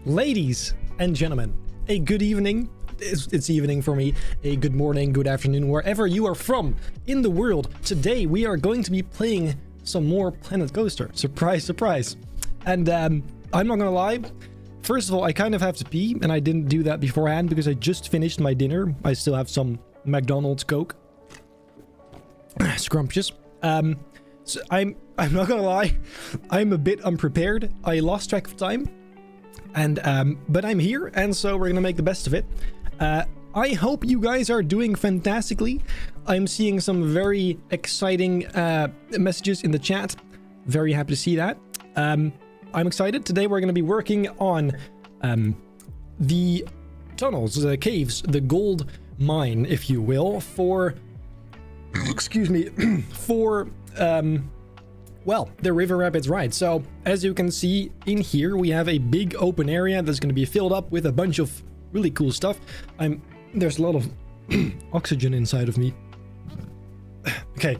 Ladies and gentlemen, a good evening. It's evening for me. A good morning, good afternoon, wherever you are from in the world. Today we are going to be playing some more Planet Coaster. Surprise, surprise. And I'm not gonna lie. First of all, I kind of have to pee, and I didn't do that beforehand because I just finished my dinner. I still have some McDonald's Coke. Scrumptious. So I'm not gonna lie. I'm a bit unprepared. I lost track of time. And but I'm here, and so we're gonna make the best of it. I hope you guys are doing fantastically. I'm seeing some very exciting messages in the chat. Very happy to see that. I'm excited. Today we're gonna be working on the tunnels, the caves, the gold mine, if you will, for excuse me, for well, the River Rapids ride. So as you can see in here, we have a big open area that's going to be filled up with a bunch of really cool stuff. There's a lot of oxygen inside of me. Okay.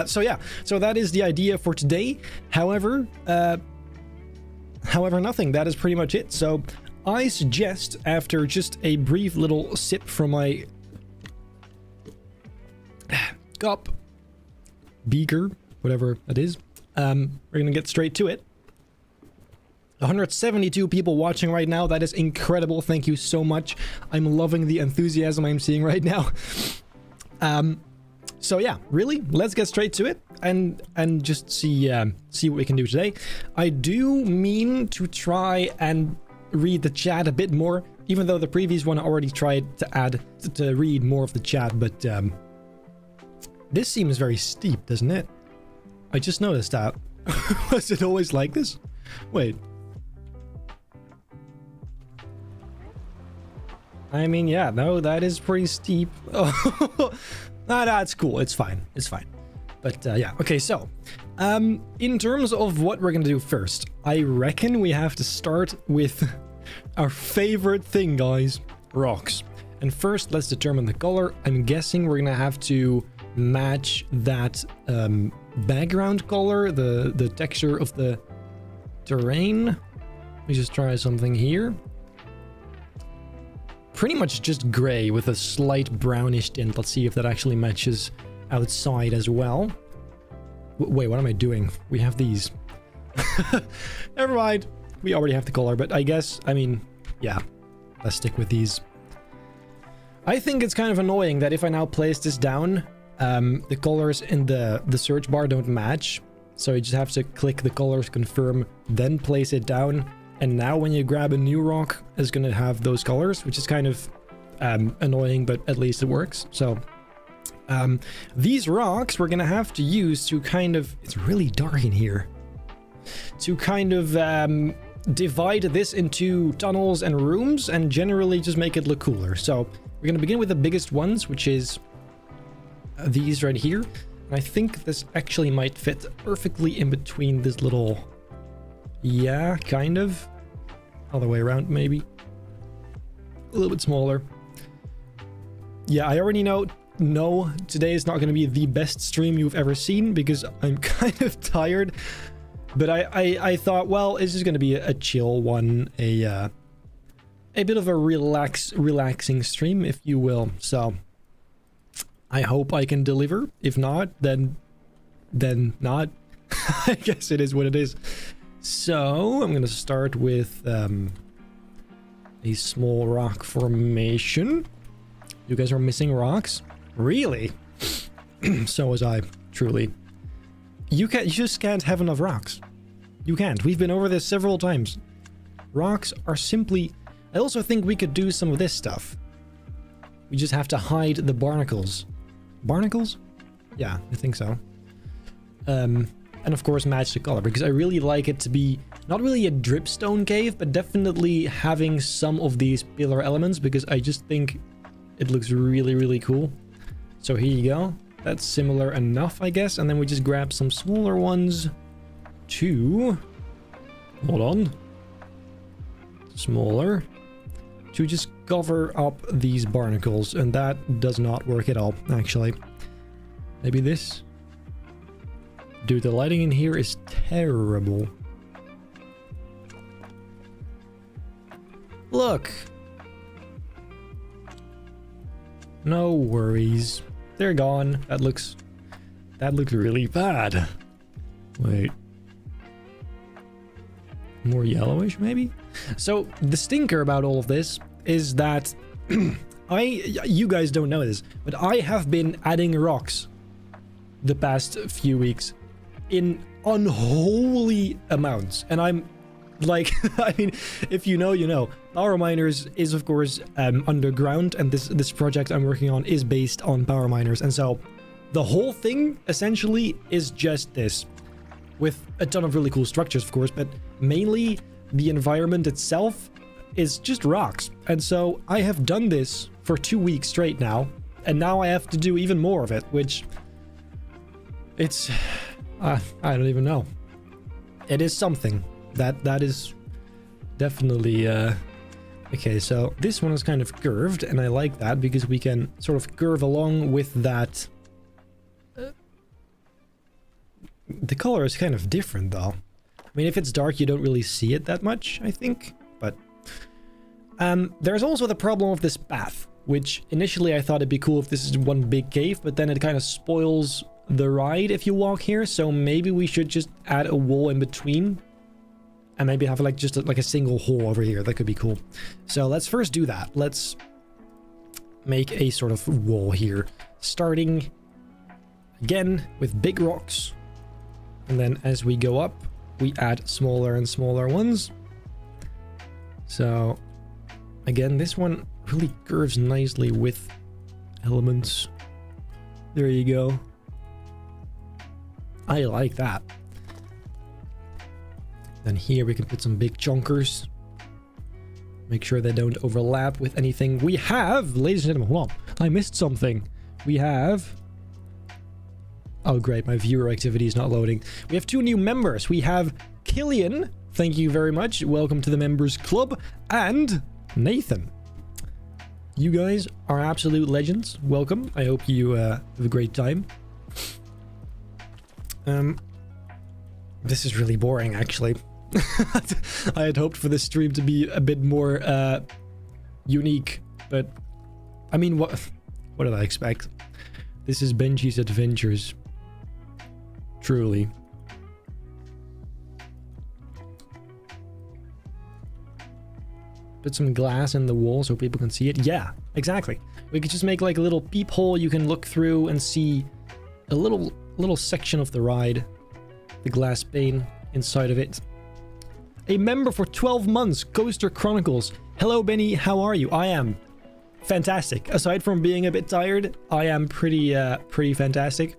So yeah, so that is the idea for today. However, nothing. That is pretty much it. So I suggest, after just a brief little sip from my cup, beaker, whatever it is, we're gonna get straight to it. 172 people watching right now. That is incredible. Thank you so much. I'm loving the enthusiasm I'm seeing right now. So yeah, really, let's get straight to it and just see what we can do today. I do mean to try and read the chat a bit more, even though the previous one I already tried to read more of the chat, but this seems very steep, doesn't it? I just noticed that. Was it always like this? Wait. I mean, yeah, no, that is pretty steep. Oh, that's cool. It's fine. It's fine. But yeah, okay, so in terms of what we're gonna do first, I reckon we have to start with our favorite thing, guys, rocks. And first, let's determine the color. I'm guessing we're gonna have to match that background color, the texture of the terrain. Let me just try something here. Pretty much just gray with a slight brownish tint. Let's see if that actually matches outside as well. Wait, what am I doing? We have these. Never mind. We already have the color, but I guess, I mean, yeah, let's stick with these. I think it's kind of annoying that if I now place this down, the colors in the search bar don't match. So you just have to click the colors, confirm, then place it down. And now when you grab a new rock, it's going to have those colors, which is kind of annoying, but at least it works. So these rocks we're going to have to use to kind of, it's really dark in here, to kind of divide this into tunnels and rooms and generally just make it look cooler. So we're going to begin with the biggest ones, which is these right here. And I think this actually might fit perfectly in between this little, yeah, kind of other way around, maybe a little bit smaller. Yeah, I already know today is not going to be the best stream you've ever seen because I'm kind of tired, but I thought, well, it's just going to be a chill one, a bit of a relaxing stream, if you will. So I hope I can deliver. If not, then not. I guess it is what it is. So I'm going to start with a small rock formation. You guys are missing rocks? Really? So was I, truly. You just can't have enough rocks. You can't. We've been over this several times. Rocks are simply... I also think we could do some of this stuff. We just have to hide the barnacles. Barnacles? Yeah, I think so. And of course match the color, because I really like it to be not really a dripstone cave, but definitely having some of these pillar elements, because I just think it looks really, really cool. So here you go. That's similar enough, I guess. And then we just grab some smaller ones to... Hold on. Smaller. To just cover up these barnacles. And that does not work at all, actually. Maybe this? Dude, the lighting in here is terrible. Look. No worries. They're gone. That looks really bad. Wait. More yellowish, maybe? So, the stinker about all of this is that you guys don't know this, but I have been adding rocks the past few weeks in unholy amounts. And I'm like, I mean, if you know, you know. Power Miners is, of course, underground, and this project I'm working on is based on Power Miners. And so, the whole thing, essentially, is just this. With a ton of really cool structures, of course, but mainly the environment itself is just rocks. And so I have done this for 2 weeks straight now, and now I have to do even more of it, which it's I don't even know. It is something that is definitely okay. So this one is kind of curved, and I like that because we can sort of curve along with that. The color is kind of different, though. I mean, if it's dark, you don't really see it that much, I think. But there's also the problem of this path, which initially I thought it'd be cool if this is one big cave, but then it kind of spoils the ride if you walk here. So maybe we should just add a wall in between, and maybe have like just like a single hole over here. That could be cool. So let's first do that. Let's make a sort of wall here, starting again with big rocks. And then as we go up, we add smaller and smaller ones. So again, this one really curves nicely with elements. There you go. I like that. Then here we can put some big chunkers. Make sure they don't overlap with anything. We have, ladies and gentlemen, hold on. I missed something. We have... Oh, great. My viewer activity is not loading. We have 2 new members. We have Killian. Thank you very much. Welcome to the members club. And Nathan. You guys are absolute legends. Welcome. I hope you have a great time. This is really boring, actually. I had hoped for this stream to be a bit more unique, but I mean, what did I expect? This is Benji's Adventures. Truly. Put some glass in the wall so people can see it. Yeah, exactly. We could just make like a little peephole you can look through and see a little section of the ride. The glass pane inside of it. A member for 12 months, Coaster Chronicles. Hello, Benny. How are you? I am fantastic. Aside from being a bit tired, I am pretty fantastic.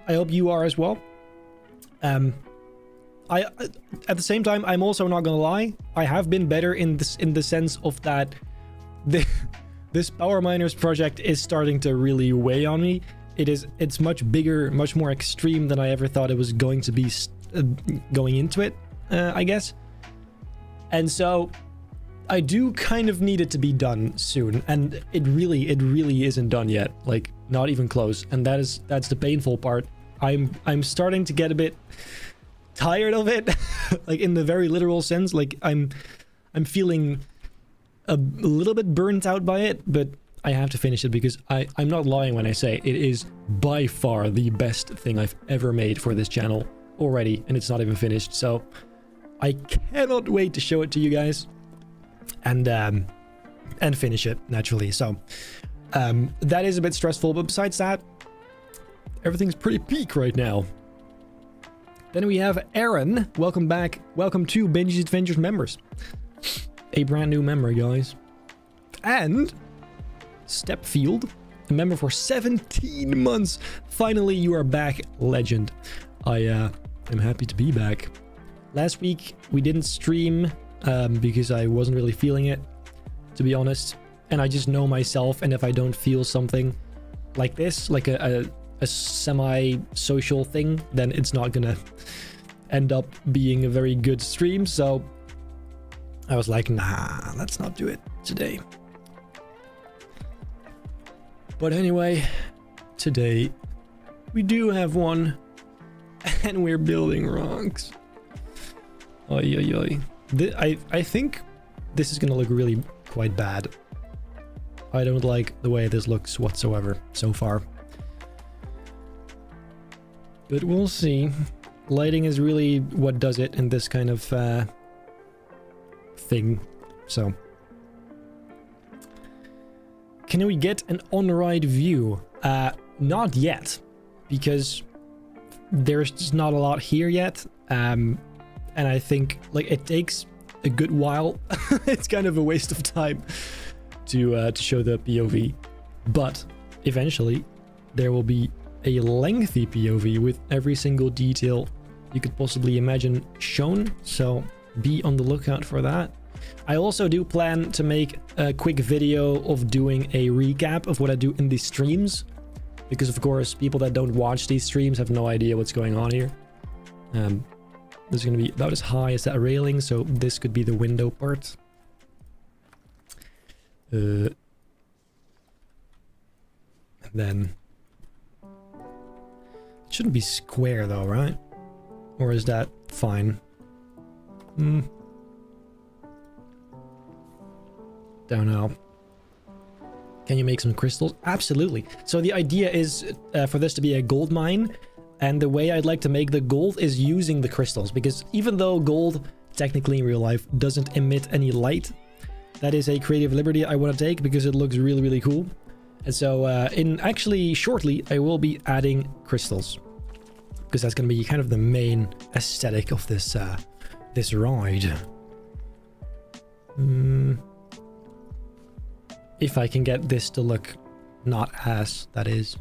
I hope you are as well. At the same time, I'm also not gonna lie. I have been better in the sense of that this Power Miners project is starting to really weigh on me. It's much bigger, much more extreme than I ever thought it was going to be going into it, I guess. And so I do kind of need it to be done soon, and it really isn't done yet. Like, not even close. And that's the painful part. I'm starting to get a bit tired of it, like in the very literal sense. Like I'm feeling a little bit burnt out by it, but I have to finish it because I'm not lying when I say it is by far the best thing I've ever made for this channel already, and it's not even finished. So I cannot wait to show it to you guys and finish it naturally. So that is a bit stressful, but besides that, everything's pretty peak right now. Then we have Aaron. Welcome back. Welcome to Benji's Adventures members. A brand new member, guys. And Stepfield, a member for 17 months. Finally, you are back, legend. I am happy to be back. Last week, we didn't stream because I wasn't really feeling it, to be honest. And I just know myself, and if I don't feel something like this, like a semi-social thing, then it's not gonna end up being a very good stream. So I was like, nah, let's not do it today. But anyway, today we do have one, and we're building rocks. Oy, oy, oy. I think this is gonna look really quite bad. I don't like the way this looks whatsoever so far. But we'll see. Lighting is really what does it in this kind of thing. So. Can we get an on-ride view? Not yet. Because there's just not a lot here yet. And I think like it takes a good while. It's kind of a waste of time to show the POV, but eventually there will be a lengthy POV with every single detail you could possibly imagine shown, so be on the lookout for that. I also do plan to make a quick video of doing a recap of what I do in these streams, because of course people that don't watch these streams have no idea what's going on here. This is going to be about as high as that railing, so this could be the window part. And then it shouldn't be square though, right? Or is that fine? Don't know. Can you make some crystals? Absolutely. So the idea is for this to be a gold mine, and the way I'd like to make the gold is using the crystals, because even though gold technically in real life doesn't emit any light, that is a creative liberty I want to take because it looks really, really cool. And so shortly, I will be adding crystals, because that's going to be kind of the main aesthetic of this this ride. If I can get this to look not ass, that is.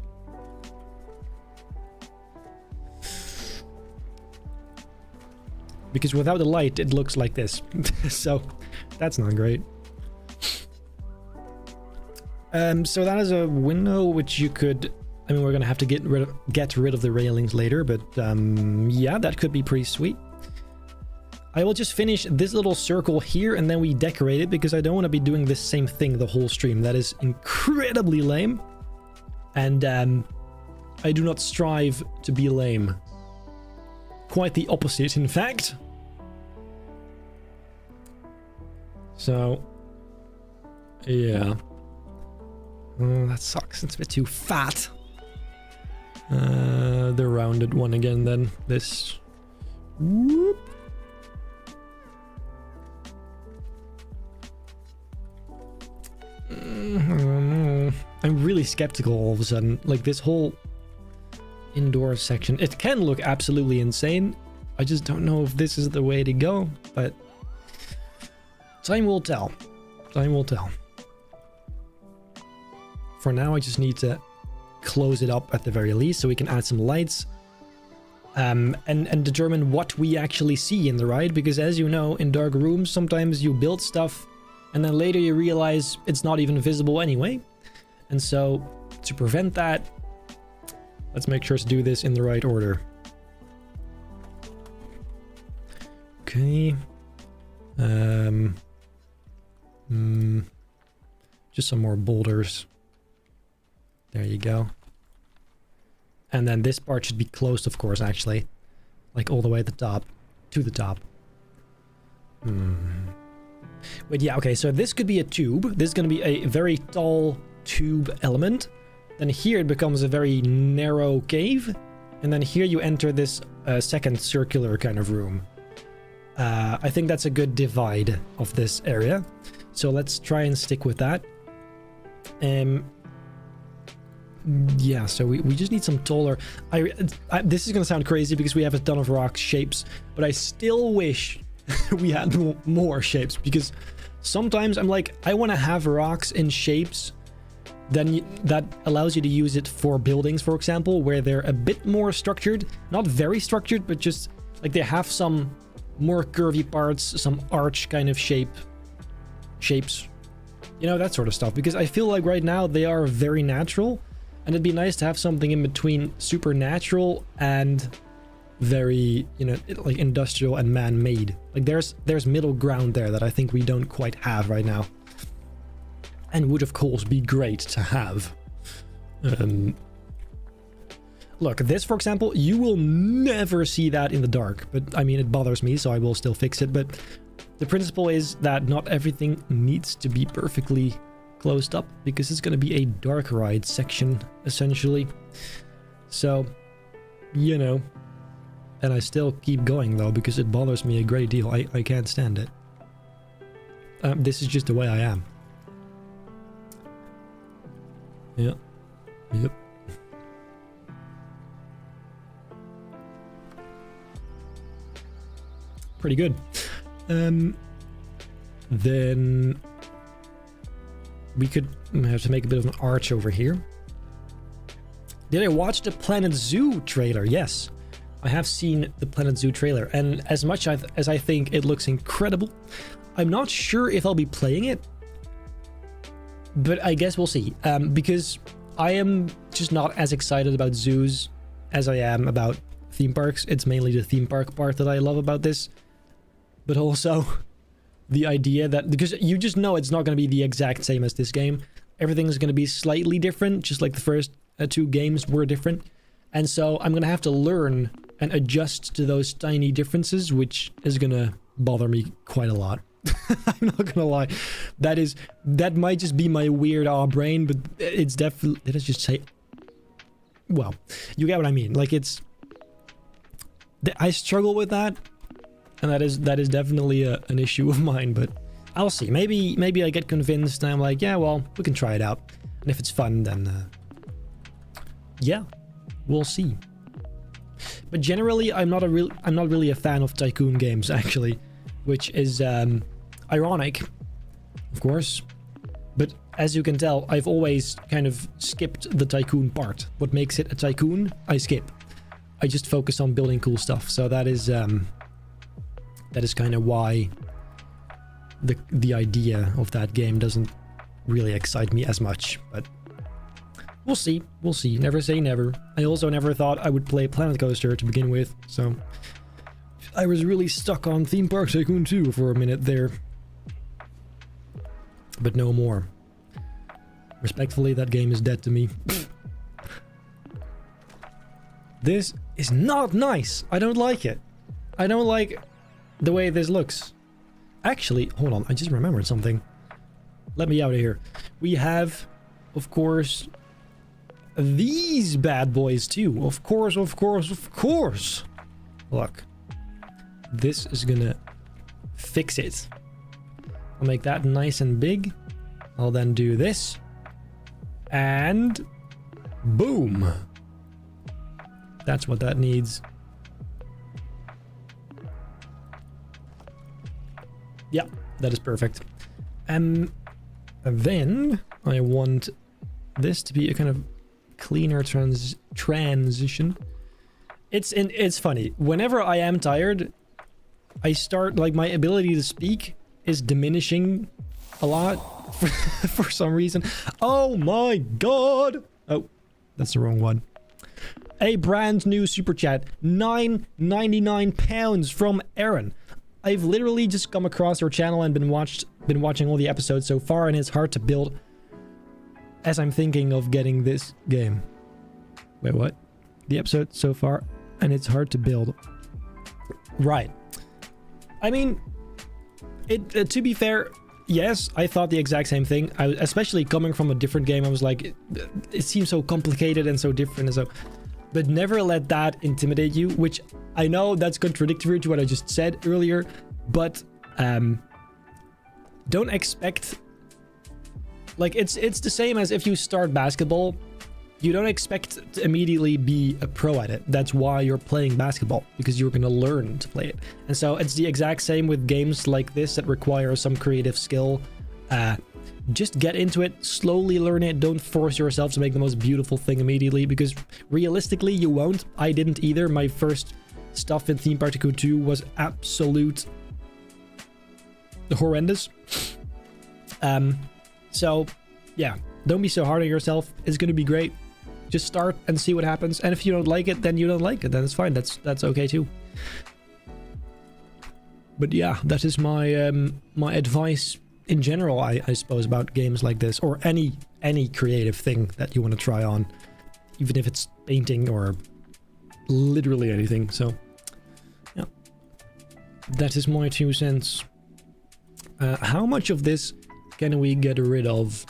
Because without the light, it looks like this. So that's not great. So that is a window which you could... I mean, we're going to have to get rid of the railings later, but yeah, that could be pretty sweet. I will just finish this little circle here and then we decorate it, because I don't want to be doing this same thing the whole stream. That is incredibly lame. And I do not strive to be lame. Quite the opposite, in fact. So, yeah. Oh, that sucks. It's a bit too fat. The rounded one again then. This. Whoop. I don't know. I'm really skeptical all of a sudden. Like this whole indoor section. It can look absolutely insane. I just don't know if this is the way to go. But time will tell. Time will tell. For now, I just need to close it up at the very least so we can add some lights and determine what we actually see in the ride, because as you know, in dark rooms, sometimes you build stuff and then later you realize it's not even visible anyway. And so to prevent that, let's make sure to do this in the right order. Okay. Just some more boulders. There you go. And then this part should be closed, of course, actually. Like all the way at the top. To the top. Wait, yeah, okay, so this could be a tube. This is going to be a very tall tube element. Then here it becomes a very narrow cave. And then here you enter this second circular kind of room. I think that's a good divide of this area. So let's try and stick with that. Yeah, so we just need some taller... this is going to sound crazy because we have a ton of rock shapes, but I still wish we had more shapes, because sometimes I'm like, I want to have rocks in shapes that allows you to use it for buildings, for example, where they're a bit more structured. Not very structured, but just like they have some more curvy parts, some arch kind of shapes. You know, that sort of stuff. Because I feel like right now they are very natural. And it'd be nice to have something in between supernatural and very, you know, like industrial and man-made. Like there's middle ground there that I think we don't quite have right now. And would of course be great to have. Look, this, for example, you will never see that in the dark. But, I mean, it bothers me, so I will still fix it. But the principle is that not everything needs to be perfectly closed up, because it's going to be a dark ride section, essentially. So, you know. And I still keep going, though, because it bothers me a great deal. I can't stand it. This is just the way I am. Yeah. Yep. Pretty good. Then we could have to make a bit of an arch over here. Did I watch the Planet Zoo trailer? Yes, I have seen the Planet Zoo trailer, and as much as I think it looks incredible, I'm not sure if I'll be playing it, but I guess we'll see. Because I am just not as excited about zoos as I am about theme parks. It's mainly the theme park part that I love about this. But also the idea that, because you just know it's not going to be the exact same as this game. Everything's going to be slightly different, just like the first two games were different. And so I'm going to have to learn and adjust to those tiny differences, which is going to bother me quite a lot. I'm not going to lie. That might just be my weird brain, but it's definitely, let's just say, well, you get what I mean. Like, it's, I struggle with that. And that is definitely an issue of mine, but I'll see. Maybe I get convinced and I'm like, yeah, well, we can try it out. And if it's fun, then yeah, we'll see. But generally, I'm not really a fan of tycoon games, actually, which is ironic, of course. But as you can tell, I've always kind of skipped the tycoon part. What makes it a tycoon, I skip. I just focus on building cool stuff. So that is kind of why the idea of that game doesn't really excite me as much, but we'll see. We'll see. Never say never. I also never thought I would play Planet Coaster to begin with, so I was really stuck on Theme Park Tycoon 2 for a minute there. But no more. Respectfully, that game is dead to me. This is not nice. I don't like it. I don't like the way this looks. Actually, hold on, I just remembered something. Let me out of here. We have, of course, these bad boys too. Of course. Look, this is gonna fix it. I'll make that nice and big. I'll then do this. And boom. That's what that needs. Yeah, that is perfect. And then I want this to be a kind of cleaner transition. It's funny. Whenever I am tired, I start, like, my ability to speak is diminishing a lot for some reason. Oh my god! Oh, that's the wrong one. A brand new super chat, £9.99 from Aaron. I've literally just come across your channel and been watching all the episodes so far, and it's hard to build as I'm thinking of getting this game. Wait, what? The episode so far, and it's hard to build. Right. I mean, to be fair, yes, I thought the exact same thing. Especially coming from a different game, I was like, it seems so complicated and so different and so... But never let that intimidate you, which I know that's contradictory to what I just said earlier, but don't expect... Like, it's the same as if you start basketball. You don't expect to immediately be a pro at it. That's why you're playing basketball, because you're going to learn to play it. And so it's the exact same with games like this that require some creative skill. Just get into it, slowly learn it, don't force yourself to make the most beautiful thing immediately, because realistically you won't. I didn't either. My first stuff in Theme Park Tycoon 2 was absolute horrendous. So yeah, don't be so hard on yourself. It's gonna be great. Just start and see what happens, and if you don't like it, then you don't like it, then it's fine. That's okay too. But yeah, that is my my advice in general, I suppose, about games like this, or any creative thing that you want to try on. even if it's painting or literally anything. So yeah, that is my 2 cents. How much of this can we get rid of?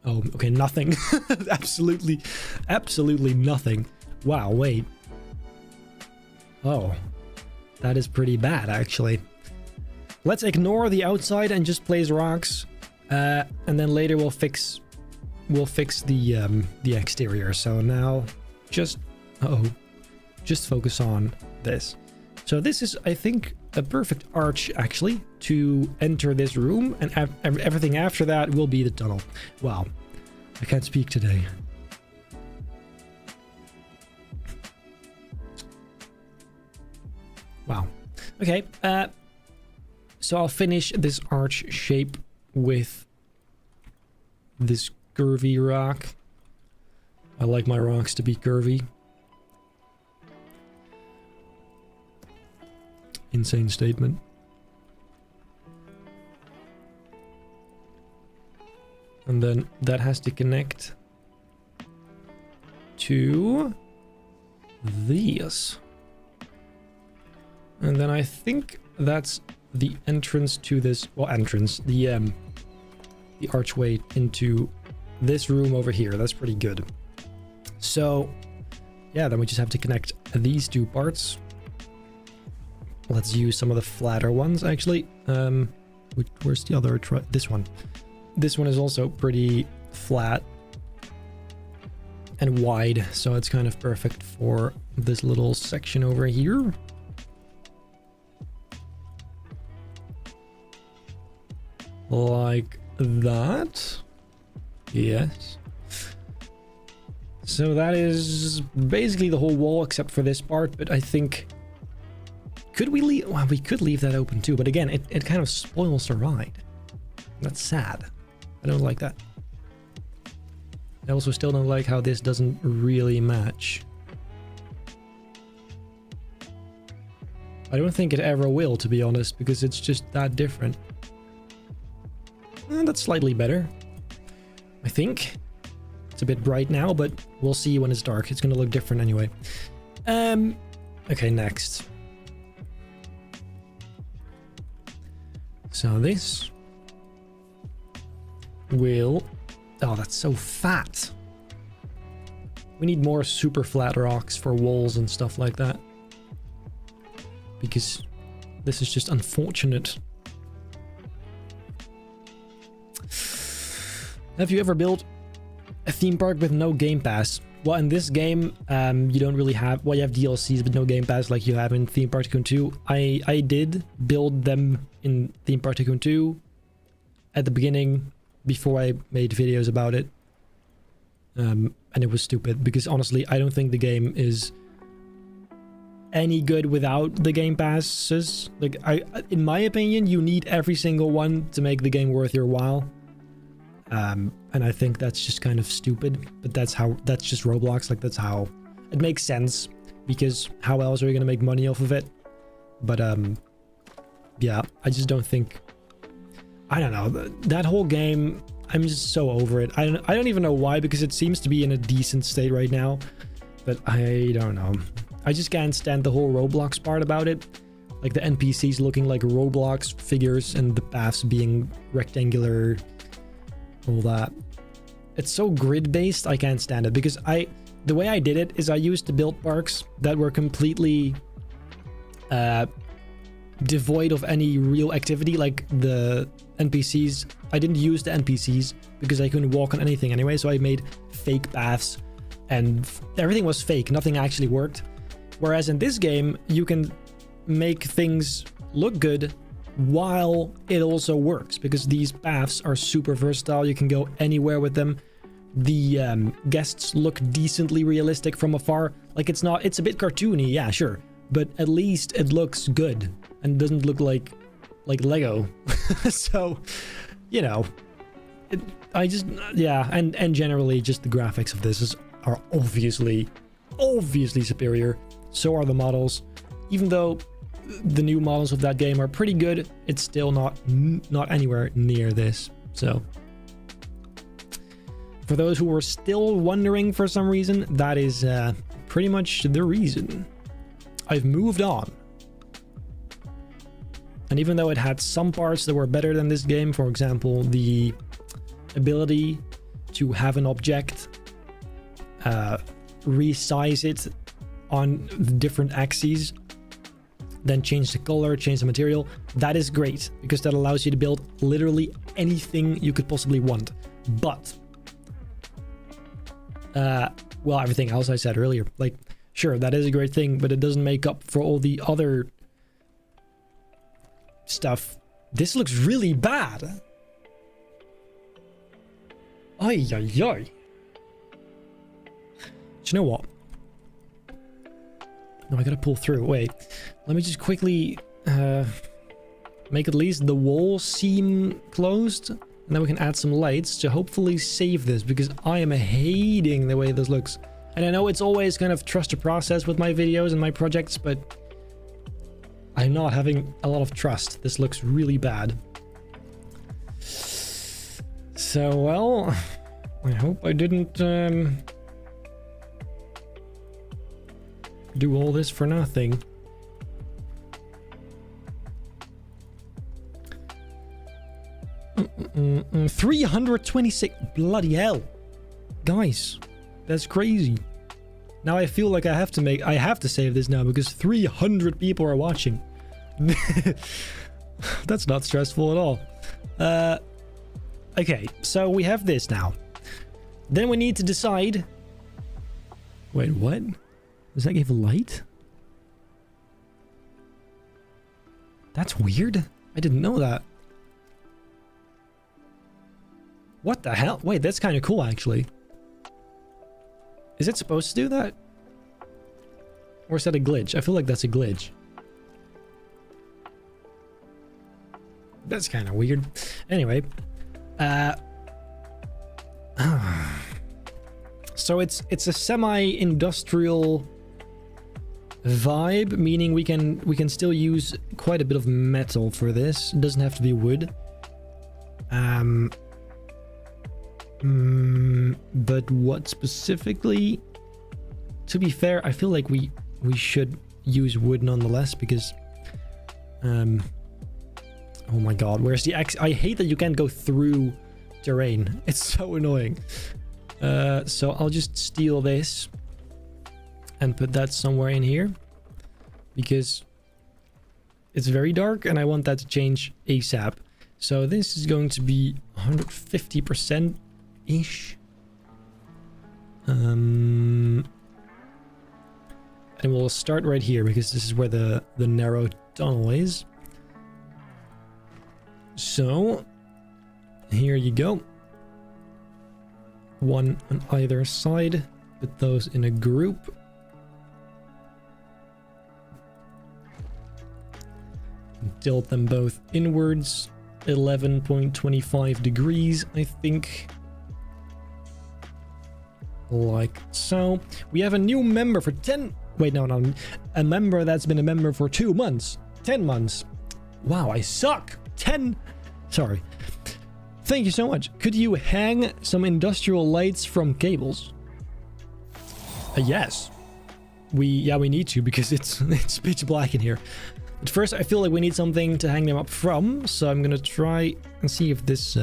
Oh, okay, nothing. absolutely nothing. Wow, wait. Oh, that is pretty bad, actually. Let's ignore the outside and just place rocks, and then later we'll fix the exterior. So now, just focus on this. So this is, I think, a perfect arch, actually, to enter this room, and everything after that will be the tunnel. Wow, I can't speak today. Wow. Okay, so I'll finish this arch shape with this curvy rock. I like my rocks to be curvy. Insane statement. And then that has to connect to these. And then I think that's the entrance to this, well, the archway into this room over here. That's pretty good. So yeah, then we just have to connect these 2 parts. Let's use some of the flatter ones, actually. Where's the other? This one. This one is also pretty flat and wide, so it's kind of perfect for this little section over here. Like that. Yes. So that is basically the whole wall except for this part, but I think... Could we leave? Well, we could leave that open too, but again, it kind of spoils the ride. That's sad. I don't like that. I also still don't like how this doesn't really match. I don't think it ever will, to be honest, because it's just that different. That's slightly better, I think. It's a bit bright now, but we'll see when it's dark. It's gonna look different anyway. Okay, next. So this will... Oh, that's so fat. We need more super flat rocks for walls and stuff like that. Because this is just unfortunate. Have you ever built a theme park with no Game Pass? Well, in this game, you don't really have... Well, you have DLCs, but no Game Pass like you have in Themepark Tycoon 2. I did build them in Themepark Tycoon 2 at the beginning, before I made videos about it. And it was stupid, because honestly, I don't think the game is any good without the Game Passes. Like, in my opinion, you need every single one to make the game worth your while. And I think that's just kind of stupid, but that's just Roblox. Like, that's how it makes sense, because how else are you gonna make money off of it? But yeah, I just don't think... I don't know, that whole game, I'm just so over it. I don't even know why, because it seems to be in a decent state right now, but I don't know. I just can't stand the whole Roblox part about it. Like the NPCs looking like Roblox figures and the paths being rectangular, all that. It's so grid-based, I can't stand it, because the way I did it is I used to build parks that were completely devoid of any real activity. Like the NPCs, I didn't use the NPCs because I couldn't walk on anything anyway, so I made fake paths and everything was fake, nothing actually worked. Whereas in this game, you can make things look good while it also works, because these paths are super versatile. You can go anywhere with them. The guests look decently realistic from afar. Like, it's a bit cartoony, yeah, sure, but at least it looks good and doesn't look like Lego. So, you know, yeah, and generally just the graphics of this are obviously superior. So are the models. Even though the new models of that game are pretty good, it's still not anywhere near this. So For those who were still wondering for some reason, that is pretty much the reason. I've moved on. And even though it had some parts that were better than this game, for example, the ability to have an object, resize it on different axes, then change the color, change the material, that is great, because that allows you to build literally anything you could possibly want. But, well, everything else I said earlier, like, sure, that is a great thing, but it doesn't make up for all the other stuff. This looks really bad. Ay, ay, ay. Do you know what? No, I gotta pull through. Wait, let me just quickly make at least the wall seam closed, and then we can add some lights to hopefully save this, because I am hating the way this looks. And I know it's always kind of trust the process with my videos and my projects, but I'm not having a lot of trust. This looks really bad. So, well, I hope I didn't do all this for nothing. Mm-mm-mm. 326, bloody hell, guys, that's crazy. Now I feel like I have to save this now because 300 people are watching. That's not stressful at all. Okay, so we have this now. Then we need to decide. Wait, what? Does that give a light? That's weird. I didn't know that. What the hell? Wait, that's kind of cool, actually. Is it supposed to do that? Or is that a glitch? I feel like that's a glitch. That's kind of weird. Anyway. So it's a semi-industrial vibe, meaning we can still use quite a bit of metal for this. It doesn't have to be wood. But what specifically? To be fair, I feel like we should use wood nonetheless, because oh my god, where's the X? I hate that you can't go through terrain. It's so annoying. So I'll just steal this and put that somewhere in here, because it's very dark and I want that to change ASAP. So this is going to be 150% ish. And we'll start right here because this is where the narrow tunnel is. So here you go. One on either side. Put those in a group. Tilt them both inwards. 11.25 degrees, I think. Like so. We have a new member for 10... Wait, no. A member that's been a member for 2 months. 10 months. Wow, I suck. 10... Sorry. Thank you so much. Could you hang some industrial lights from cables? Yes. We need to, because it's pitch black in here. But first, I feel like we need something to hang them up from, so I'm gonna try and see if this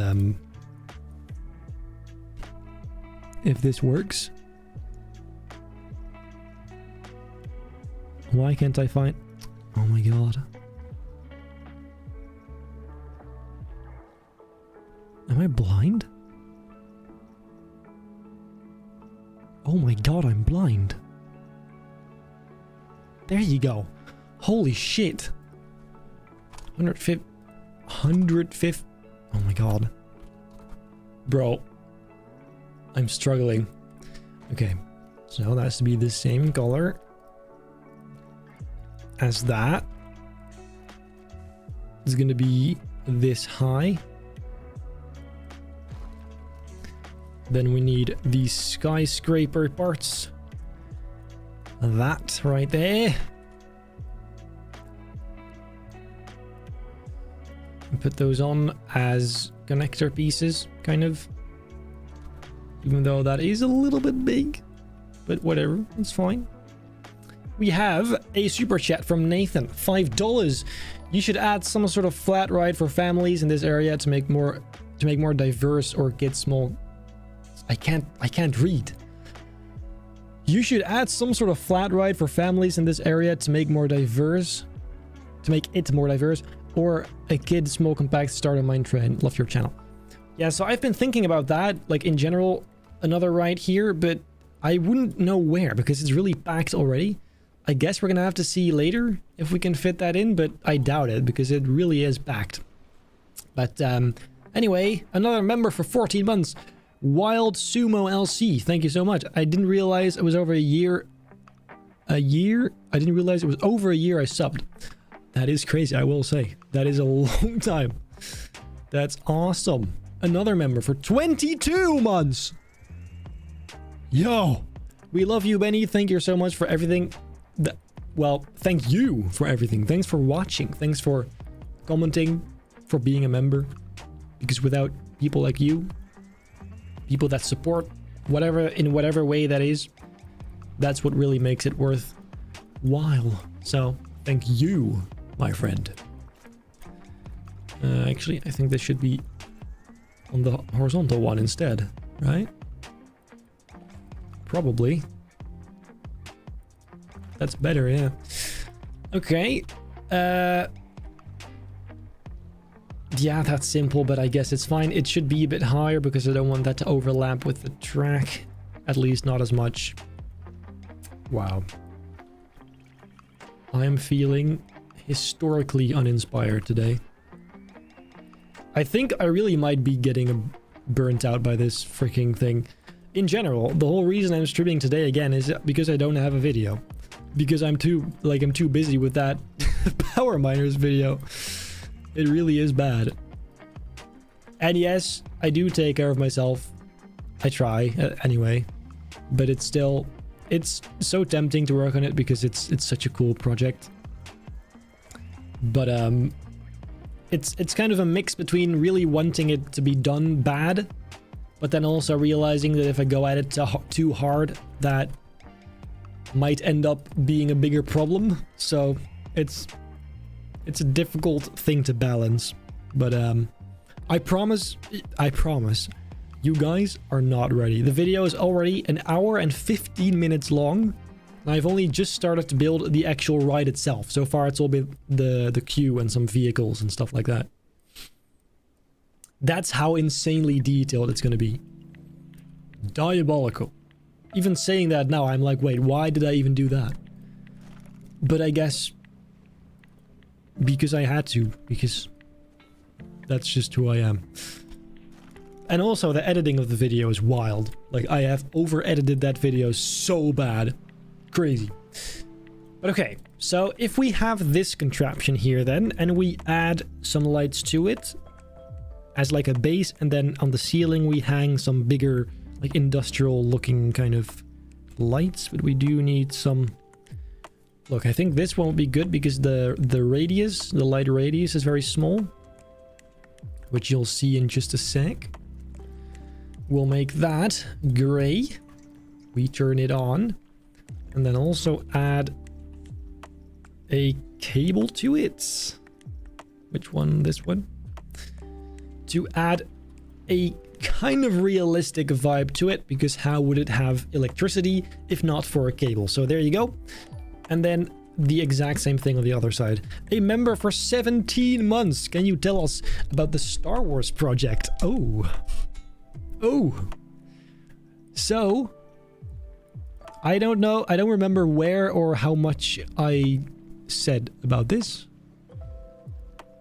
works. Why can't I find... Oh my god. Am I blind? Oh my god, I'm blind. There you go. Holy shit. 150. Oh my god. Bro. I'm struggling. Okay. So that has to be the same color as that. It's gonna be this high. Then we need these skyscraper parts. That right there. And put those on as connector pieces, kind of. Even though that is a little bit big. But whatever, it's fine. We have a super chat from Nathan. $5. You should add some sort of flat ride for families in this area to make more diverse or get small. I can't read. You should add some sort of flat ride for families in this area to make it more diverse, or a kid small compact start a mine train. Love your channel. Yeah, so I've been thinking about that, like in general, another ride here, but I wouldn't know where because it's really packed already. I guess we're gonna have to see later if we can fit that in, but I doubt it because it really is packed. But anyway, another member for 14 months. Wild Sumo LC, thank you so much. I didn't realize it was over a year. I didn't realize it was over a year I subbed. That is crazy, I will say. That is a long time. That's awesome. Another member for 22 months. Yo, we love you, Benny. Thank you so much for everything. Well, thank you for everything. Thanks for watching. Thanks for commenting, for being a member. Because without people like you, people that support in whatever way that is, that's what really makes it worthwhile. So thank you, my friend. Actually, I think this should be on the horizontal one instead, right? Probably. That's better, yeah. Okay. Yeah, that's simple, but I guess it's fine. It should be a bit higher because I don't want that to overlap with the track. At least not as much. Wow. I am feeling historically uninspired today. I think I really might be getting burnt out by this freaking thing. In general, the whole reason I'm streaming today again is because I don't have a video. Because I'm too busy with that Power Miners video. It really is bad. And yes, I do take care of myself. I try, anyway. But it's so tempting to work on it because it's such a cool project. But it's kind of a mix between really wanting it to be done bad, but then also realizing that if I go at it too hard, that might end up being a bigger problem. So it's a difficult thing to balance. But I promise you guys are not ready. The video is already 1 hour and 15 minutes long. And I've only just started to build the actual ride itself. So far it's all been the queue and some vehicles and stuff like that. That's how insanely detailed it's gonna be. Diabolical. Even saying that now, I'm like, wait, why did I even do that? But I guess because I had to, because that's just who I am. And also the editing of the video is wild. Like, I have over-edited that video so bad. Crazy. But okay, so if we have this contraption here then, and we add some lights to it as like a base, and then on the ceiling we hang some bigger, like industrial looking kind of lights, but we do need some... Look, I think this won't be good because the radius, the light radius is very small, which you'll see in just a sec. We'll make that gray. We turn it on, and then also add a cable to it. Which one? This one? To add a kind of realistic vibe to it, because how would it have electricity if not for a cable? So there you go. And then the exact same thing on the other side. A member for 17 months. Can you tell us about the Star Wars project? Oh. So, I don't know. I don't remember where or how much I said about this.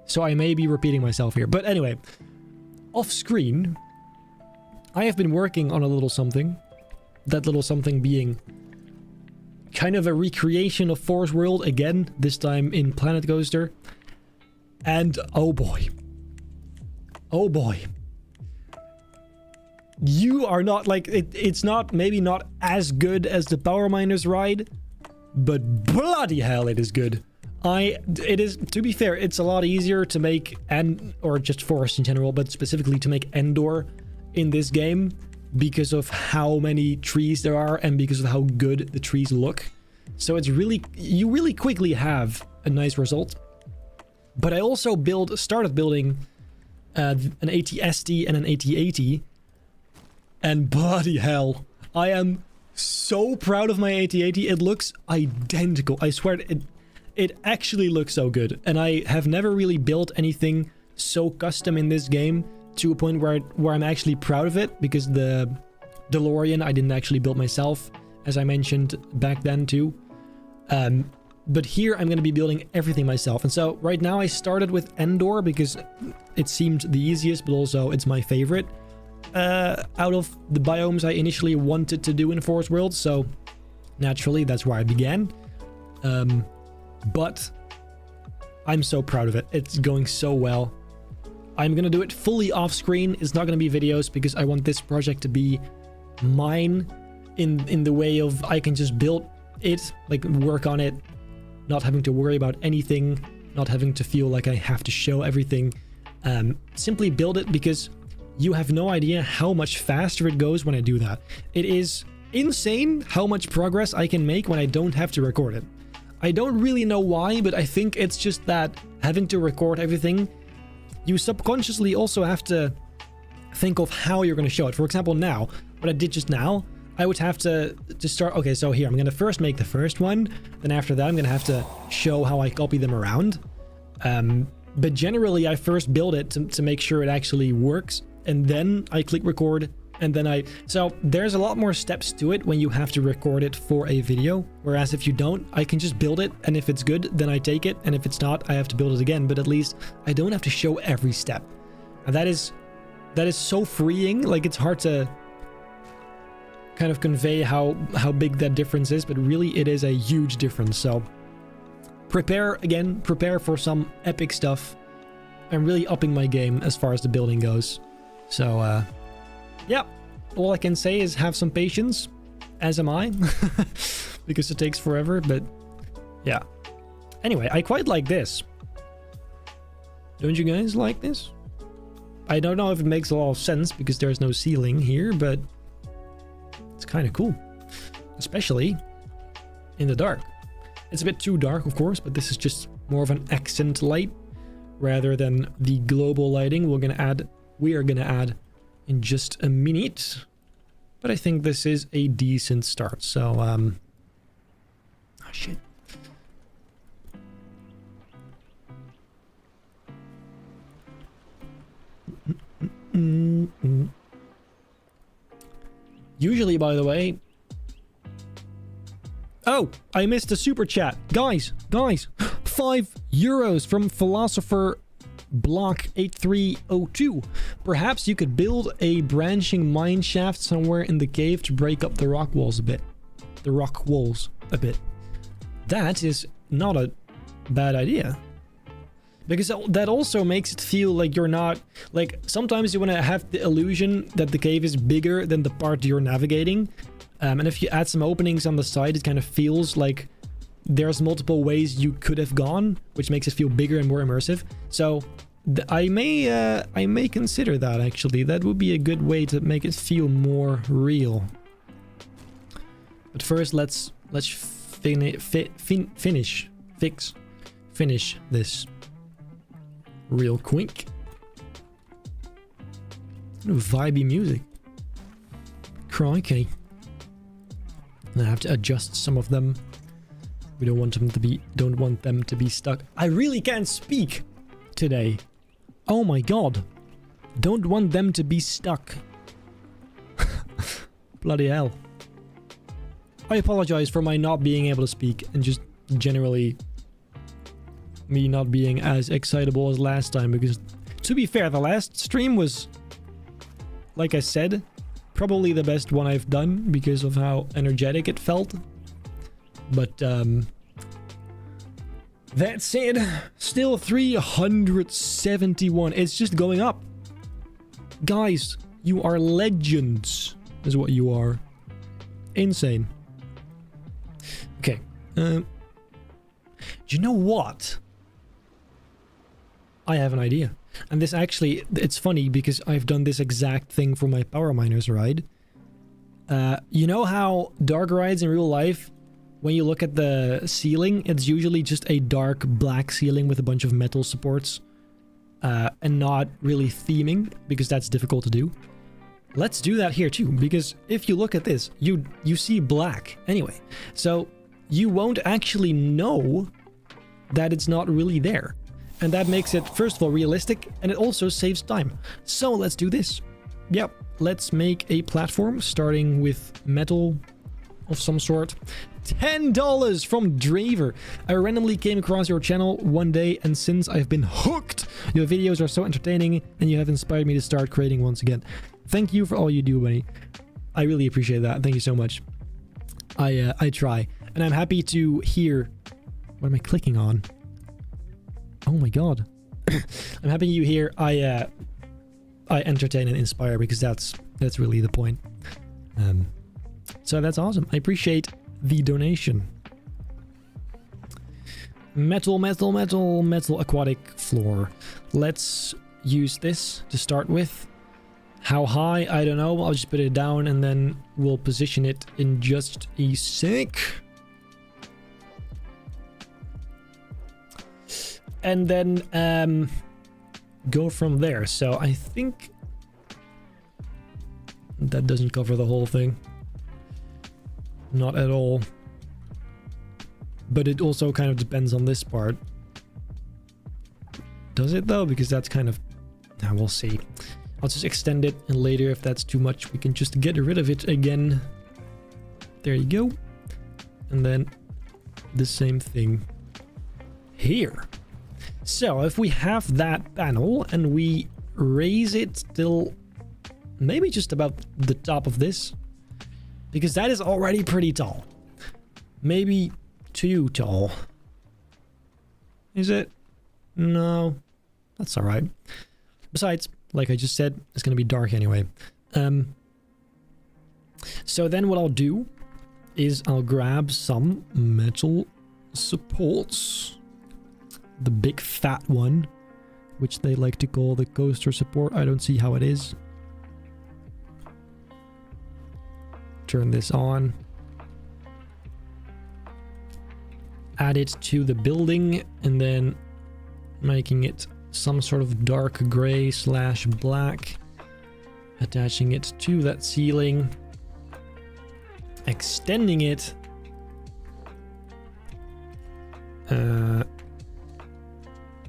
So I may be repeating myself here. But anyway, off screen, I have been working on a little something. That little something being kind of a recreation of Force World again, this time in Planet Coaster. And oh boy. Oh boy. You are not like, it's not, maybe not as good as the Power Miners ride, but bloody hell it is good. It is, to be fair, it's a lot easier to make, or just Forest in general, but specifically to make Endor in this game because of how many trees there are and because of how good the trees look. So it's really, you really quickly have a nice result. But I also started building an AT-ST and an AT-80, and bloody hell, I am so proud of my AT-80. It looks identical. I swear it actually looks so good, and I have never really built anything so custom in this game to a point where I'm actually proud of it, because the DeLorean I didn't actually build myself, as I mentioned back then too. But here I'm going to be building everything myself. And so right now I started with Endor because it seemed the easiest, but also it's my favorite out of the biomes I initially wanted to do in Forest World. So naturally that's where I began. But I'm so proud of it. It's going so well. I'm going to do it fully off screen. It's not going to be videos because I want this project to be mine in the way of I can just build it, like work on it, not having to worry about anything, not having to feel like I have to show everything. Simply build it because you have no idea how much faster it goes when I do that. It is insane how much progress I can make when I don't have to record it. I don't really know why, but I think it's just that having to record everything, you subconsciously also have to think of how you're going to show it. For example, now, what I did just now, I would have to start, okay, so here, I'm going to first make the first one, then after that I'm going to have to show how I copy them around. But generally, I first build it to make sure it actually works, and then I click record, and then so there's a lot more steps to it when you have to record it for a video, whereas if you don't, I can just build it, and if it's good, then I take it, and if it's not, I have to build it again, but at least I don't have to show every step. And that is so freeing. Like, it's hard to kind of convey how big that difference is, but really it is a huge difference. So prepare for some epic stuff. I'm really upping my game as far as the building goes. So yeah, all I can say is have some patience, as am I, because it takes forever, but yeah. Anyway, I quite like this. Don't you guys like this? I don't know if it makes a lot of sense because there's no ceiling here, but it's kind of cool, especially in the dark. It's a bit too dark, of course, but this is just more of an accent light rather than the global lighting we are gonna add in just a minute. But I think this is a decent start. So, oh shit. Usually, by the way... Oh, I missed a super chat. Guys, €5 from Philosopher Block 8302. Perhaps you could build a branching mine shaft somewhere in the cave to break up the rock walls a bit. That is not a bad idea. Because that also makes it feel like you're not... Like, sometimes you want to have the illusion that the cave is bigger than the part you're navigating. And if you add some openings on the side, it kind of feels like there's multiple ways you could have gone, which makes it feel bigger and more immersive. So I may consider that, actually. That would be a good way to make it feel more real. But first, let's finish this real quick. Vibey music. Crikey. I have to adjust some of them. We don't want them to be stuck. I really can't speak today. Oh my god. Don't want them to be stuck. Bloody hell. I apologize for my not being able to speak and just generally me not being as excitable as last time, because to be fair, the last stream was, like I said, probably the best one I've done because of how energetic it felt. But that said, still 371. It's just going up. Guys, you are legends, is what you are. Insane. Okay. Do you know what? I have an idea. And this actually, it's funny because I've done this exact thing for my power miners ride. You know how dark rides in real life, when you look at the ceiling, it's usually just a dark black ceiling with a bunch of metal supports, and not really theming, because that's difficult to do. Let's do that here too, because if you look at this, you see black anyway. So you won't actually know that it's not really there. And that makes it, first of all, realistic, and it also saves time. So let's do this. Yep, let's make a platform starting with metal of some sort. $10 from Draver. I randomly came across your channel one day, and since I've been hooked, your videos are so entertaining and you have inspired me to start creating once again. Thank you for all you do, Benny. I really appreciate that. Thank you so much. I try, and I'm happy to hear. What am I clicking on? Oh my god. I'm happy you hear I entertain and inspire, because that's really the point. So that's awesome. I appreciate the donation. Metal aquatic floor. Let's use this to start with. How high? I don't know. I'll just put it down and then we'll position it in just a sec. And then go from there. So I think that doesn't cover the whole thing. Not at all. But it also kind of depends on this part. Does it though? Because that's kind of... Now we'll see. I'll just extend it, and later if that's too much we can just get rid of it again. There you go. And then the same thing here. So if we have that panel and we raise it till maybe just about the top of this, because that is already pretty tall. Maybe too tall. Is it? No. That's alright. Besides, like I just said, it's going to be dark anyway. So then what I'll do is I'll grab some metal supports. The big fat one, which they like to call the coaster support. I don't see how it is. Turn this on. Add it to the building, and then making it some sort of dark gray / black. Attaching it to that ceiling. Extending it.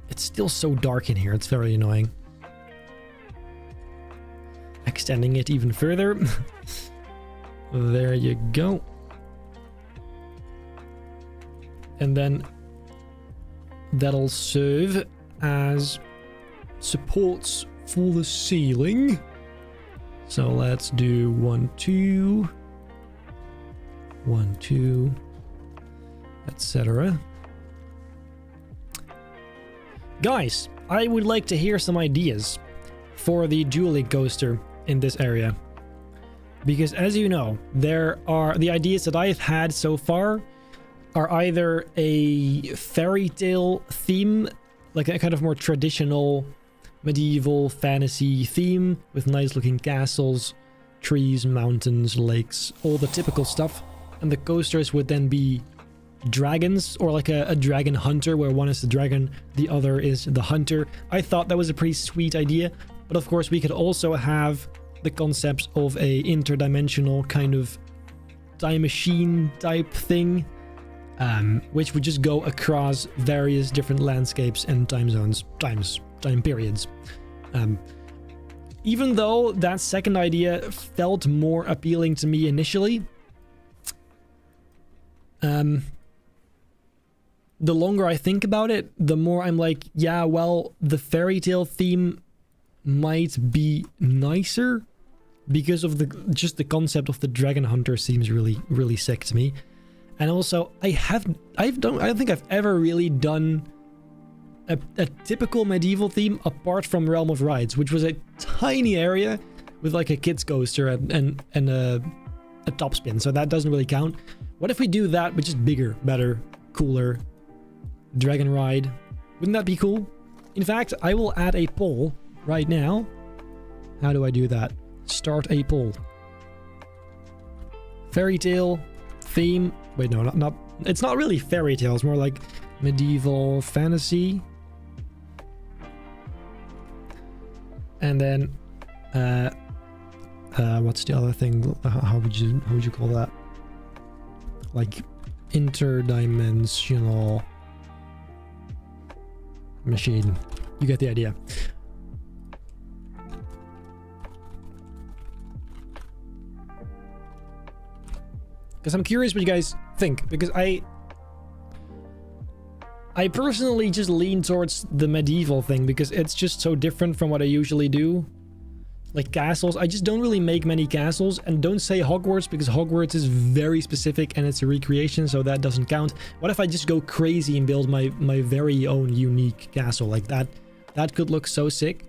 It's still so dark in here, it's very annoying. Extending it even further. There you go. And then that'll serve as supports for the ceiling. So let's do 1, 2, 1, 2, etc. Guys, I would like to hear some ideas for the dueling coaster in this area. Because as you know, there are the ideas that I've had so far are either a fairy tale theme, like a kind of more traditional medieval fantasy theme with nice looking castles, trees, mountains, lakes, all the typical stuff. And the coasters would then be dragons, or like a dragon hunter, where one is the dragon, the other is the hunter. I thought that was a pretty sweet idea, but of course we could also have the concepts of a interdimensional kind of time machine type thing, which would just go across various different landscapes and time zones, time periods. Even though that second idea felt more appealing to me initially, the longer I think about it, the more I'm like, yeah, well, the fairy tale theme might be nicer, because of just the concept of the dragon hunter seems really sick to me. And also, I don't think I've ever really done a typical medieval theme apart from Realm of Rides, which was a tiny area with like a kids coaster and a top spin, so that doesn't really count. What if we do that, but just bigger, better, cooler? Dragon ride. Wouldn't that be cool? In fact, I will add a poll right now. How do I do that? Start a poll. fairy tale theme. Wait, no, not. It's not really fairy tale. It's more like medieval fantasy. And then, what's the other thing? How would you call that? Like interdimensional machine. You get the idea. Because I'm curious what you guys think, because I personally just lean towards the medieval thing because it's just so different from what I usually do. Like castles, I just don't really make many castles, and don't say Hogwarts because Hogwarts is very specific and it's a recreation, so that doesn't count. What if I just go crazy and build my very own unique castle like that? That could look so sick.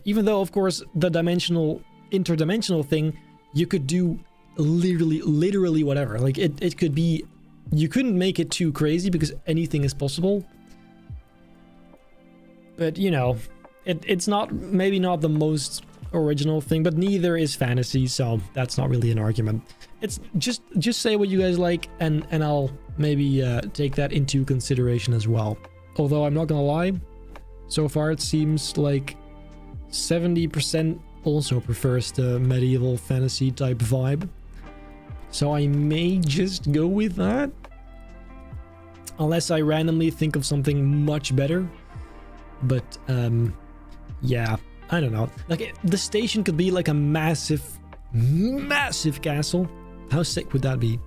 Even though, of course, the interdimensional thing, you could do literally whatever. Like it could be, you couldn't make it too crazy because anything is possible. But you know, it's not, maybe not the most original thing, but neither is fantasy, so that's not really an argument. It's just say what you guys like, and I'll maybe take that into consideration as well. Although I'm not gonna lie, so far it seems like 70% also prefers the medieval fantasy type vibe. So I may just go with that. Unless I randomly think of something much better. But, yeah, I don't know. Like, the station could be like a massive castle. How sick would that be?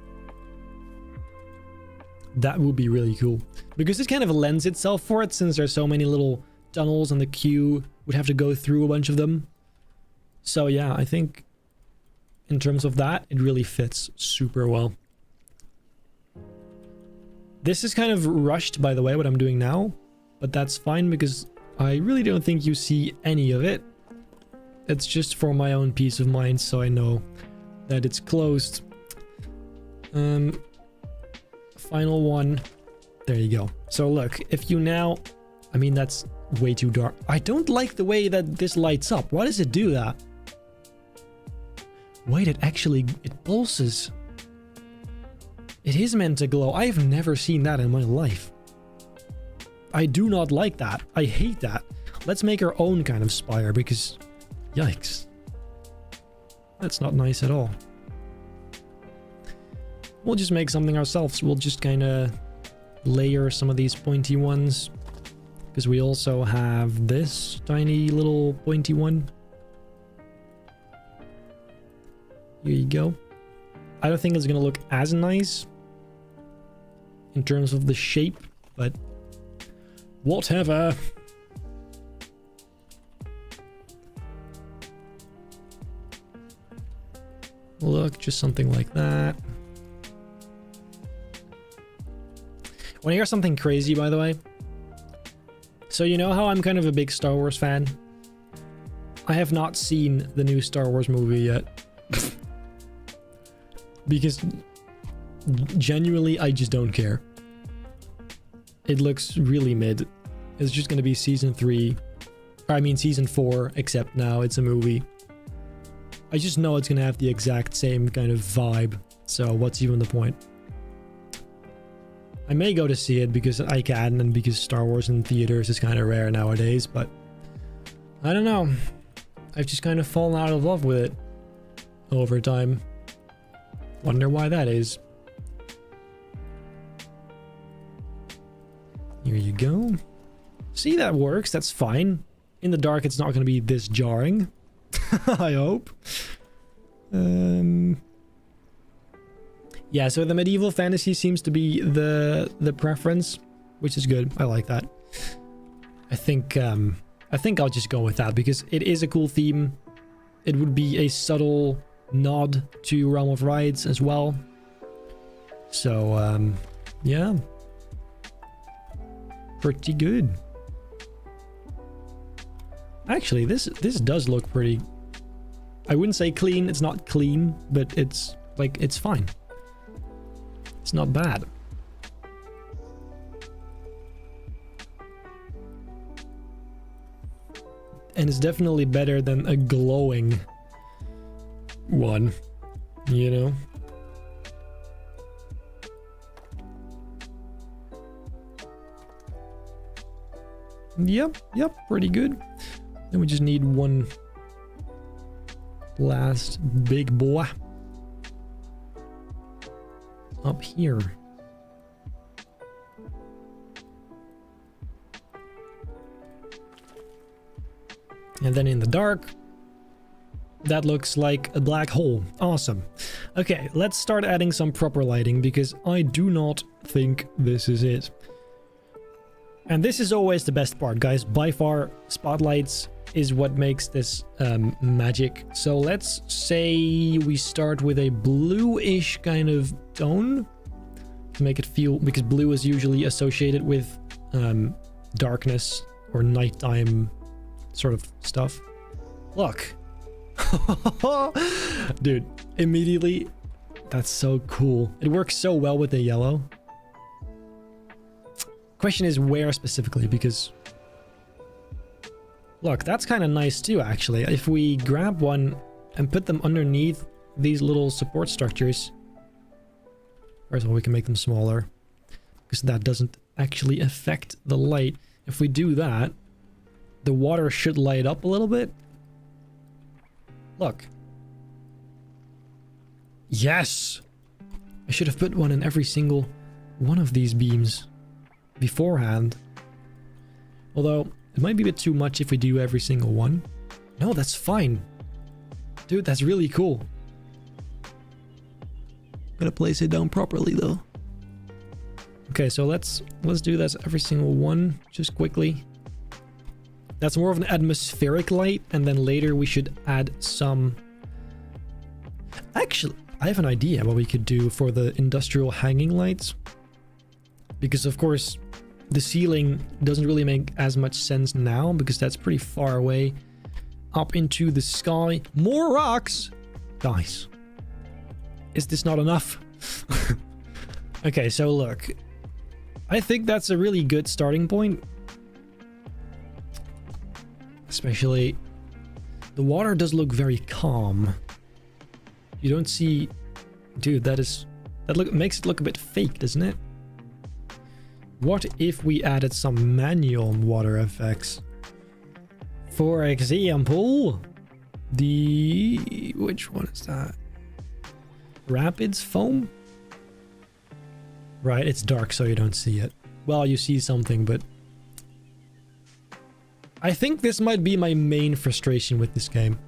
That would be really cool. Because it kind of lends itself for it, since there's so many little tunnels and the queue would have to go through a bunch of them. So yeah, I think in terms of that, it really fits super well. This is kind of rushed, by the way, what I'm doing now. But that's fine because I really don't think you see any of it. It's just for my own peace of mind, so I know that it's closed. Final one. There you go. So look, if you now... I mean, that's way too dark. I don't like the way that this lights up. Why does it do that? Wait, it pulses. It is meant to glow. I have never seen that in my life. I do not like that. I hate that. Let's make our own kind of spire because... Yikes. That's not nice at all. We'll just make something ourselves. We'll just kind of layer some of these pointy ones. Because we also have this tiny little pointy one. Here you go. I don't think it's going to look as nice in terms of the shape, but whatever. Look, just something like that. Want to hear something crazy, by the way? So you know how I'm kind of a big Star Wars fan? I have not seen the new Star Wars movie yet. Because genuinely, I just don't care. It looks really mid. It's just going to be season 3. Or I mean season 4, except now it's a movie. I just know it's going to have the exact same kind of vibe. So what's even the point? I may go to see it because I can, and because Star Wars in theaters is kind of rare nowadays, but I don't know. I've just kind of fallen out of love with it over time. Wonder why that is. Here you go. See, that works. That's fine. In the dark, it's not going to be this jarring. I hope. Yeah, so the medieval fantasy seems to be the preference, which is good. I like that. I think I'll just go with that because it is a cool theme. It would be a subtle nod to Realm of Rides as well. So, yeah. Pretty good. Actually, this does look pretty... I wouldn't say clean. It's not clean, but it's, like, it's fine. It's not bad. And it's definitely better than a glowing one. you know? Yep, pretty good. Then we just need one last big boy up here. And then in the dark, that looks like a black hole. Awesome. Okay, let's start adding some proper lighting because I do not think this is it. And this is always the best part, guys. By far, spotlights is what makes this magic. So let's say we start with a bluish kind of tone to make it feel, because blue is usually associated with darkness or nighttime sort of stuff. Look. Dude, immediately, that's so cool. It works so well with the yellow. Question is where specifically, because look, that's kind of nice too, actually. If we grab one and put them underneath these little support structures, first of all, we can make them smaller because that doesn't actually affect the light. If we do that, the water should light up a little bit. Look. Yes! I should have put one in every single one of these beams beforehand. Although, it might be a bit too much if we do every single one. No, that's fine. Dude, that's really cool. Gotta place it down properly though. Okay, so let's do this every single one, just quickly. That's more of an atmospheric light, and then later we should add some... Actually, I have an idea what we could do for the industrial hanging lights. Because of course, the ceiling doesn't really make as much sense now, because that's pretty far away up into the sky. More rocks! Guys, is this not enough? Okay, so look. I think that's a really good starting point. Especially, the water does look very calm. You don't see... Dude, that makes it look a bit fake, doesn't it? What if we added some manual water effects? For example, which one is that? Rapids foam? Right, it's dark so you don't see it. Well, you see something, but... I think this might be my main frustration with this game.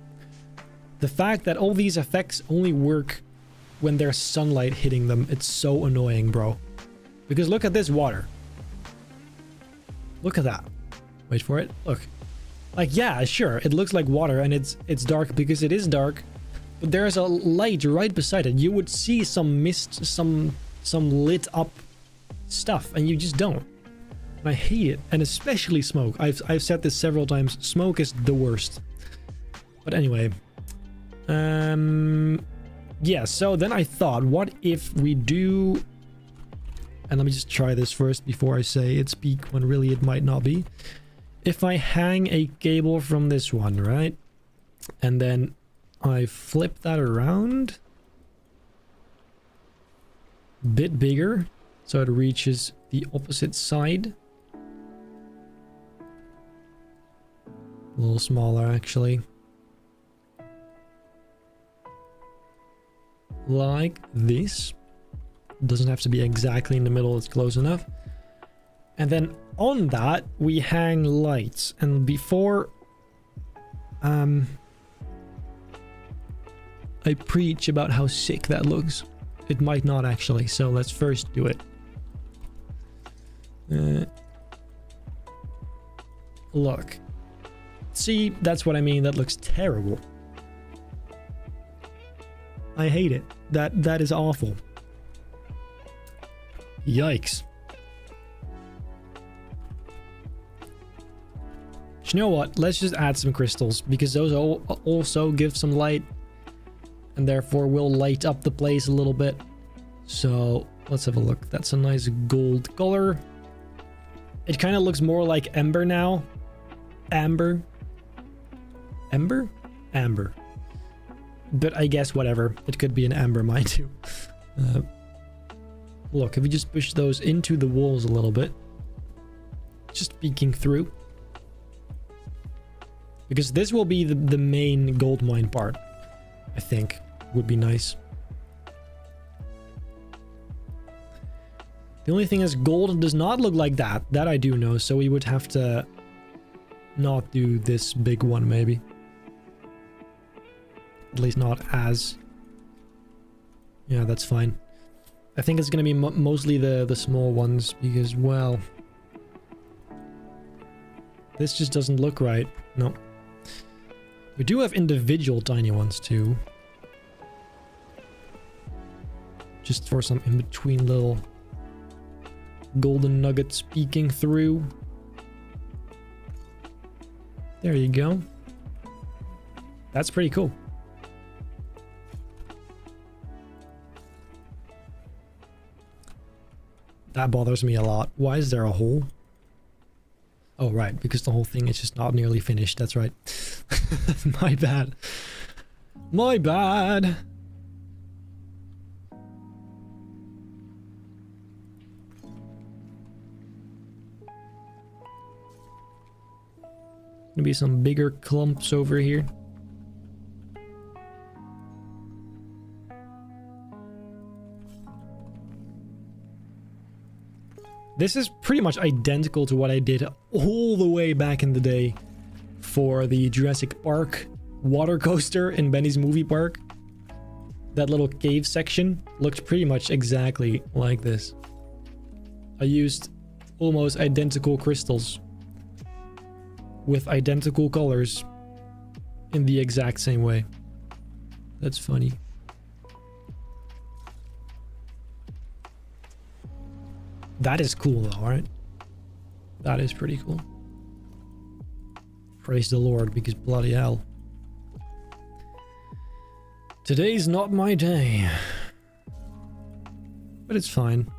The fact that all these effects only work when there's sunlight hitting them. It's so annoying, bro. Because look at this water. Look at that. Wait for it. Look. Like, yeah, sure, it looks like water and it's dark because it is dark. But there's a light right beside it. You would see some mist, some lit up stuff, and you just don't. And I hate it, and especially smoke. I've said this several times. Smoke is the worst. But anyway, yeah. So then I thought, what if we do? And let me just try this first before I say it's peak when really it might not be. If I hang a cable from this one, right, and then I flip that around, a bit bigger, so it reaches the opposite side. A little smaller, actually. Like this. Doesn't have to be exactly in the middle, it's close enough. And then on that, we hang lights. And before I preach about how sick that looks, it might not actually, so let's first do it. Look. See, that's what I mean. That looks terrible. I hate it. That is awful. Yikes. You know what? Let's just add some crystals, because those also give some light and therefore will light up the place a little bit. So let's have a look. That's a nice gold color. It kind of looks more like ember now. Amber. Ember? Amber. But I guess whatever. It could be an amber mine too. Look, if we just push those into the walls a little bit. Just peeking through. Because this will be the main gold mine part. I think. Would be nice. The only thing is gold does not look like that. That I do know. So we would have to not do this big one maybe. At least not as. Yeah, that's fine. I think it's going to be mostly the small ones because, well, this just doesn't look right. No. We do have individual tiny ones too. Just for some in-between little golden nuggets peeking through. There you go. That's pretty cool. That bothers me a lot. Why is there a hole? Oh, right, because the whole thing is just not nearly finished. That's right. My bad. My bad. Gonna be some bigger clumps over here. This is pretty much identical to what I did all the way back in the day for the Jurassic Park water coaster in Benny's movie park. That little cave section looked pretty much exactly like this. I used almost identical crystals with identical colors in the exact same way. That's funny. That is cool though, right? That is pretty cool. Praise the Lord, because bloody hell. Today's not my day. But it's fine.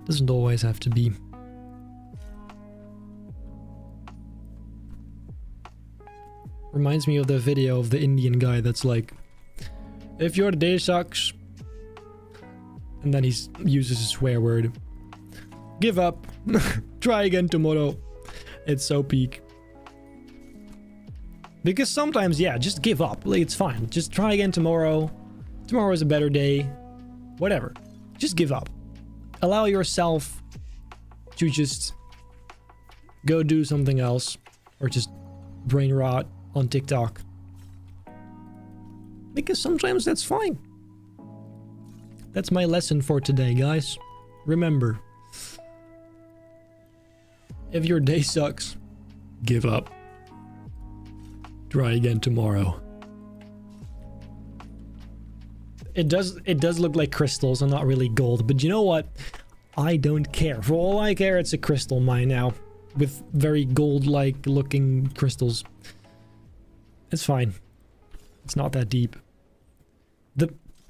Doesn't always have to be. Reminds me of the video of the Indian guy that's like, if your day sucks, and then he uses a swear word. Give up. Try again tomorrow. It's so peak. Because sometimes, yeah, just give up. Like, it's fine. Just try again tomorrow. Tomorrow is a better day. Whatever. Just give up. Allow yourself to just go do something else. Or just brain rot on TikTok. Because sometimes that's fine. That's my lesson for today, guys. Remember. If your day sucks, give up. Try again tomorrow. It does look like crystals and not really gold, but you know what? I don't care. For all I care, it's a crystal mine now. With very gold-like looking crystals. It's fine. It's not that deep.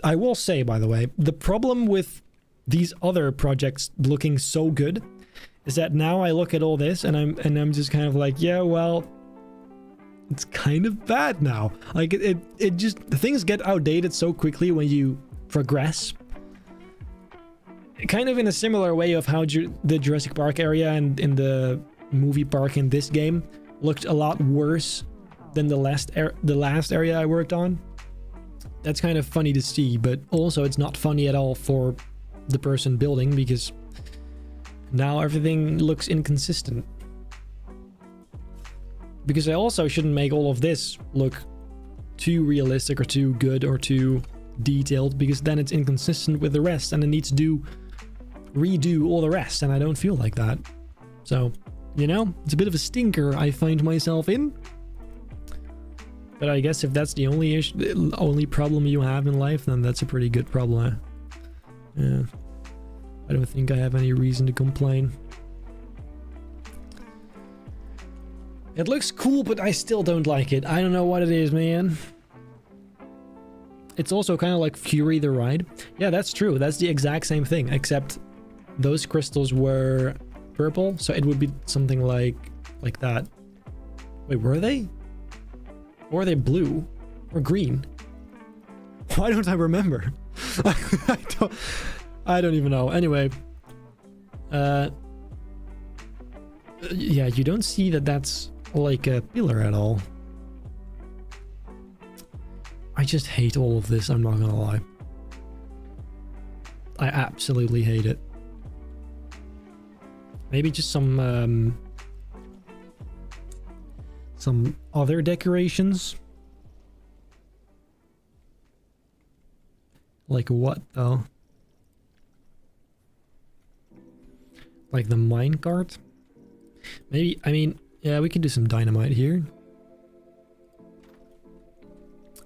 I will say, by the way, the problem with these other projects looking so good is that now I look at all this and I'm just kind of like, yeah, well, it's kind of bad now. Like it just, things get outdated so quickly when you progress. Kind of in a similar way of how the Jurassic Park area and in the movie park in this game looked a lot worse than the last area I worked on. That's kind of funny to see, but also it's not funny at all for the person building because now everything looks inconsistent. Because I also shouldn't make all of this look too realistic or too good or too detailed, because then it's inconsistent with the rest and it needs to redo all the rest, and I don't feel like that. So, you know, it's a bit of a stinker I find myself in. But I guess if that's the only problem you have in life, then that's a pretty good problem. Yeah. I don't think I have any reason to complain. It looks cool, but I still don't like it. I don't know what it is, man. It's also kind of like Fury the Ride. Yeah, that's true. That's the exact same thing, except those crystals were purple, so it would be something like that. Wait, were they? Or were they blue? Or green? Why don't I remember? I don't even know. Anyway. Yeah, you don't see that that's like a pillar at all. I just hate all of this, I'm not gonna lie. I absolutely hate it. Maybe just some other decorations. Like what though? Like the minecart? Maybe, I mean, yeah, we can do some dynamite here.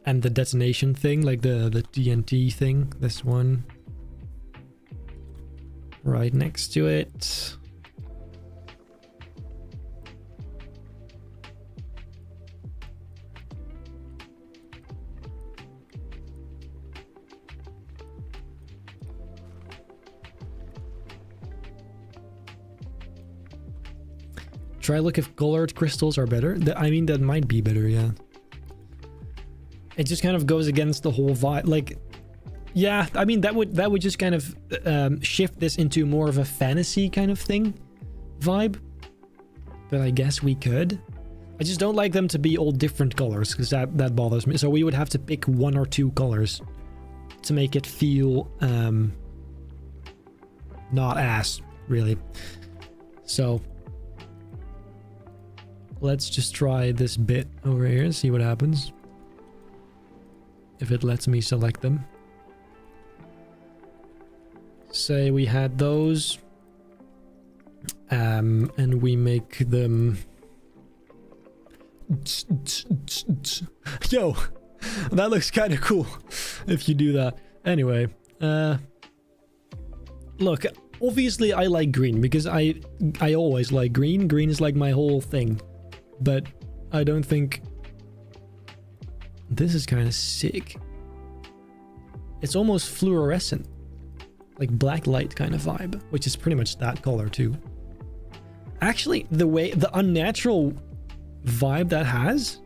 And the detonation thing, like the TNT thing, this one. Right next to it. Try look if colored crystals are better. I mean, that might be better, yeah. It just kind of goes against the whole vibe. Like, yeah, I mean, that would just kind of shift this into more of a fantasy kind of thing vibe. But I guess we could. I just don't like them to be all different colors because that bothers me. So we would have to pick one or two colors to make it feel not ass, really. So let's just try this bit over here, see what happens. If it lets me select them. Say we had those. And we make them... Yo! That looks kind of cool if you do that. Anyway, look, obviously I like green because I always like green. Green is like my whole thing. But I don't think... This is kind of sick. It's almost fluorescent. Like black light kind of vibe. Which is pretty much that color too. Actually, the unnatural vibe that has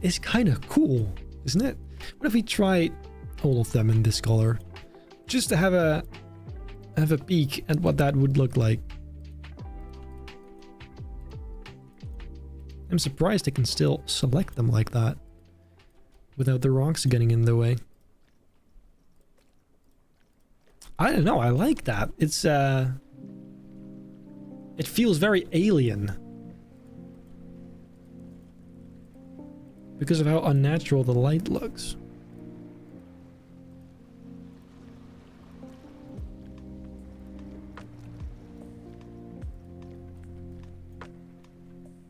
is kind of cool, isn't it? What if we try all of them in this color? Just to have a peek at what that would look like. I'm surprised I can still select them like that without the rocks getting in the way. I don't know, I like that. It's it feels very alien. Because of how unnatural the light looks.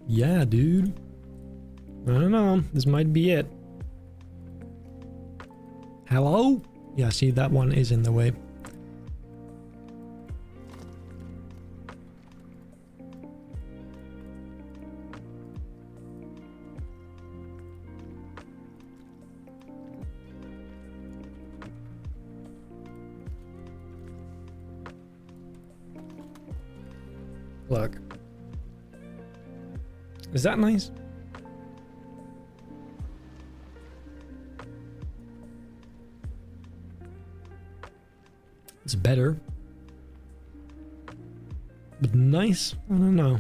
Yeah, dude. I don't know. This might be it. Hello? Yeah, see, that one is in the way. Look. Is that nice? It's better. But nice? I don't know.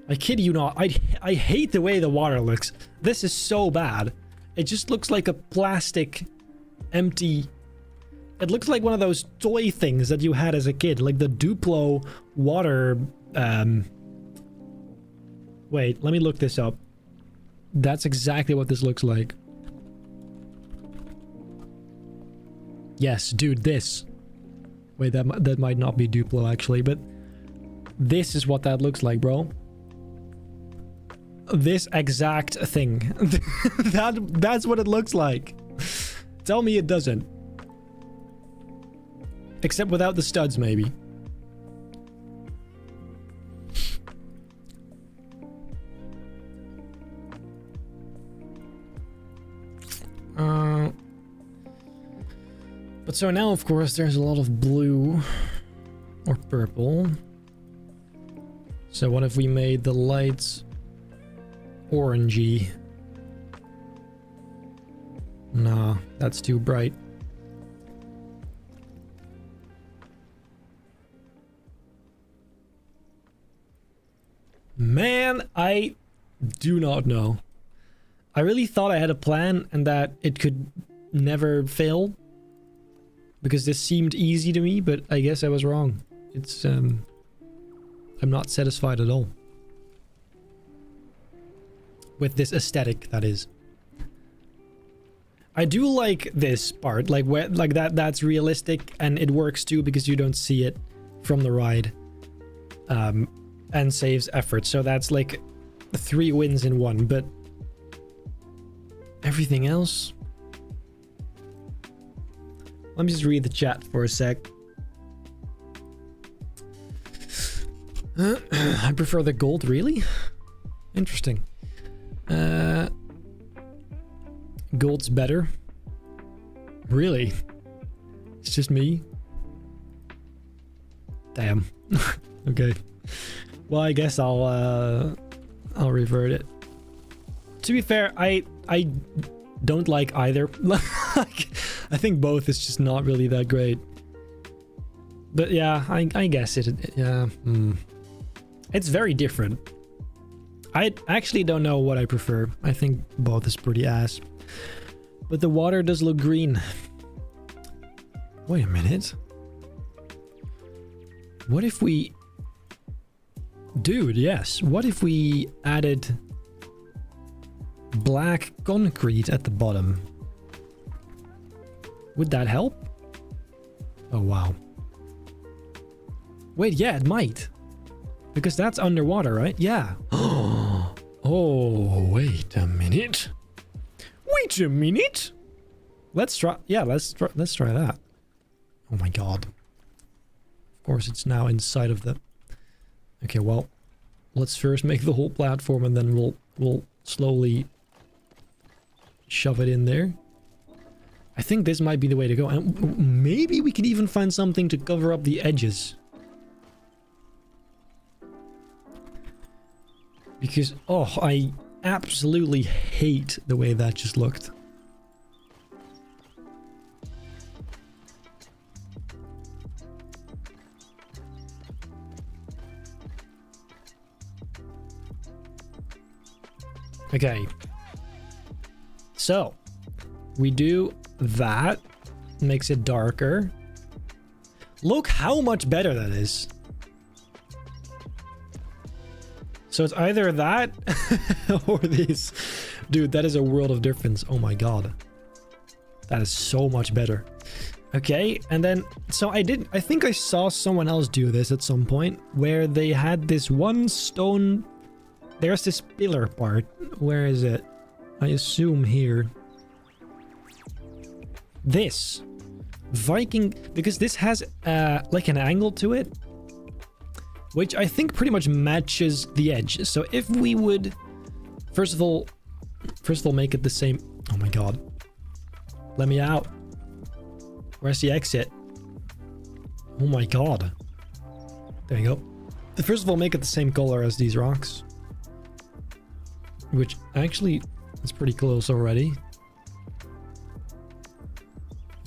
I kid you not. I hate the way the water looks. This is so bad. It just looks like a plastic empty... It looks like one of those toy things that you had as a kid. Like the Duplo water... Wait, let me look this up. That's exactly what this looks like. Yes, dude, this. Wait, that might not be Duplo actually, but this is what that looks like, bro. This exact thing. That's what it looks like. Tell me it doesn't. Except without the studs, maybe. But so now, of course, there's a lot of blue or purple. So what if we made the lights orangey? No, that's too bright. Man, I do not know. I really thought I had a plan and that it could never fail. Because this seemed easy to me, but I guess I was wrong. It's, I'm not satisfied at all. With this aesthetic, that is. I do like this part, like where, like that's realistic and it works too because you don't see it from the ride. And saves effort. So that's like 3 wins in 1, but everything else. Let me just read the chat for a sec. I prefer the gold, really? Interesting. Gold's better. Really? It's just me? Damn. Okay. Well, I guess I'll revert it. To be fair, I don't like either. Like, I think both is just not really that great. But yeah, I guess it, yeah. It's very different. I actually don't know what I prefer. I think both is pretty ass. But the water does look green. Wait a minute. What if we... Dude, yes. What if we added black concrete at the bottom? Would that help? Oh, wow. Wait, yeah, it might. Because that's underwater, right? Yeah. Oh, wait a minute. Wait a minute. Let's try. Yeah, let's try that. Oh my god. Of course, it's now inside of the... Okay, well, let's first make the whole platform and then we'll slowly shove it in there. I think this might be the way to go. And maybe we could even find something to cover up the edges. Because, oh, I absolutely hate the way that just looked. Okay. So, we do that. Makes it darker. Look how much better that is. So it's either that or these. Dude, that is a world of difference. Oh my god. That is so much better. Okay, and then, so I think I saw someone else do this at some point, where they had this one stone, there's this pillar part. Where is it? I assume here. This. Viking, because this has like an angle to it, which I think pretty much matches the edge. So if we would, first of all make it the same. Oh my god. Let me out. Where's the exit? Oh my god. There you go. First of all, make it the same color as these rocks. Which actually is pretty close already.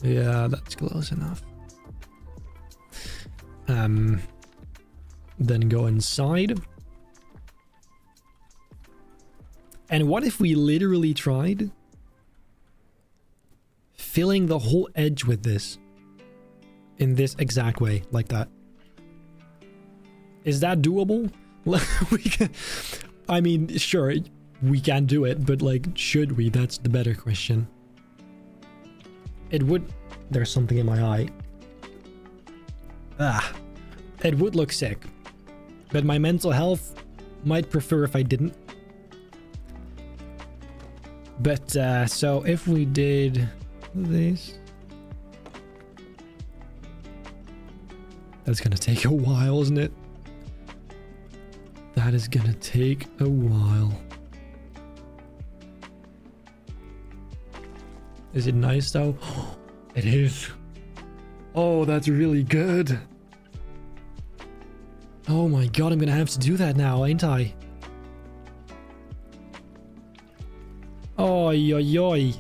Yeah, that's close enough. Then go inside. And what if we literally tried filling the whole edge with this in this exact way, like that? Is that doable? We can, I mean, sure, we can do it, but like, should we? That's the better question. It would... There's something in my eye. Ah. It would look sick. But my mental health might prefer if I didn't. But, so if we did this... That's gonna take a while, isn't it? That is gonna take a while. Is it nice though? It is. Oh, that's really good. Oh my god, I'm gonna have to do that now, ain't I? Oi, oi, oi.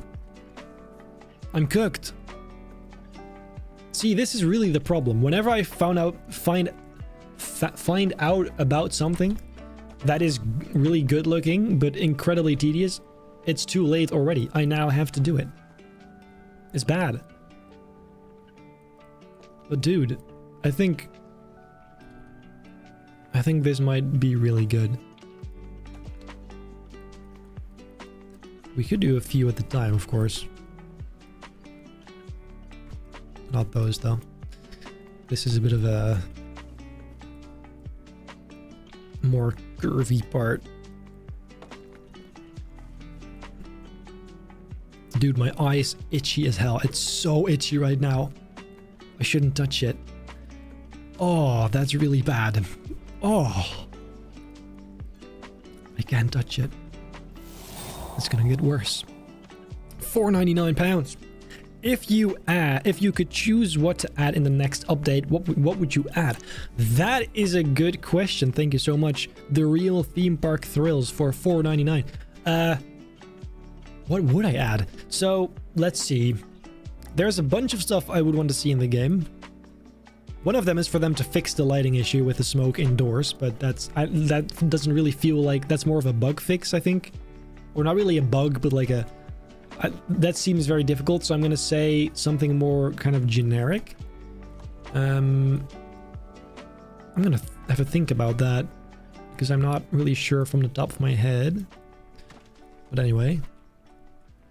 I'm cooked. See, this is really the problem. Whenever I find out about something that is really good looking but incredibly tedious, it's too late already. I now have to do it. It's bad. But dude, I think this might be really good. We could do a few at the time, of course. Not those, though. This is a bit of a more curvy part. Dude, my eye's itchy as hell. It's so itchy right now. I shouldn't touch it. Oh, that's really bad. Oh. I can't touch it. It's gonna get worse. £4.99. If you could choose what to add in the next update, what would you add? That is a good question. Thank you so much. The real theme park thrills for $4.99. What would I add? So let's see. There's a bunch of stuff I would want to see in the game. One of them is for them to fix the lighting issue with the smoke indoors, but that doesn't really feel like that's more of a bug fix, I think. Or not really a bug, but like that seems very difficult, so I'm gonna say something more kind of generic. I'm gonna have to think about that because I'm not really sure from the top of my head. But anyway,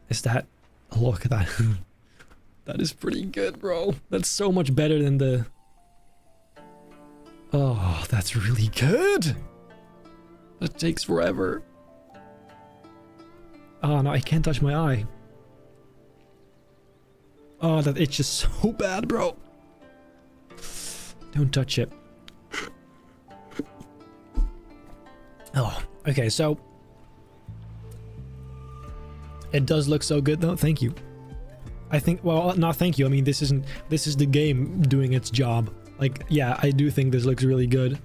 is that... Oh, look at that. That is pretty good, bro. That's so much better than the... Oh, that's really good. That takes forever. Oh no, I can't touch my eye. Oh, that itches so bad, bro. Don't touch it. Oh, okay, so... It does look so good though, thank you. I think, well, not thank you, I mean, this is the game doing its job. Like, yeah, I do think this looks really good.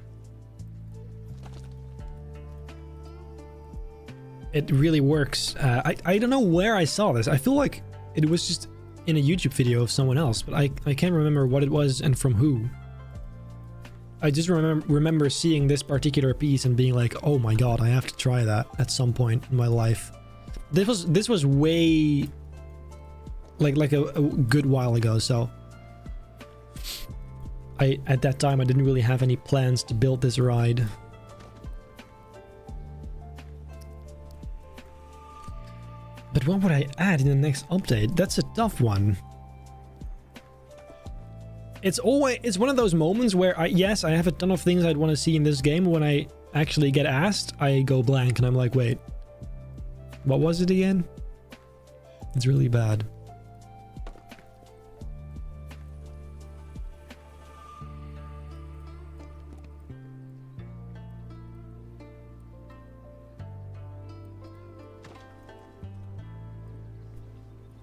It really works. I don't know where I saw this. I feel like it was just in a YouTube video of someone else, but I can't remember what it was and from who. I just remember seeing this particular piece and being like, oh my god, I have to try that at some point in my life. This was way like a good while ago, so at that time I didn't really have any plans to build this ride. But what would I add in the next update? That's a tough one. It's one of those moments where yes, I have a ton of things I'd want to see in this game. When I actually get asked, I go blank and I'm like, wait, what was it again? It's really bad.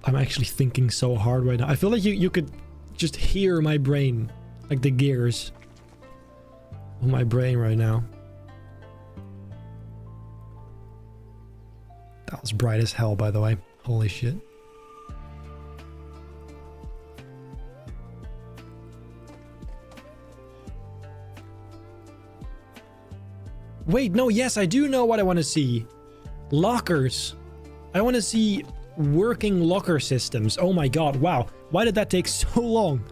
I'm actually thinking so hard right now. I feel like you could just hear my brain, like the gears of my brain right now. That was bright as hell, by the way. Holy shit. Wait, no, yes, I do know what I want to see. Lockers. I want to see working locker systems. Oh my god, wow. Why did that take so long?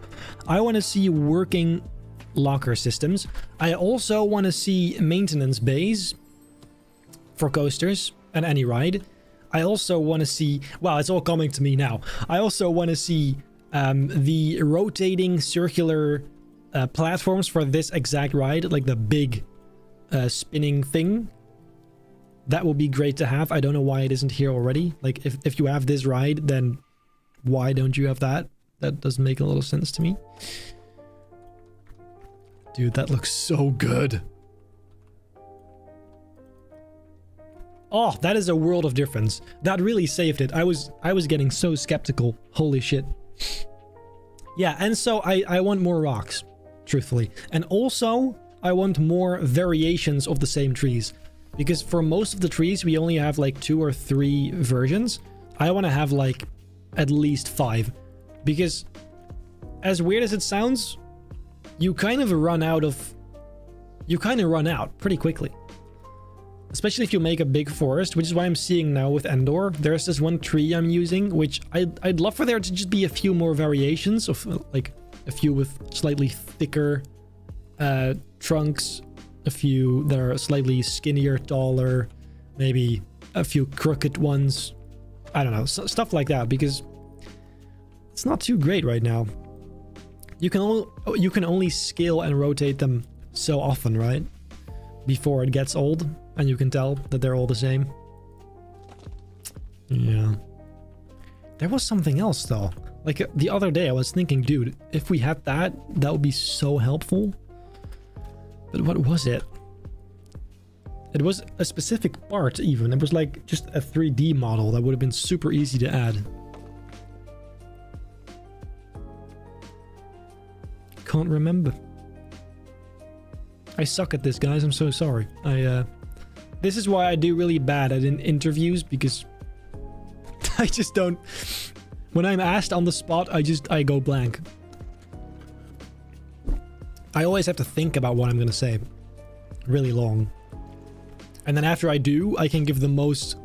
I want to see working locker systems. I also want to see maintenance bays for coasters and any ride. I also want to see... Wow, it's all coming to me now. I also want to see the rotating circular platforms for this exact ride, like the big spinning thing. That will be great to have. I don't know why it isn't here already. Like, if you have this ride, then why don't you have that? That doesn't make a lot of sense to me. Dude, that looks so good. Oh, that is a world of difference. That really saved it. I was getting so skeptical. Holy shit. Yeah, and so I want more rocks, truthfully. And also, I want more variations of the same trees. Because for most of the trees, we only have like 2 or 3 versions. I want to have like at least 5. Because as weird as it sounds, you kind of run out pretty quickly. Especially if you make a big forest, which is what I'm seeing now with Endor. There's this one tree I'm using, which I'd love for there to just be a few more variations of, like, a few with slightly thicker trunks, a few that are slightly skinnier, taller, maybe a few crooked ones. I don't know, stuff like that, because it's not too great right now. You can only scale and rotate them so often, right? Before it gets old, and you can tell that they're all the same. Yeah. There was something else, though. Like, the other day I was thinking, dude, if we had that, that would be so helpful. But what was it? It was a specific part, even. It was like just a 3D model that would have been super easy to add. Can't remember. I suck at this, guys. I'm so sorry. This is why I do really bad at interviews, because I just don't... When I'm asked on the spot, I go blank. I always have to think about what I'm going to say. Really long. And then after I do, I can give the most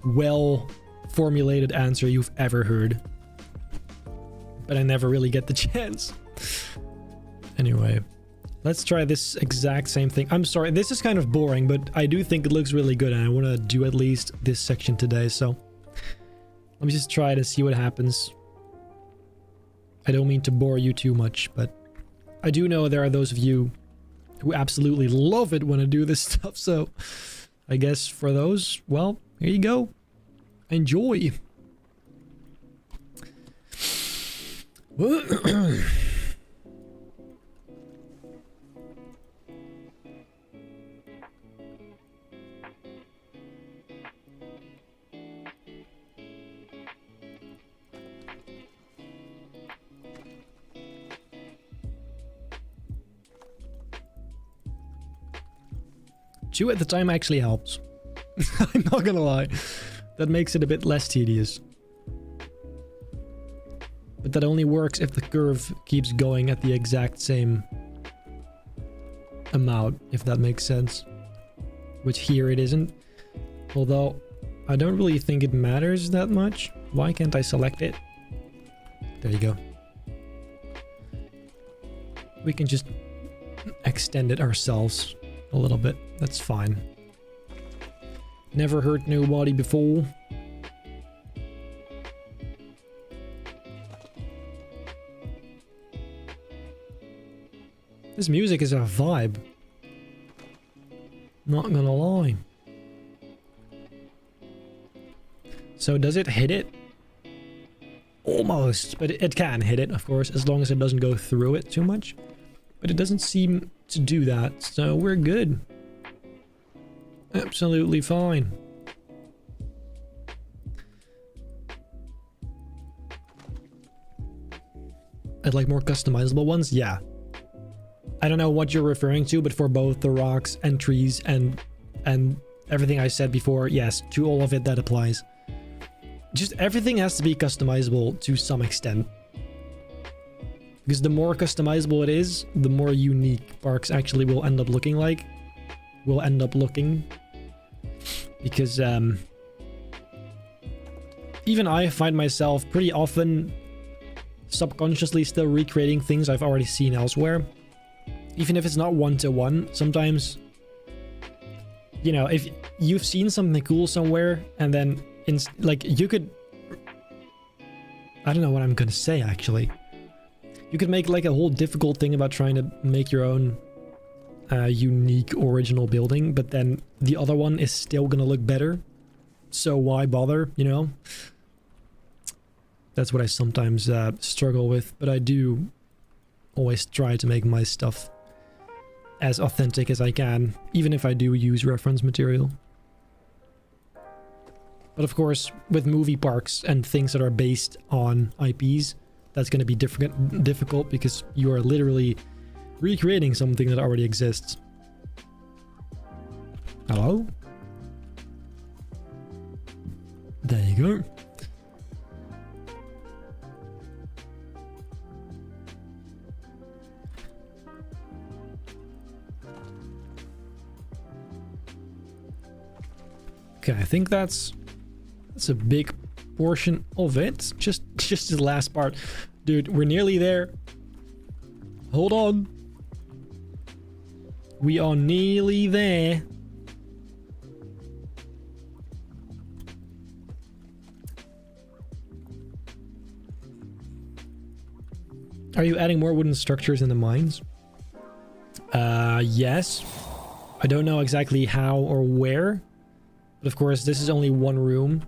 well-formulated answer you've ever heard. But I never really get the chance. Anyway, let's try this exact same thing. I'm sorry, this is kind of boring, but I do think it looks really good, and I want to do at least this section today, so... Let me just try to see what happens. I don't mean to bore you too much, but... I do know there are those of you who absolutely love it when I do this stuff, so... I guess for those, well, here you go. Enjoy! Chew at the time actually helps. I'm not gonna lie. That makes it a bit less tedious. But that only works if the curve keeps going at the exact same amount, if that makes sense. Which here it isn't. Although, I don't really think it matters that much. Why can't I select it? There you go. We can just extend it ourselves a little bit. That's fine. Never hurt nobody before. This music is a vibe. Not gonna lie. So does it hit it? Almost, but it can hit it, of course, as long as it doesn't go through it too much. But it doesn't seem to do that, so we're good. Absolutely fine. I'd like more customizable ones? Yeah. I don't know what you're referring to, but for both the rocks and trees and everything I said before, yes, to all of it that applies. Just everything has to be customizable to some extent. Because the more customizable it is, the more unique parks actually will end up looking like. Will end up looking. Because even I find myself pretty often subconsciously still recreating things I've already seen elsewhere. Even if it's not one-to-one, sometimes, you know, if you've seen something cool somewhere and then, like, you could... I don't know what I'm gonna say, actually. You could make, like, a whole difficult thing about trying to make your own unique original building, but then the other one is still gonna look better. So why bother, you know? That's what I sometimes struggle with, but I do always try to make my stuff as authentic as I can, even if I do use reference material. But of course, with movie parks and things that are based on IPs, that's going to be difficult because you are literally recreating something that already exists. Hello? There you Okay, I think that's a big portion of it. Just the last part. Dude, we're nearly there. Hold on. We are nearly there. Are you adding more wooden structures in the mines? Yes. I don't know exactly how or where. But of course, this is only one room.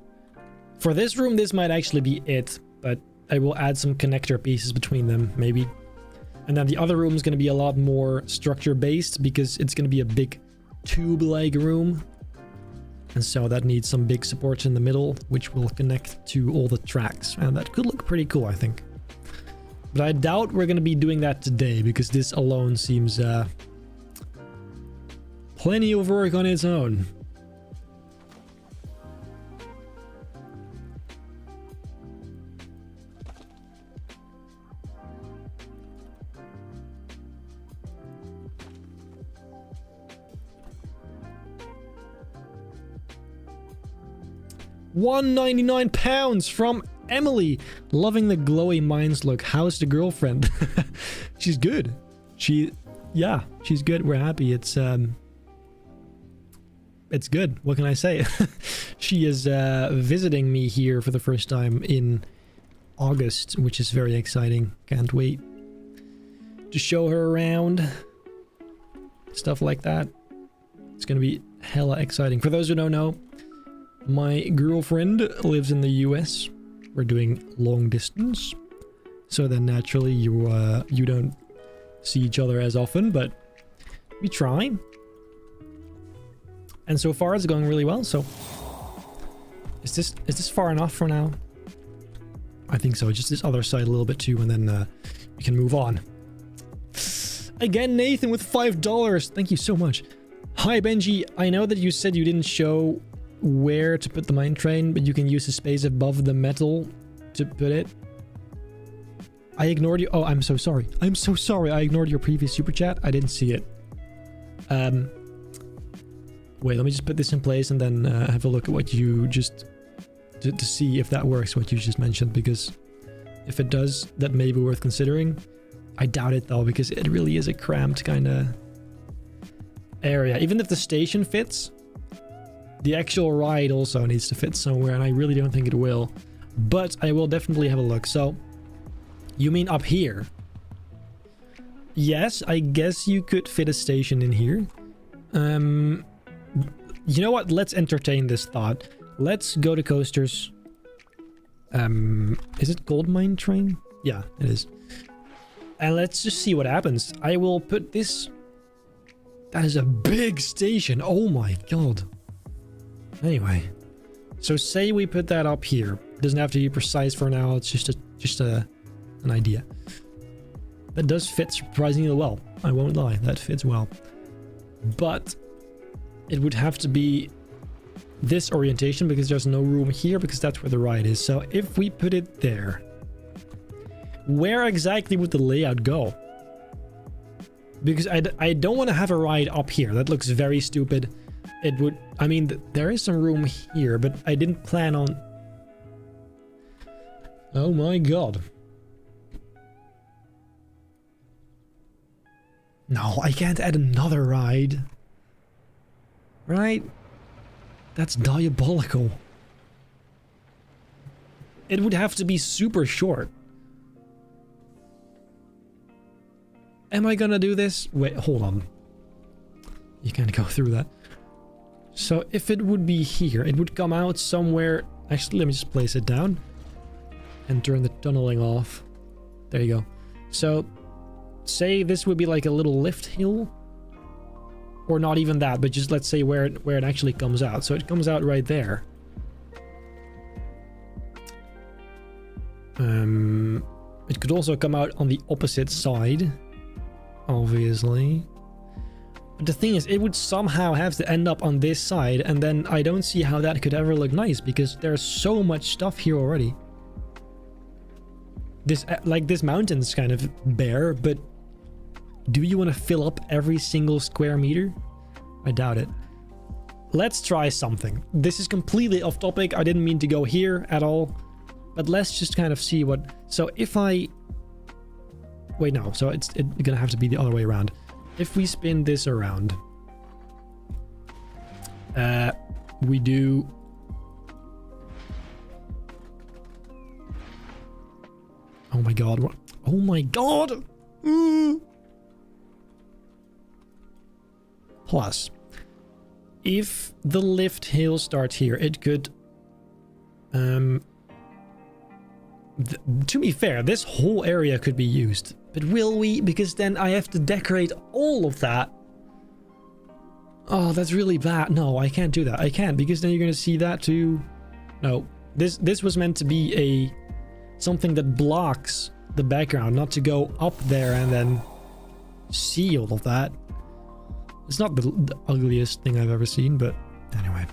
For this room, this might actually be it. But I will add some connector pieces between them, maybe. And then the other room is going to be a lot more structure-based because it's going to be a big tube-like room. And so that needs some big supports in the middle, which will connect to all the tracks. And that could look pretty cool, I think. But I doubt we're going to be doing that today because this alone seems plenty of work on its own. £199 from Emily. Loving the glowy mines look. How's the girlfriend? She's good. Yeah, she's good. We're happy. It's good. What can I say? She is visiting me here for the first time in August, which is very exciting. Can't wait to show her around. Stuff like that. It's gonna be hella exciting. For those who don't know, my girlfriend lives in the US. We're doing long distance, so then naturally you don't see each other as often, but we try. And so far it's going really well. So is this far enough for now? I think so. Just this other side a little bit too, and then we can move on. Again, Nathan with $5. Thank you so much. Hi Benji, I know that you said you didn't show where to put the mine train, but you can use the space above the metal to put it. I ignored you. Oh, I'm so sorry. I'm so sorry. I ignored your previous super chat. I didn't see it. Wait, let me just put this in place and then have a look at what you just to see if that works, what you just mentioned, because if it does, that may be worth considering. I doubt it though, because it really is a cramped kind of area. Even if the station fits, the actual ride also needs to fit somewhere, and I really don't think it will. But I will definitely have a look. So, you mean up here? Yes, I guess you could fit a station in here. You know what? Let's entertain this thought. Let's go to coasters. Is it gold mine train? Yeah, it is. And let's just see what happens. I will put this... That is a big station. Oh my god. Anyway, so say we put that up here. It doesn't have to be precise for now. It's just an idea. That does fit surprisingly well. I won't lie, that fits well. But it would have to be this orientation because there's no room here because that's where the ride is. So if we put it there, where exactly would the layout go? Because I don't want to have a ride up here. That looks very stupid. It would... I mean, there is some room here, but I didn't plan on... Oh my god. No, I can't add another ride. Right? That's diabolical. It would have to be super short. Am I gonna do this? Wait, hold on. You can't go through that. So if it would be here, it would come out somewhere... Actually, let me just place it down. And turn the tunneling off. There you go. So, say this would be like a little lift hill. Or not even that, but just let's say where it actually comes out. So it comes out right there. It could also come out on the opposite side. Obviously. But the thing is, it would somehow have to end up on this side, and then I don't see how that could ever look nice, because there's so much stuff here already. This mountain's kind of bare, but do you want to fill up every single square meter? I doubt it. let's try something. This is completely off topic. I didn't mean to go here at all. But let's just kind of see what... So if I... Wait, no. So it's gonna have to be the other way around. If we spin this around... we do... Oh my god. What? Oh my god! Plus, if the lift hill starts here, it could... to be fair, this whole area could be used. But will we? Because then I have to decorate all of that. Oh, that's really bad. No, I can't do that. I can't, because then you're going to see that too. No, this was meant to be a something that blocks the background, not to go up there and then see all of that. It's not the ugliest thing I've ever seen, but anyway.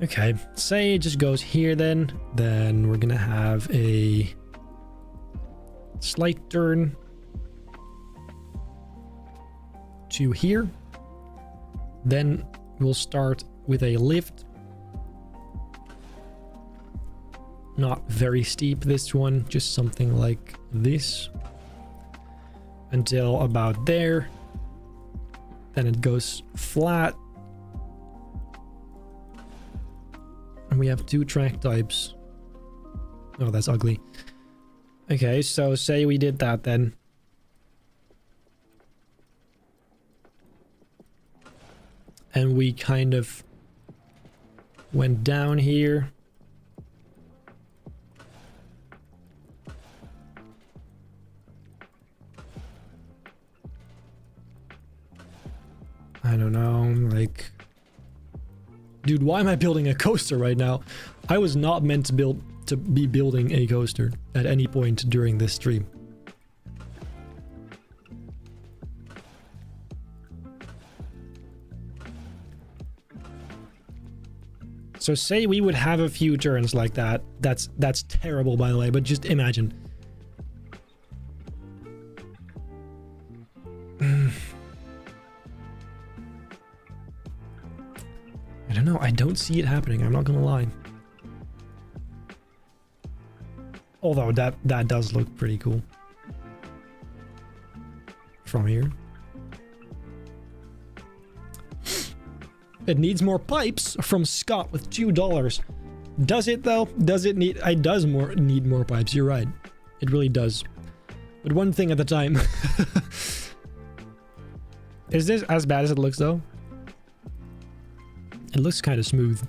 Okay, say it just goes here then. Then we're gonna have a slight turn to here. Then we'll start with a lift. Not very steep, this one, just something like this. Until about there. Then it goes flat. And we have 2 track types. Oh, that's ugly. Okay, so say we did that then. And we kind of went down here. I don't know, like... Dude, why am I building a coaster right now? I was not meant to be building a coaster at any point during this stream. So say we would have a few turns like that. That's terrible, by the way, but just imagine. I don't know, I don't see it happening, I'm not gonna lie. Although that does look pretty cool. From here. It needs more pipes from Scott with $2. Does it though? Does it need... It does need more pipes, you're right. It really does. But one thing at a time. Is this as bad as it looks though? It looks kind of smooth.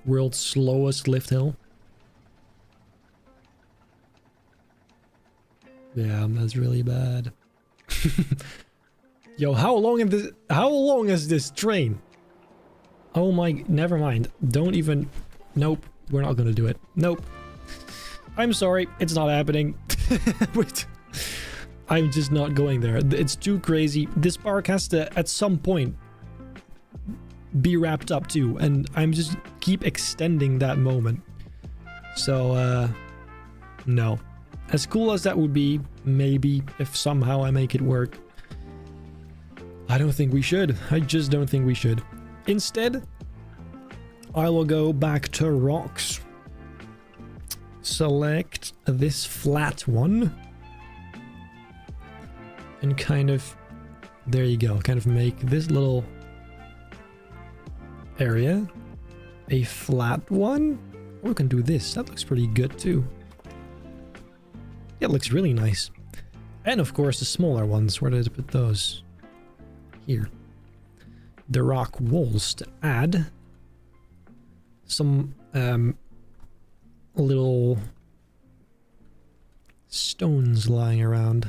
World's slowest lift hill. Yeah, that's really bad. Yo, how long is this train? Oh my, never mind. Don't even... Nope, we're not gonna do it. Nope. I'm sorry, it's not happening. Wait. I'm just not going there. It's too crazy. This park has to, at some point, be wrapped up too, and I'm just keep extending that moment. So, no. As cool as that would be, maybe, if somehow I make it work, I don't think we should. I just don't think we should. Instead, I will go back to rocks. Select this flat one. And kind of... There you go. Kind of make this little area a flat one. Or we can do this. That looks pretty good too. Yeah, it looks really nice. And of course the smaller ones. Where did I put those? Here. The rock walls to add some little stones lying around.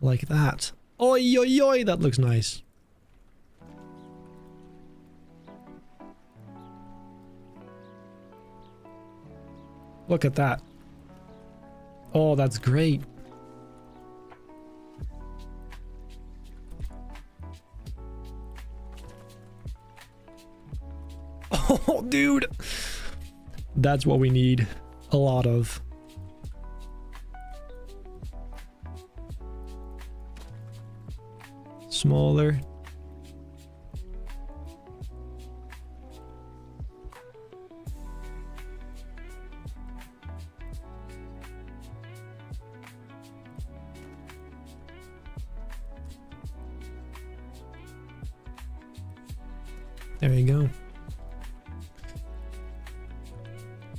Like that. Oi, oi, oi, that looks nice. Look at that. Oh, that's great. Oh, dude. That's what we need a lot of. Smaller. There you go.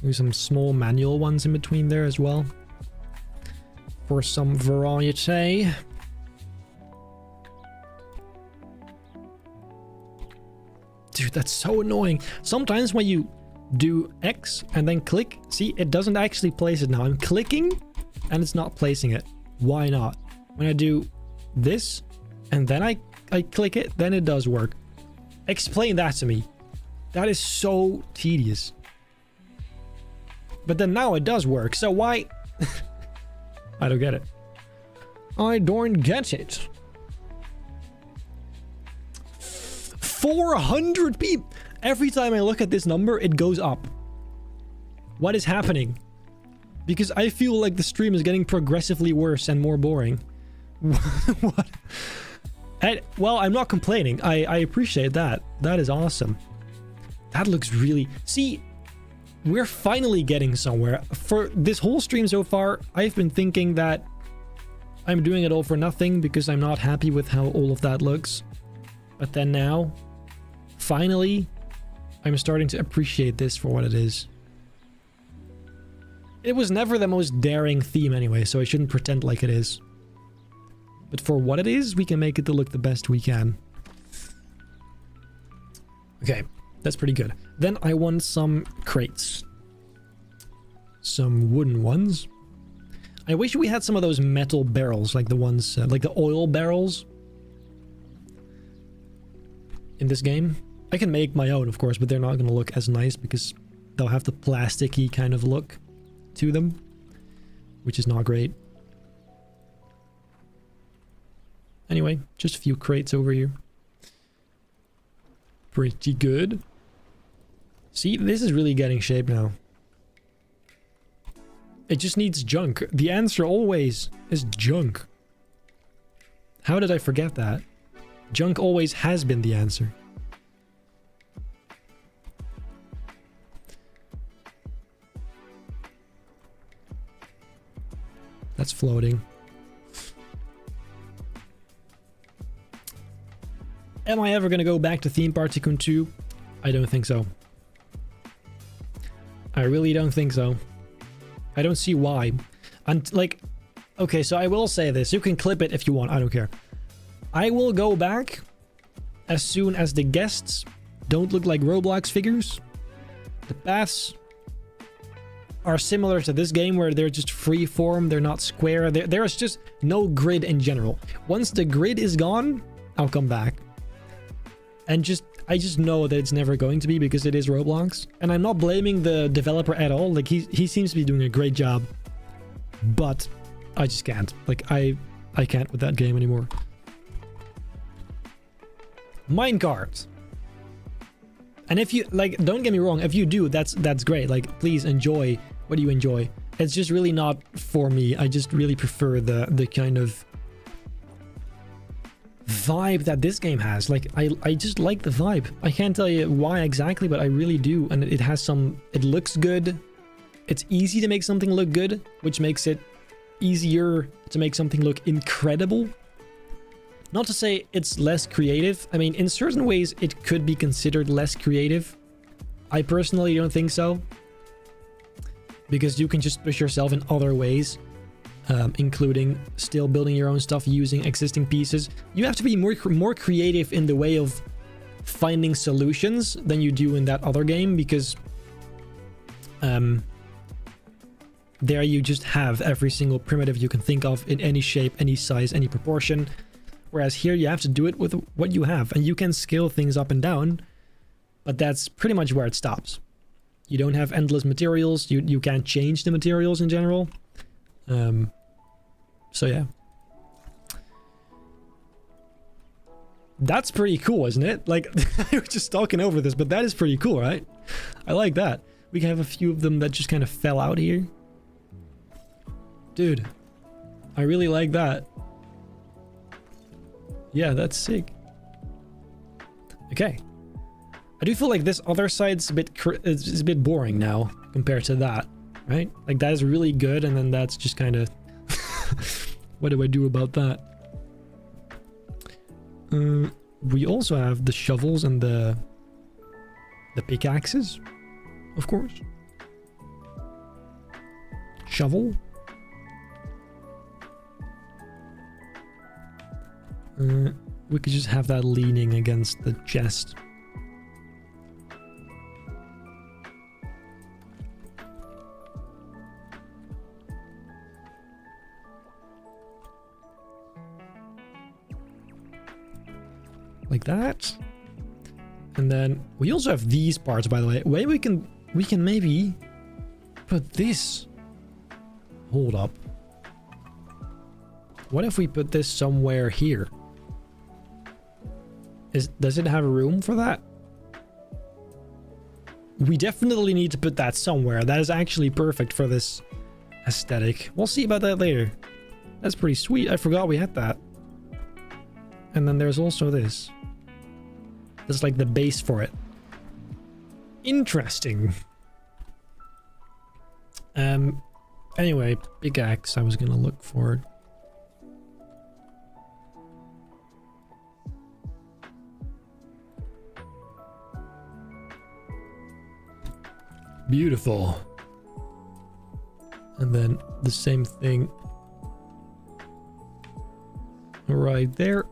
There's some small manual ones in between there as well, for some variety. Dude, that's so annoying. Sometimes when you do X and then click, see, it doesn't actually place it now. I'm clicking and it's not placing it. Why not? When I do this and then I click it, then it does work. Explain that to me. That is so tedious. But then now it does work, so why? I don't get it. I don't get it. 400 people. Every time I look at this number, it goes up. What is happening? Because I feel like the stream is getting progressively worse and more boring. What? And, well, I'm not complaining. I appreciate that. That is awesome. That looks really... See, we're finally getting somewhere. For this whole stream so far, I've been thinking that I'm doing it all for nothing because I'm not happy with how all of that looks. But then now, finally, I'm starting to appreciate this for what it is. It was never the most daring theme anyway, so I shouldn't pretend like it is. But for what it is, we can make it to look the best we can. Okay, that's pretty good. Then I want some crates. Some wooden ones. I wish we had some of those metal barrels, like the ones, like the oil barrels in this game. I can make my own, of course, but they're not going to look as nice because they'll have the plasticky kind of look to them, which is not great. Anyway, just a few crates over here. Pretty good. See, this is really getting shape now. It just needs junk. The answer always is junk. How did I forget that? Junk always has been the answer. That's floating. Am I ever gonna go back to Themepark Tycoon 2? I don't think so. I really don't think so. I don't see why. And like, okay, so I will say this. You can clip it if you want. I don't care. I will go back as soon as the guests don't look like Roblox figures. The paths are similar to this game where they're just free form. They're not square. There's just no grid in general. Once the grid is gone, I'll come back. And I just know that it's never going to be because it is Roblox. And I'm not blaming the developer at all. Like, he seems to be doing a great job. But I just can't. Like, I can't with that game anymore. Minecart. And if you, like, don't get me wrong, if you do, that's great. Like, please enjoy what you enjoy. It's just really not for me. I just really prefer the kind of vibe that this game has. Like, I just like the vibe. I can't tell you why exactly, but I really do. And it has some, it looks good. It's easy to make something look good, which makes it easier to make something look incredible. Not to say it's less creative. I mean, in certain ways, it could be considered less creative. I personally don't think so. Because you can just push yourself in other ways. Including still building your own stuff using existing pieces. You have to be more creative in the way of finding solutions than you do in that other game, because there you just have every single primitive you can think of in any shape, any size, any proportion. Whereas here you have to do it with what you have, and you can scale things up and down, but that's pretty much where it stops. You don't have endless materials. You can't change the materials in general. So yeah. That's pretty cool, isn't it? Like, I was just talking over this, but that is pretty cool, right? I like that. We can have a few of them that just kind of fell out here. Dude, I really like that. Yeah, that's sick. Okay. I do feel like this other side's is a bit boring now compared to that, right? Like that is really good, and then that's just kind of what do I do about that? We also have the shovels and the pickaxes, of course. Shovel. We could just have that leaning against the chest. Like that. And then we also have these parts, by the way. Wait, we can maybe put this. Hold up. What if we put this somewhere here? Does it have room for that? We definitely need to put that somewhere. That is actually perfect for this aesthetic. We'll see about that later. That's pretty sweet. I forgot we had that. And then there's also this. That's like the base for it. Interesting. Anyway, pickaxe I was gonna look for. Beautiful. And then the same thing right there.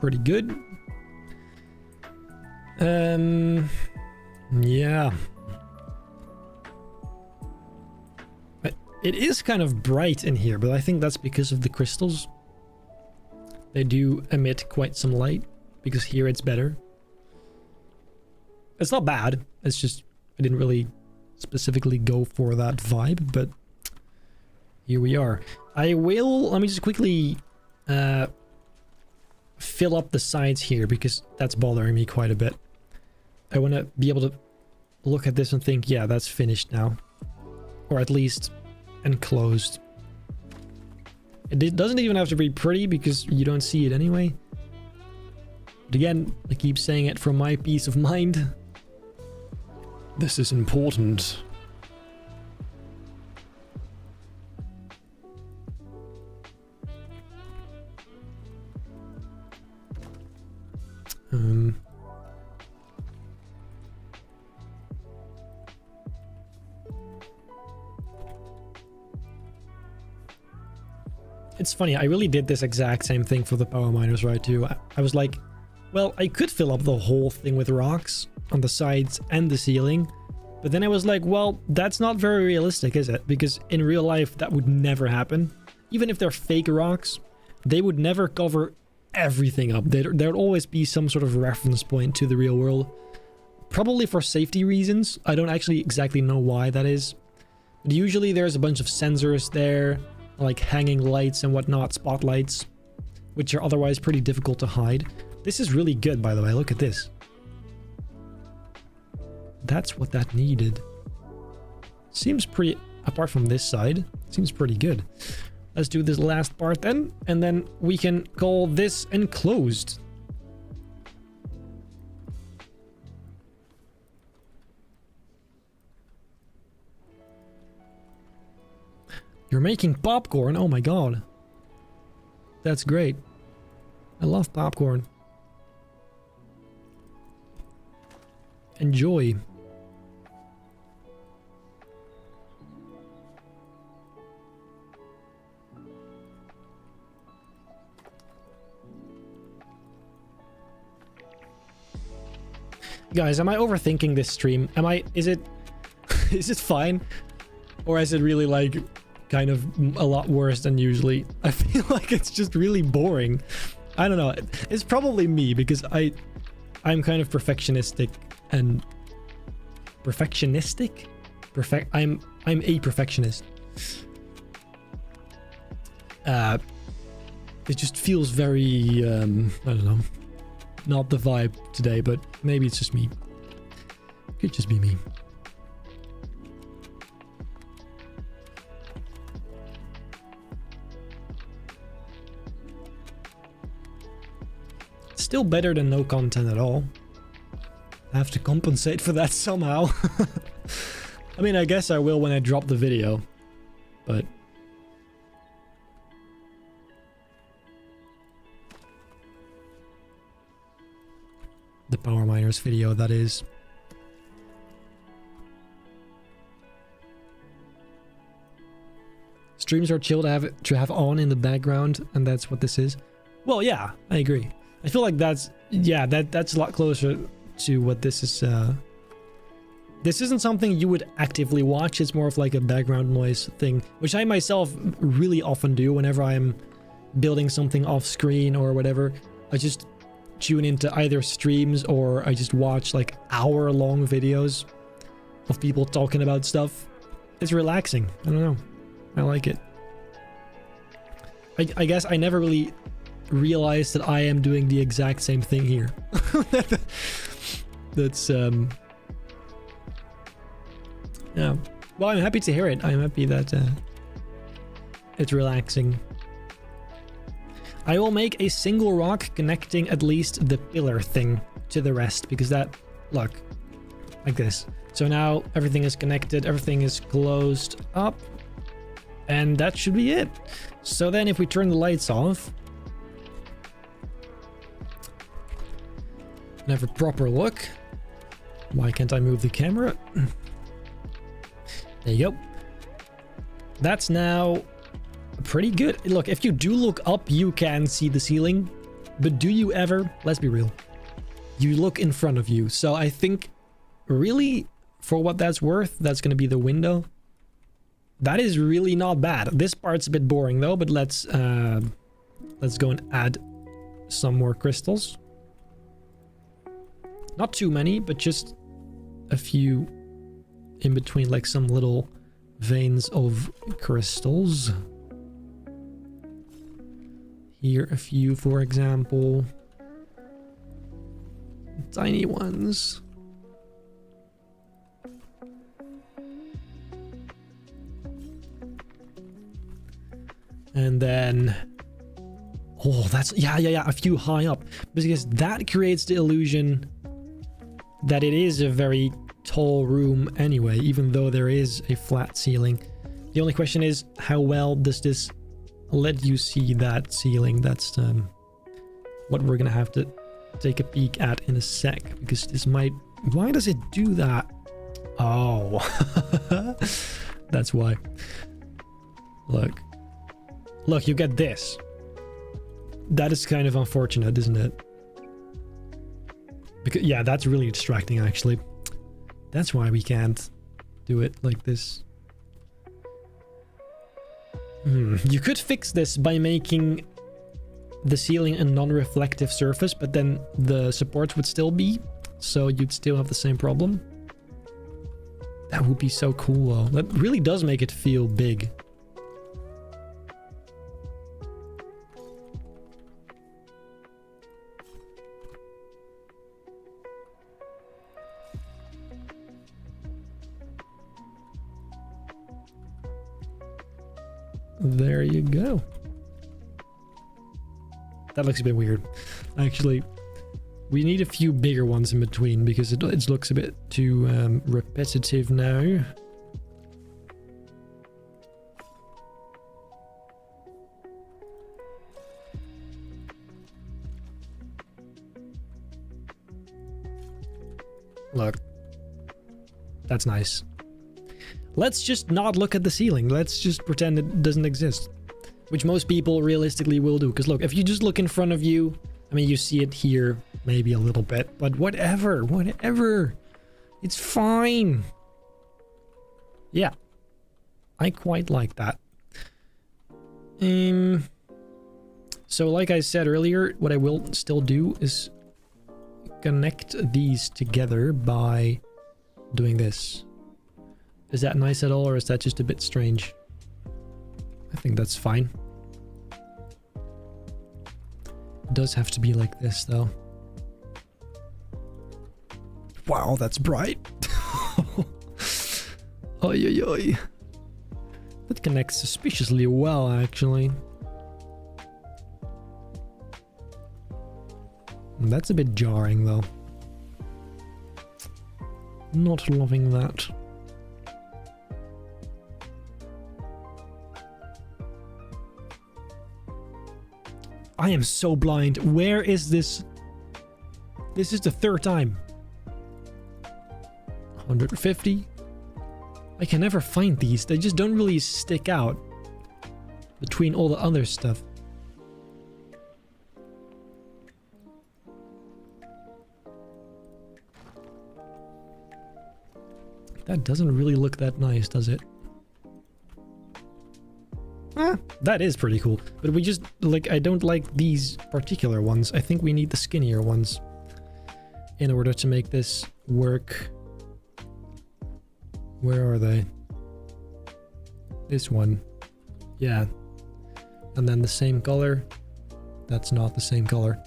Pretty good. Yeah. It is kind of bright in here, but I think that's because of the crystals. They do emit quite some light, because here it's better. It's not bad, it's just I didn't really specifically go for that vibe, but here we are. Let me just quickly fill up the sides here, because that's bothering me quite a bit. I want to be able to look at this and think, yeah, that's finished now. Or at least enclosed. It doesn't even have to be pretty, because you don't see it anyway. But again, I keep saying it for my peace of mind. This is important. It's funny, I really did this exact same thing for the power miners, right, too. I was like, well, I could fill up the whole thing with rocks on the sides and the ceiling, but then I was like, well, that's not very realistic, is it? Because in real life, that would never happen. Even if they're fake rocks, they would never cover everything up. There'd always be some sort of reference point to the real world. Probably for safety reasons. I don't actually exactly know why that is. But usually there's a bunch of sensors there, like hanging lights and whatnot, spotlights, which are otherwise pretty difficult to hide. This is really good, by the way. Look at this. That's what that needed. Seems pretty, apart from this side, seems pretty good. Let's do this last part then, and then we can call this enclosed. You're making popcorn? Oh my god. That's great. I love popcorn. Enjoy. Guys, am I overthinking this stream? Is it fine? Or is it really like kind of a lot worse than usually? I feel like it's just really boring. I don't know. It's probably me, because I'm kind of perfectionistic and perfectionistic? I'm a perfectionist. It just feels very I don't know. Not the vibe today, but maybe it's just me. Could just be me. Still better than no content at all. I have to compensate for that somehow. I mean, I guess I will when I drop the video, but... The Power Miners video, that is. Streams are chill to have on in the background, and that's what this is. Well, yeah, I agree. I feel like that's... Yeah, that's a lot closer to what this is. This isn't something you would actively watch. It's more of like a background noise thing, which I myself really often do whenever I'm building something off screen or whatever. I just tune into either streams or I just watch like hour-long videos of people talking about stuff. It's relaxing. I don't know. I like it. I guess I never really realized that I am doing the exact same thing here. That's yeah. Well, I'm happy to hear it. I'm happy that it's relaxing. I will make a single rock connecting at least the pillar thing to the rest, because that, look, like this. So now everything is connected, everything is closed up, and that should be it. So then if we turn the lights off and have a proper look, why can't I move the camera? There you go. That's now pretty good. Look, if you do look up, you can see the ceiling. But do you ever? Let's be real. You look in front of you. So I think, really, for what that's worth, that's going to be the window. That is really not bad. This part's a bit boring, though. But let's go and add some more crystals. Not too many, but just a few in between, like some little veins of crystals. Here a few, for example. Tiny ones. And then... Oh, that's... Yeah, a few high up. Because that creates the illusion that it is a very tall room anyway, even though there is a flat ceiling. The only question is, how well does this let you see that ceiling? That's what we're gonna have to take a peek at in a sec, because this might... Why does it do that? Oh, that's why. Look, you get this. That is kind of unfortunate, isn't it? Because, yeah, that's really distracting, actually. That's why we can't do it like this. You could fix this by making the ceiling a non-reflective surface, but then the supports would still be, so you'd still have the same problem. That would be so cool, though. That really does make it feel big. There you go. That looks a bit weird. Actually, we need a few bigger ones in between because it looks a bit too repetitive now. Look. That's nice. Let's just not look at the ceiling. Let's just pretend it doesn't exist. Which most people realistically will do. Because look, if you just look in front of you, I mean, you see it here maybe a little bit. But whatever. It's fine. Yeah. I quite like that. So like I said earlier, what I will still do is connect these together by doing this. Is that nice at all, or is that just a bit strange? I think that's fine. It does have to be like this, though. Wow, that's bright. Oi, oi, oi. That connects suspiciously well, actually. That's a bit jarring, though. Not loving that. I am so blind. Where is this? This is the third time. 150. I can never find these. They just don't really stick out between all the other stuff. That doesn't really look that nice, does it? That is pretty cool. But we just, like, I don't like these particular ones. I think we need the skinnier ones in order to make this work. Where are they? This one. Yeah. And then the same color. That's not the same color.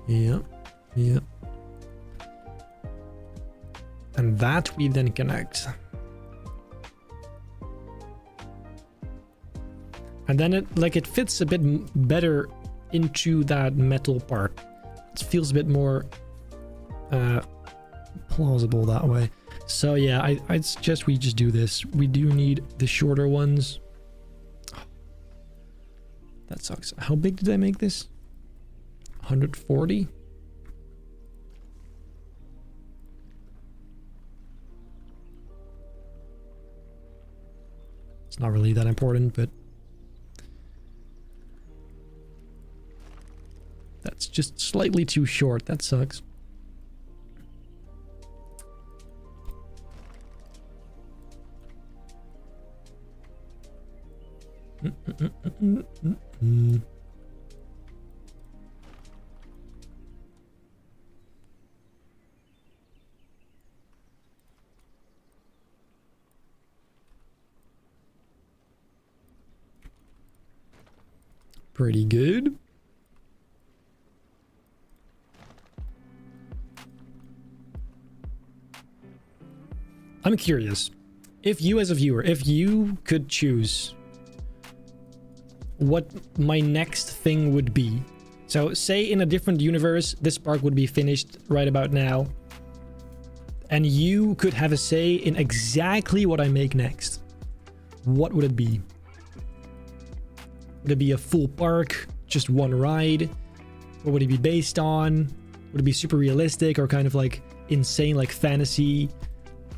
Yeah. Yeah. And that we then connect. And then it fits a bit better into that metal part. It feels a bit more plausible that way. So yeah, I'd suggest we just do this. We do need the shorter ones. Oh, that sucks. How big did I make this? 140? It's not really that important, but that's just slightly too short. That sucks. Pretty good. I'm curious, if you as a viewer, if you could choose what my next thing would be. So say in a different universe, this park would be finished right about now, and you could have a say in exactly what I make next. What would it be? Would it be a full park, just one ride? What would it be based on? Would it be super realistic or kind of like insane, like fantasy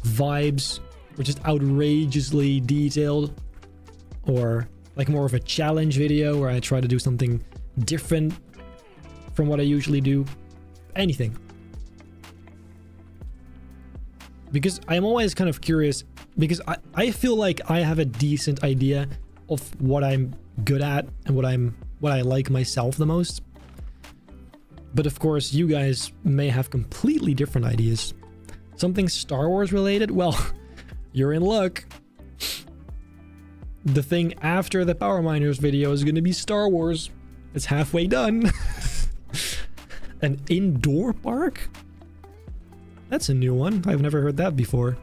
vibes, or just outrageously detailed? Or like more of a challenge video where I try to do something different from what I usually do? Anything. Because I'm always kind of curious, because I feel like I have a decent idea of what I'm good at and what I like myself the most. But of course, you guys may have completely different ideas. Something Star Wars related? Well, you're in luck. The thing after the Power Miners video is going to be Star Wars. It's halfway done. An indoor park? That's a new one. I've never heard that before.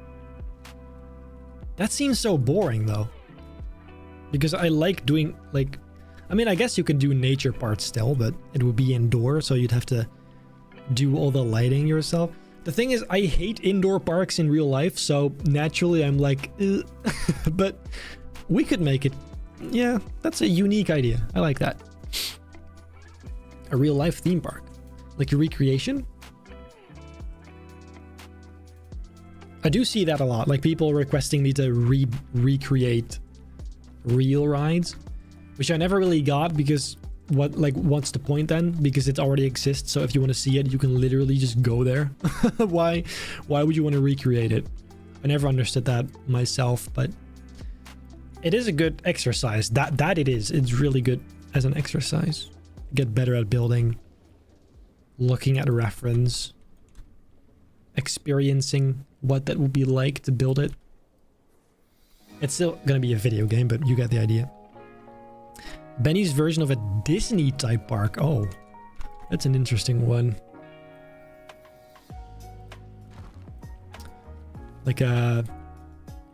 That seems so boring though. Because I like doing, like, I mean, I guess you could do nature parts still, but it would be indoor, so you'd have to do all the lighting yourself. The thing is, I hate indoor parks in real life, so naturally I'm like, but we could make it. Yeah, that's a unique idea. I like that. A real life theme park. Like a recreation? I do see that a lot, like people requesting me to recreate real rides, which I never really got, because what's the point then? Because it already exists, so if you want to see it, you can literally just go there. Why would you want to recreate it? I never understood that myself, but it is a good exercise. That it is. It's really good as an exercise. Get better at building, looking at a reference, experiencing what that would be like to build it. It's still gonna be a video game, but you get the idea. Benny's version of a Disney type park. Oh, that's an interesting one. like a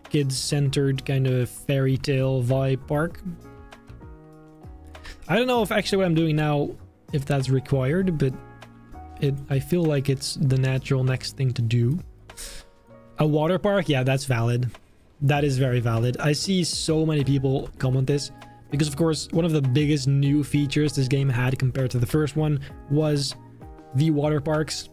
kids-centered kind of fairy tale vibe park. I don't know if actually what I'm doing now, if that's required, but I feel like it's the natural next thing to do. A water park? Yeah, that's valid. That is very valid. I see so many people comment this because, of course, one of the biggest new features this game had compared to the first one was the water parks.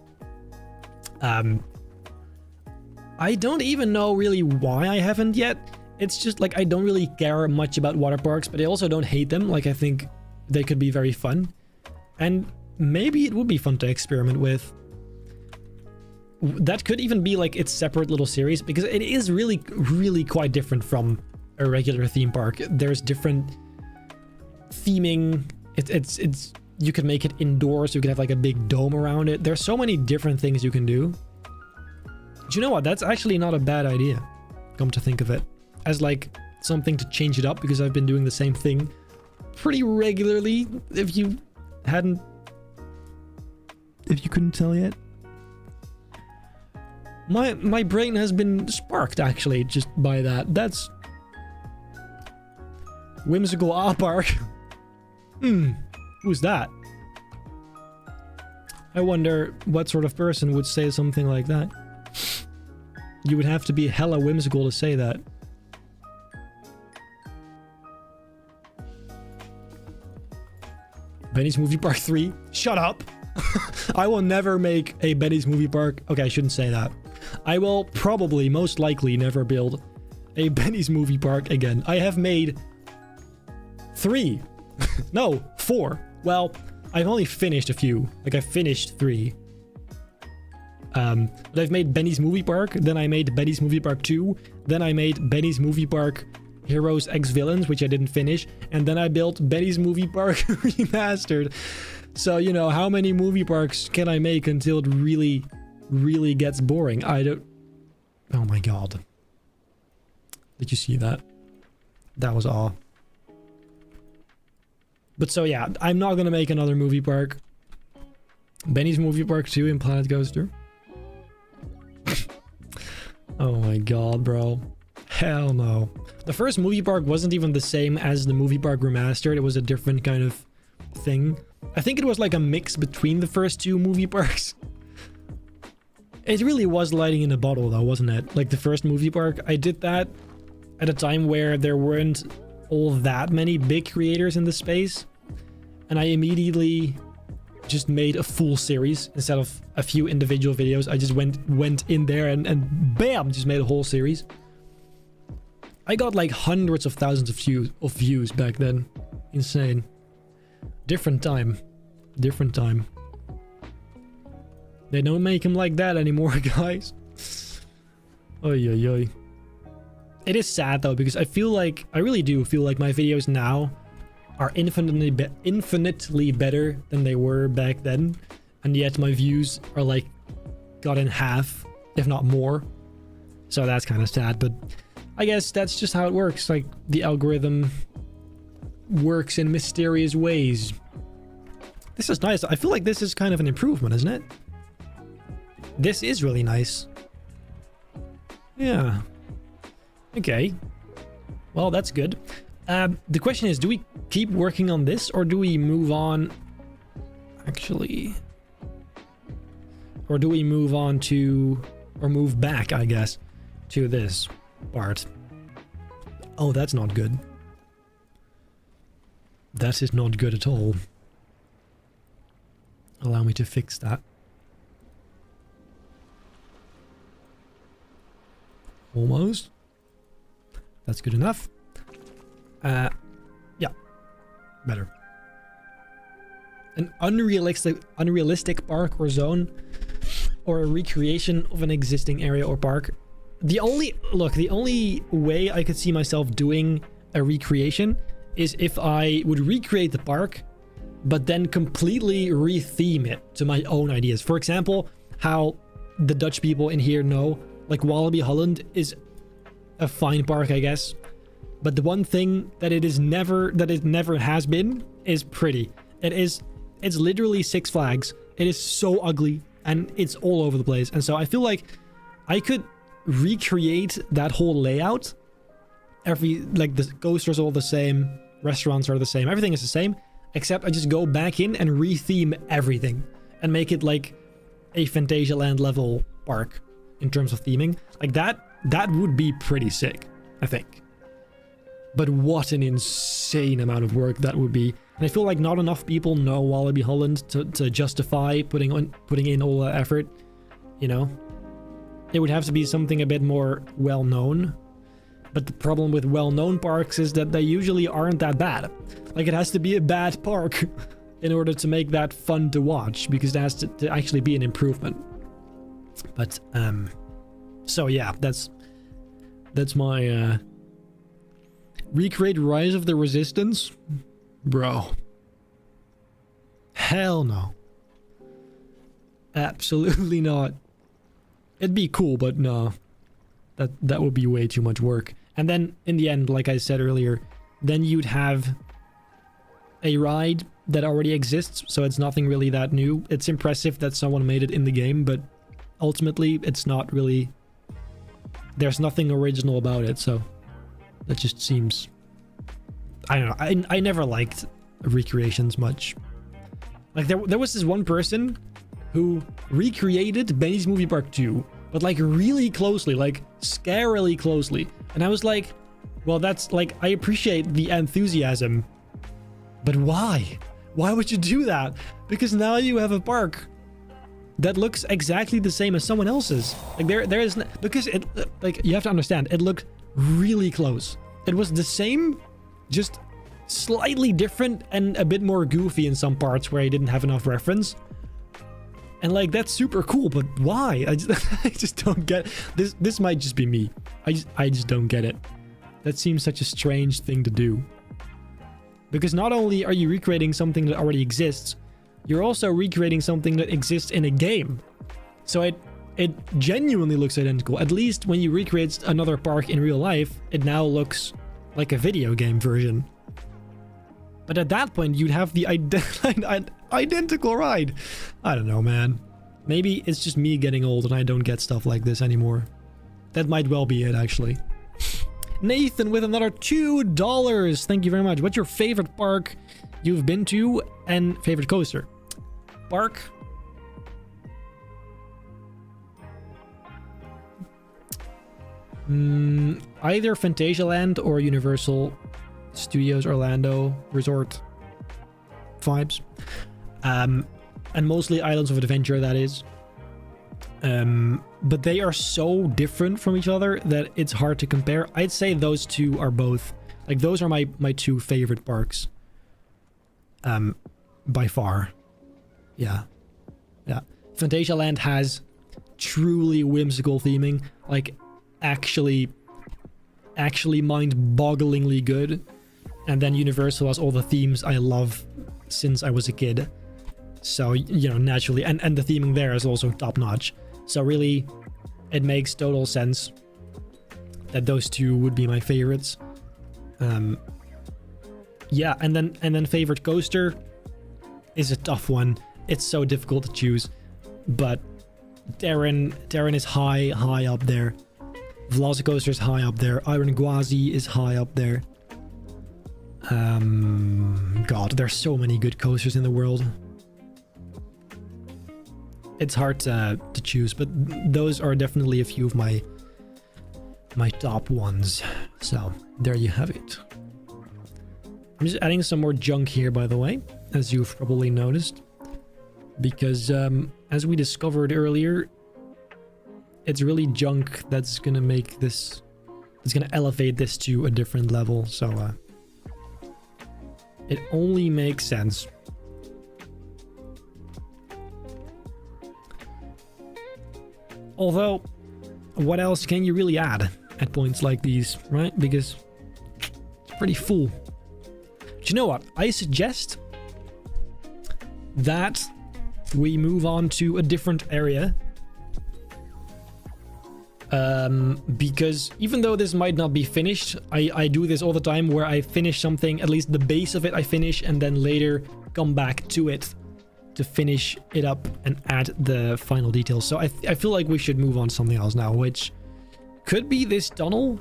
I don't even know really why I haven't yet. It's just like I don't really care much about water parks, but I also don't hate them. Like, I think they could be very fun. And maybe it would be fun to experiment with. That could even be like its separate little series, because it is really, really quite different from a regular theme park. There's different theming. It's you can make it indoors. You can have like a big dome around it. There's so many different things you can do. Do you know what? That's actually not a bad idea, come to think of it, as like something to change it up, because I've been doing the same thing pretty regularly. If you couldn't tell yet. My brain has been sparked actually just by that. That's whimsical art park. Who's that? I wonder what sort of person would say something like that. You would have to be hella whimsical to say that. Benny's Movie Park 3? Shut up! I will never make a Benny's Movie Park. Okay, I shouldn't say that. I will probably, most likely, never build a Benny's Movie Park again. I have made 3. No, 4. Well, I've only finished a few. Like, I finished 3. But I've made Benny's Movie Park, then I made Benny's Movie Park 2, then I made Benny's Movie Park Heroes X Villains, which I didn't finish, and then I built Benny's Movie Park Remastered. So, you know, how many movie parks can I make until it really, really gets boring? I don't... Oh my god. Did you see that? That was awe. But so yeah, I'm not gonna make another movie park. Benny's Movie Park 2 in Planet Coaster. Oh my god, bro. Hell no. The first movie park wasn't even the same as the movie park remastered. It was a different kind of thing. I think it was like a mix between the first 2 movie parks. It really was lightning in a bottle though, wasn't it? Like the first movie park, I did that at a time where there weren't all that many big creators in the space. And I immediately just made a full series instead of a few individual videos. I just went in there and bam, just made a whole series. I got like hundreds of thousands of views back then. Insane. Different time. Different time. They don't make them like that anymore, guys. Oy, oy, oy. It is sad though, because I feel like, I really do feel like my videos now are infinitely better than they were back then. And yet my views are like got in half, if not more. So that's kind of sad, but I guess that's just how it works. Like the algorithm works in mysterious ways. This is nice. I feel like this is kind of an improvement, isn't it? This is really nice. Yeah. Okay. Well, that's good. The question is, do we keep working on this or do we move on? Actually. Or do we move on to, or move back, I guess, to this part? Oh, that's not good. That is not good at all. Allow me to fix that. Almost. That's good enough. Yeah. Better. An unrealistic park or zone, or a recreation of an existing area or park. The only way I could see myself doing a recreation is if I would recreate the park, but then completely re-theme it to my own ideas. For example, how the Dutch people in here know, like Walibi Holland is a fine park, I guess. But the one thing that it never has been is pretty. It's literally Six Flags. It is so ugly and it's all over the place. And so I feel like I could recreate that whole layout. Like the coasters are all the same, restaurants are the same, everything is the same, except I just go back in and retheme everything and make it like a Phantasialand level park in terms of theming. Like that would be pretty sick, I think. But what an insane amount of work that would be. And I feel like not enough people know Walibi Holland to justify putting in all that effort, you know? It would have to be something a bit more well-known. But the problem with well-known parks is that they usually aren't that bad. Like, it has to be a bad park in order to make that fun to watch, because it has to actually be an improvement. But, so yeah, that's my, recreate Rise of the Resistance? Bro. Hell no. Absolutely not. It'd be cool, but no. That would be way too much work. And then, in the end, like I said earlier, then you'd have a ride that already exists, so it's nothing really that new. It's impressive that someone made it in the game, but ultimately, it's not really... There's nothing original about it, so... That just seems... I don't know. I never liked recreations much. Like, there was this one person who recreated Benji's Movie Park 2, but like really closely, like scarily closely. And I was like, well, that's like, I appreciate the enthusiasm, but why? Why would you do that? Because now you have a park that looks exactly the same as someone else's. Like there is, because it, like, you have to understand, it looked really close. It was the same, just slightly different and a bit more goofy in some parts where I didn't have enough reference. And like, that's super cool, but why? I just don't get this. This might just be me. I just don't get it. That seems such a strange thing to do. Because not only are you recreating something that already exists, you're also recreating something that exists in a game. So it genuinely looks identical. At least when you recreate another park in real life, it now looks like a video game version. But at that point, you'd have the identical ride. I don't know, man. Maybe it's just me getting old and I don't get stuff like this anymore. That might well be it, actually. Nathan with another $2. Thank you very much. What's your favorite park you've been to and favorite coaster? Park? Either Phantasialand or Universal Studios Orlando Resort vibes. And mostly Islands of Adventure, that is. But they are so different from each other that it's hard to compare. I'd say those two are both, like, those are my two favorite parks. By far. Yeah. Phantasialand has truly whimsical theming, like actually mind-bogglingly good. And then Universal has all the themes I love since I was a kid. So, you know, naturally, and the theming there is also top-notch. So really, it makes total sense that those two would be my favorites. Yeah, and then favorite coaster is a tough one. It's so difficult to choose, but Terran is high up there. Velocicoaster is high up there. Iron Gwazi is high up there. God, there's so many good coasters in the world. It's hard to choose, but those are definitely a few of my top ones. So there you have it. I'm just adding some more junk here, by the way, as you've probably noticed, because as we discovered earlier, it's really junk that's gonna make this, it's gonna elevate this to a different level. So it only makes sense. Although, what else can you really add at points like these, right? Because it's pretty full. Do you know what? I suggest that we move on to a different area. Because even though this might not be finished, I do this all the time where I finish something, at least the base of it I finish, and then later come back to it to finish it up and add the final details. So I feel like we should move on to something else now, which could be this tunnel,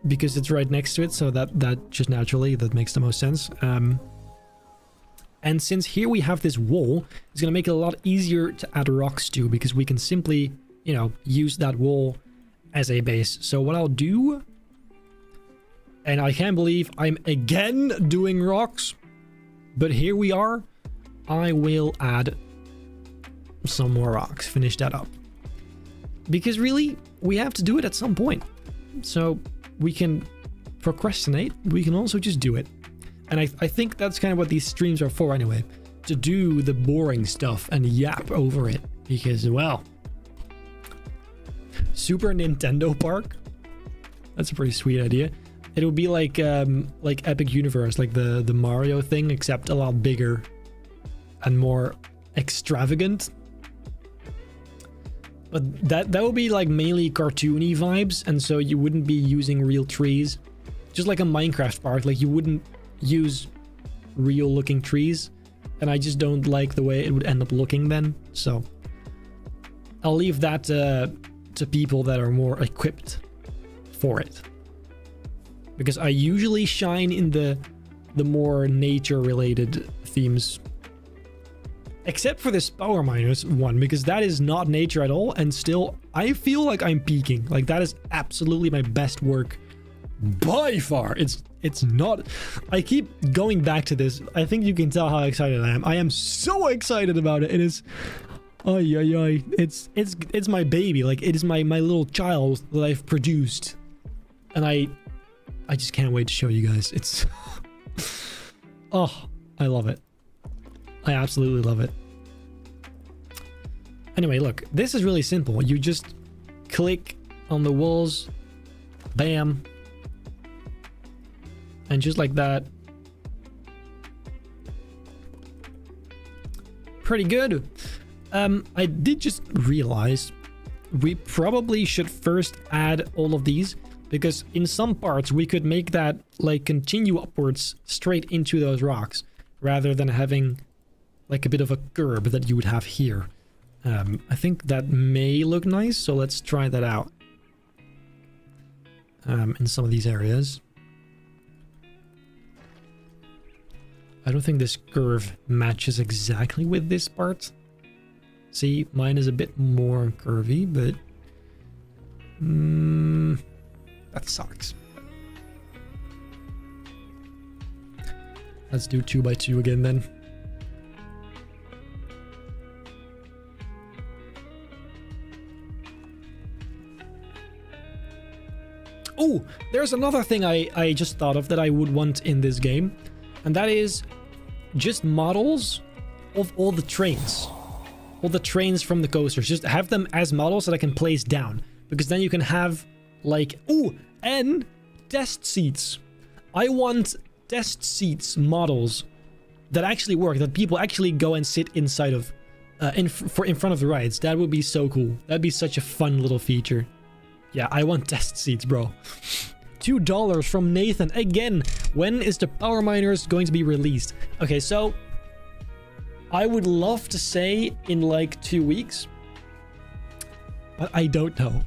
because it's right next to it, so that just naturally, that makes the most sense. And since here we have this wall, it's gonna make it a lot easier to add rocks to, because we can simply, you know, use that wall as a base. So what I'll do, and I can't believe I'm again doing rocks, but here we are, I will add some more rocks, finish that up. Because really, we have to do it at some point. So we can procrastinate, we can also just do it. And I think that's kind of what these streams are for anyway. To do the boring stuff and yap over it. Because, well... Super Nintendo Park? That's a pretty sweet idea. It would be like Epic Universe, like the Mario thing, except a lot bigger and more extravagant. But that would be like mainly cartoony vibes, and so you wouldn't be using real trees. Just like a Minecraft park, like you wouldn't use real looking trees, and I just don't like the way it would end up looking then. So I'll leave that to people that are more equipped for it, because I usually shine in the more nature related themes, except for this power miners one, because that is not nature at all, and still I feel like I'm peaking. Like that is absolutely my best work by far. It's not. I keep going back to this. I think you can tell how excited I am. I am so excited about it. It is, it's my baby. Like it is my little child that I've produced, and I just can't wait to show you guys. It's oh, I love it. I absolutely love it. Anyway, look, this is really simple. You just click on the walls, bam. And just like that. Pretty good. I did just realize we probably should first add all of these, because in some parts we could make that like continue upwards straight into those rocks, rather than having like a bit of a curb that you would have here. I think that may look nice, so let's try that out in some of these areas. I don't think this curve matches exactly with this part. See, mine is a bit more curvy, but that sucks. Let's do 2 by 2 again then. Oh, there's another thing I just thought of that I would want in this game. And that is just models of all the trains. All the trains from the coasters. Just have them as models that I can place down. Because then you can have like... Ooh, and test seats. I want test seats models that actually work. That people actually go and sit inside of... in front of the rides. That would be so cool. That'd be such a fun little feature. Yeah, I want test seats, bro. $2 from Nathan. Again, when is the Power Miners going to be released? Okay, so I would love to say in like 2 weeks, but I don't know.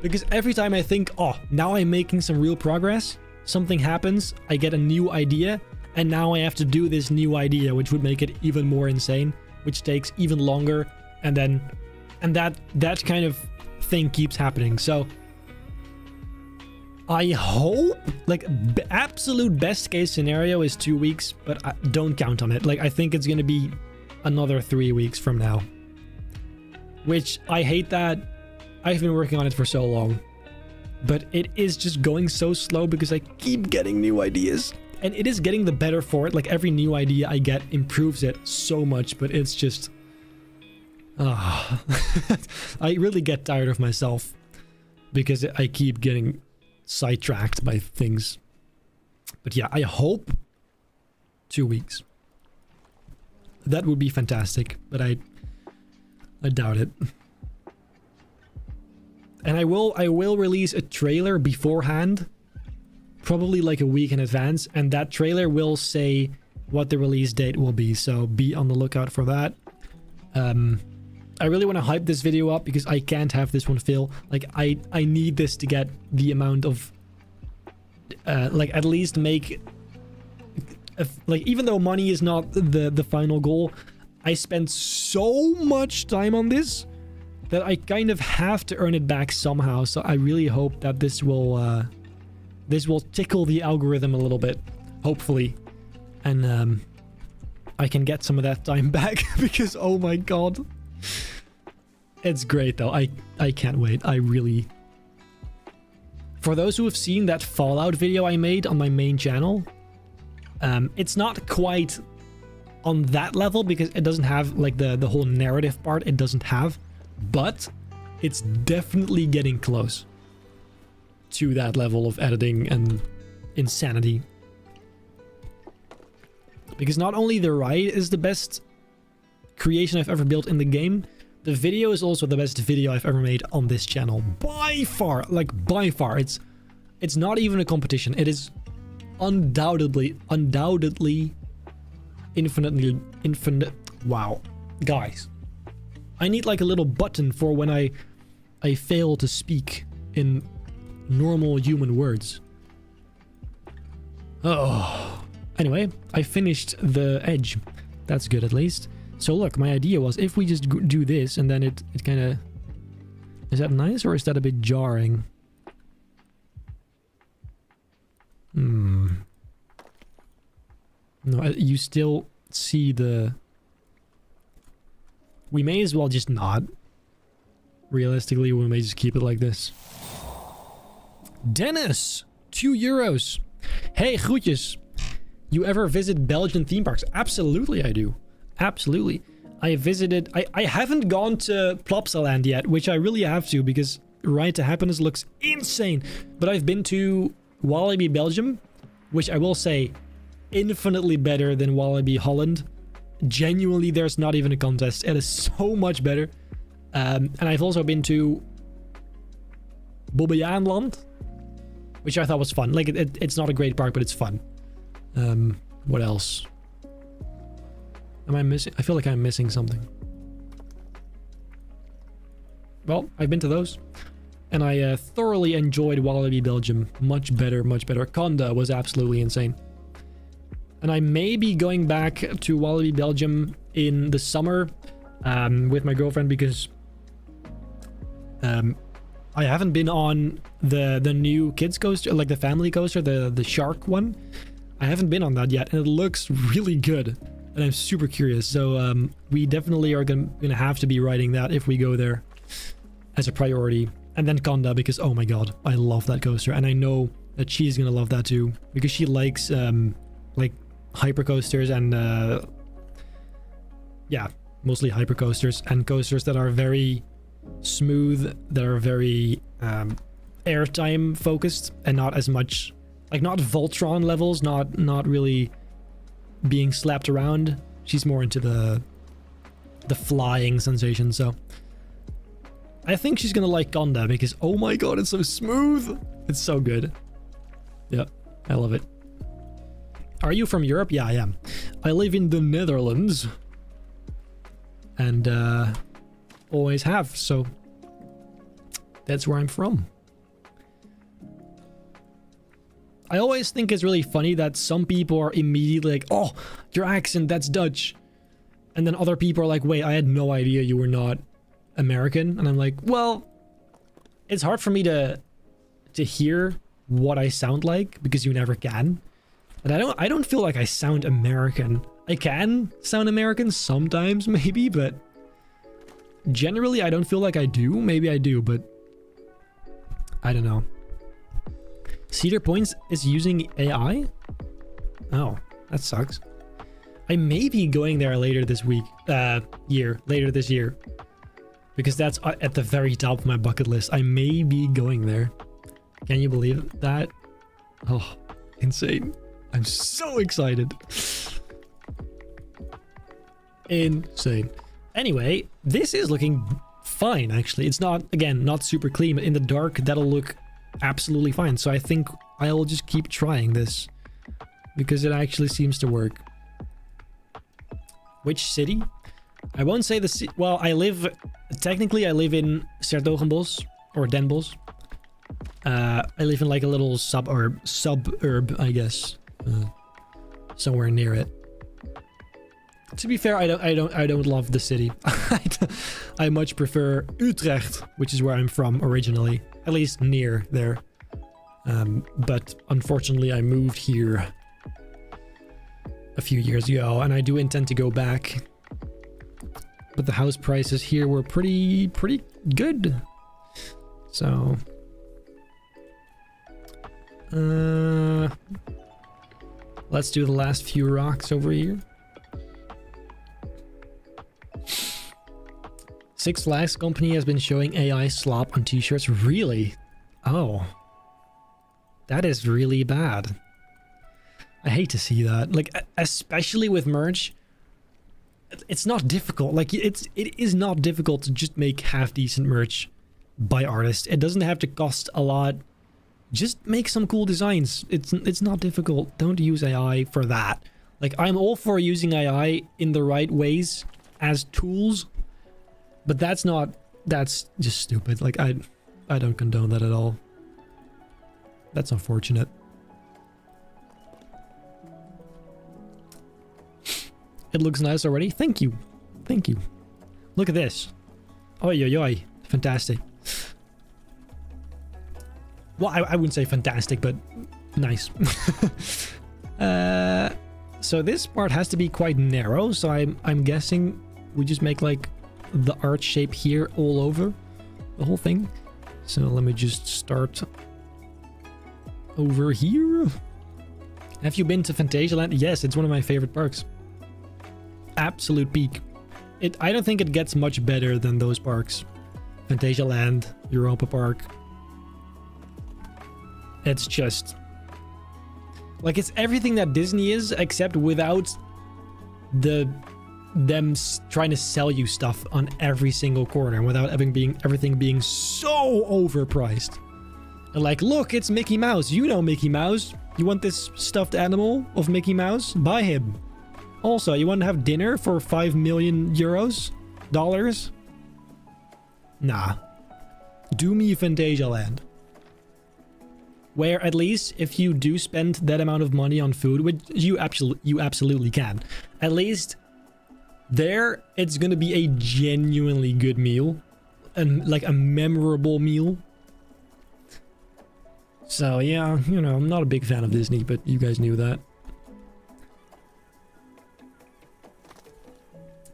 Because every time I think, oh, now I'm making some real progress, something happens, I get a new idea, and now I have to do this new idea, which would make it even more insane, which takes even longer, and that kind of thing keeps happening. So I hope, like, absolute best case scenario is 2 weeks, but I don't count on it. Like, I think it's gonna be another 3 weeks from now, which I hate that. I've been working on it for so long, but it is just going so slow because I keep getting new ideas, and it is getting the better for it. Like, every new idea I get improves it so much, but it's just I really get tired of myself because I keep getting sidetracked by things. But yeah, I hope 2 weeks. That would be fantastic, but I doubt it. And I will release a trailer beforehand, probably like a week in advance, and that trailer will say what the release date will be, so be on the lookout for that. I really want to hype this video up because I can't have this one fail. Like, I need this to get the amount of... like, at least make... like, even though money is not the final goal, I spent so much time on this that I kind of have to earn it back somehow. So I really hope that this will tickle the algorithm a little bit, hopefully. And I can get some of that time back because, oh my god. It's great though. I can't wait. I really... For those who have seen that Fallout video I made on my main channel, it's not quite on that level because it doesn't have like the whole narrative part. It doesn't have, but it's definitely getting close to that level of editing and insanity. Because not only the ride is the best creation I've ever built in the game, the video is also the best video I've ever made on this channel. By far, like by far. It's not even a competition. It is undoubtedly infinite. Wow. Guys, I need like a little button for when I fail to speak in normal human words. Oh. Anyway, I finished the edge. That's good at least. So look, my idea was if we just do this and then it kind of... Is that nice or is that a bit jarring? No, you still see the... We may as well just not. Realistically, we may just keep it like this. Dennis! €2. Hey, groetjes. You ever visit Belgian theme parks? Absolutely I do. Absolutely. I visited... I haven't gone to Plopsaland yet, which I really have to because Ride to Happiness looks insane. But I've been to Walibi Belgium, which I will say infinitely better than Walibi Holland. Genuinely, there's not even a contest. It is so much better. And I've also been to Bobbejaanland, which I thought was fun. Like, it's not a great park, but it's fun. What else? Am I missing? I feel like I'm missing something. Well, I've been to those. And I thoroughly enjoyed Walibi Belgium. Much better, much better. Conda was absolutely insane. And I may be going back to Walibi Belgium in the summer with my girlfriend because I haven't been on the new kids coaster, like the family coaster, the shark one. I haven't been on that yet, and it looks really good. And I'm super curious. So we definitely are gonna have to be riding that if we go there as a priority. And then Conda, because oh my god, I love that coaster. And I know that she's gonna love that too, because she likes like hypercoasters and yeah, mostly hypercoasters and coasters that are very smooth, that are very airtime focused and not as much, like not Voltron levels, not really being slapped around. She's more into the flying sensation. So I think she's gonna like Conda because oh my god, it's so smooth. It's so good. Yeah, I love it. Are you from Europe? Yeah, I am. I live in the Netherlands. And always have, so that's where I'm from. I always think it's really funny that some people are immediately like, oh, your accent, that's Dutch. And then other people are like, wait, I had no idea you were not American. And I'm like, well, it's hard for me to hear what I sound like because you never can. And I don't feel like I sound American. I can sound American sometimes, maybe, but generally I don't feel like I do. Maybe I do, but I don't know. Cedar Points is using AI? Oh, that sucks. I may be going there later this week, later this year. Because that's at the very top of my bucket list. I may be going there. Can you believe that? Oh, insane. I'm so excited. Insane. Anyway, this is looking fine, actually. It's not, again, not super clean, but in the dark, that'll look absolutely fine. So I think I'll just keep trying this because it actually seems to work. Which city? I won't say the well, technically I live in 's-Hertogenbosch or Den Bosch. I live in like a little suburb, I guess. Somewhere near it. To be fair, I don't love the city. I much prefer Utrecht, which is where I'm from originally, at least near there. But unfortunately, I moved here a few years ago, and I do intend to go back. But the house prices here were pretty good. So, let's do the last few rocks over here. Six Flags Company has been showing AI slop on t-shirts. Really? Oh. That is really bad. I hate to see that. Like, especially with merch. It's not difficult. Like, it is not difficult to just make half-decent merch by artists. It doesn't have to cost a lot. Just make some cool designs. It's not difficult. Don't use AI for that. Like, I'm all for using AI in the right ways as tools. But that's just stupid. Like, I don't condone that at all. That's unfortunate. It looks nice already. Thank you. Thank you. Look at this. Oi, oi, oi. Fantastic. Well, I wouldn't say fantastic, but nice. So this part has to be quite narrow. So I'm guessing we just make like the art shape here all over the whole thing. So let me just start over here. Have you been to Phantasialand? Yes, it's one of my favorite parks. Absolute peak. I don't think it gets much better than those parks. Phantasialand, Europa Park. It's just like, it's everything that Disney is, except without them trying to sell you stuff on every single corner, without everything being so overpriced. And like, look, it's Mickey Mouse. You know Mickey Mouse. You want this stuffed animal of Mickey Mouse? Buy him. Also, you want to have dinner for 5 million euros? Dollars? Nah. Do me Phantasialand. Where at least if you do spend that amount of money on food, which you absolutely can, at least there it's gonna be a genuinely good meal, and like a memorable meal. So yeah, you know, I'm not a big fan of Disney, but you guys knew that.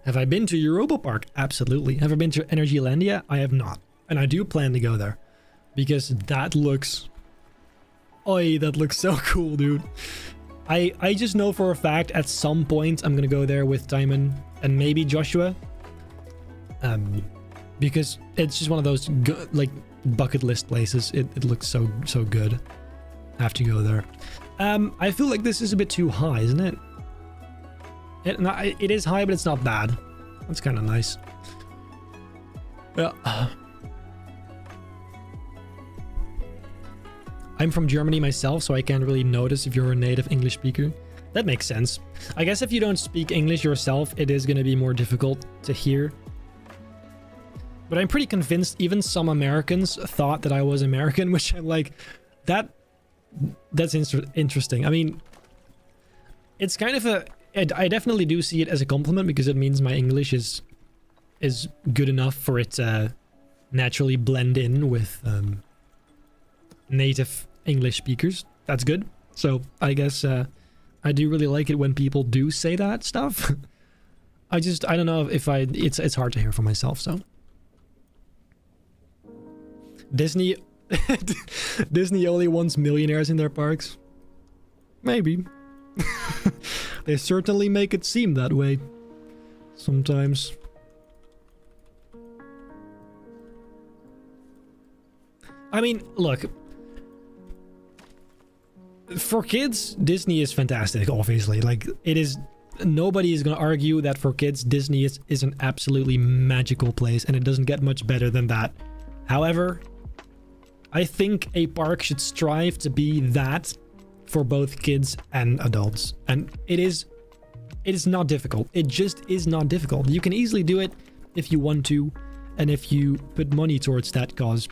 Have I been to Europa Park? Absolutely. Have I been to Energylandia? I have not, and I do plan to go there because that looks. Oi, that looks so cool, dude. I just know for a fact at some point I'm gonna go there with Timon and maybe Joshua. Because it's just one of those like bucket list places. It looks so good. I have to go there. I feel like this is a bit too high, isn't it? It is high, but it's not bad. That's kind of nice. Yeah. I'm from Germany myself, so I can't really notice if you're a native English speaker. That makes sense. I guess if you don't speak English yourself, it is going to be more difficult to hear. But I'm pretty convinced even some Americans thought that I was American, which I'm like, that's interesting. I mean, it's kind of I definitely do see it as a compliment because it means my English is good enough for it to naturally blend in with native English speakers. That's good. So I guess I do really like it when people do say that stuff. I don't know if it's hard to hear for myself. So Disney only wants millionaires in their parks. Maybe. They certainly make it seem that way sometimes. I mean, look, for kids, Disney is fantastic, obviously. Like, it is, nobody is going to argue that for kids, Disney is an absolutely magical place, and it doesn't get much better than that. However, I think a park should strive to be that for both kids and adults. And it is It is not difficult. It just is not difficult. You can easily do it if you want to, and if you put money towards that cause.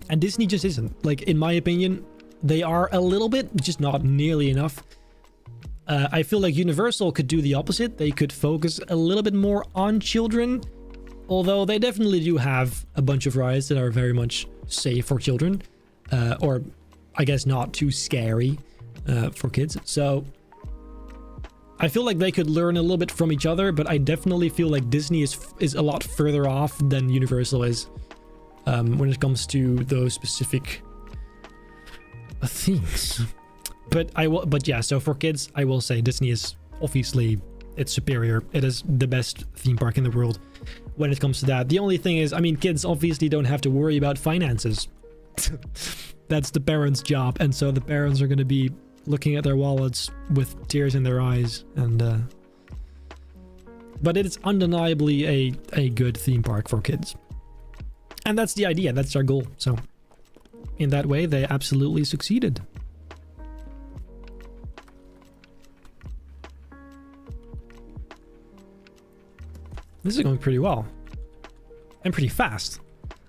And Disney just isn't. Like, in my opinion, they are a little bit, just not nearly enough. I feel like Universal could do the opposite. They could focus a little bit more on children, although they definitely do have a bunch of rides that are very much safe for children, or I guess not too scary for kids. So I feel like they could learn a little bit from each other, but I definitely feel like Disney is a lot further off than Universal is when it comes to those specific things. But yeah, so for kids, I will say Disney is obviously, it's superior. It is the best theme park in the world when it comes to that. The only thing is, I mean, kids obviously don't have to worry about finances. That's the parents' job, and so the parents are going to be looking at their wallets with tears in their eyes. And but it is undeniably a good theme park for kids, and that's the idea. That's our goal. So in that way, they absolutely succeeded. This is going pretty well. And pretty fast.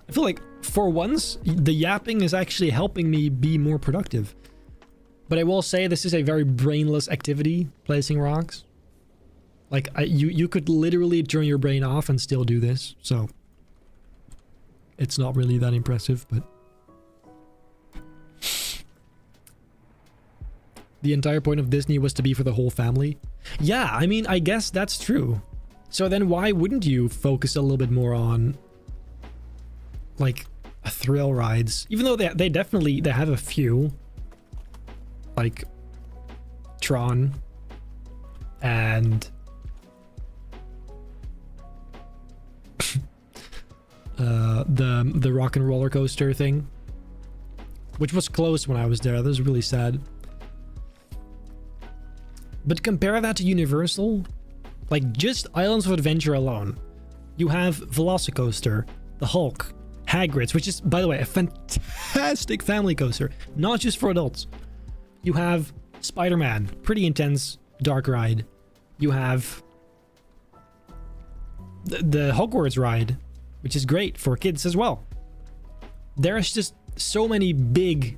I feel like, for once, the yapping is actually helping me be more productive. But I will say, this is a very brainless activity, placing rocks. Like, you could literally turn your brain off and still do this, so... It's not really that impressive, but... The entire point of Disney was to be for the whole family. Yeah, I mean, I guess that's true. So then why wouldn't you focus a little bit more on, like, thrill rides? Even though they definitely have a few, like Tron and the rock and roller coaster thing, which was closed when I was there. That was really sad. But compare that to Universal. Like, just Islands of Adventure alone. You have Velocicoaster, the Hulk, Hagrid's, which is, by the way, a fantastic family coaster. Not just for adults. You have Spider-Man, pretty intense, dark ride. You have the Hogwarts ride, which is great for kids as well. There's just so many big,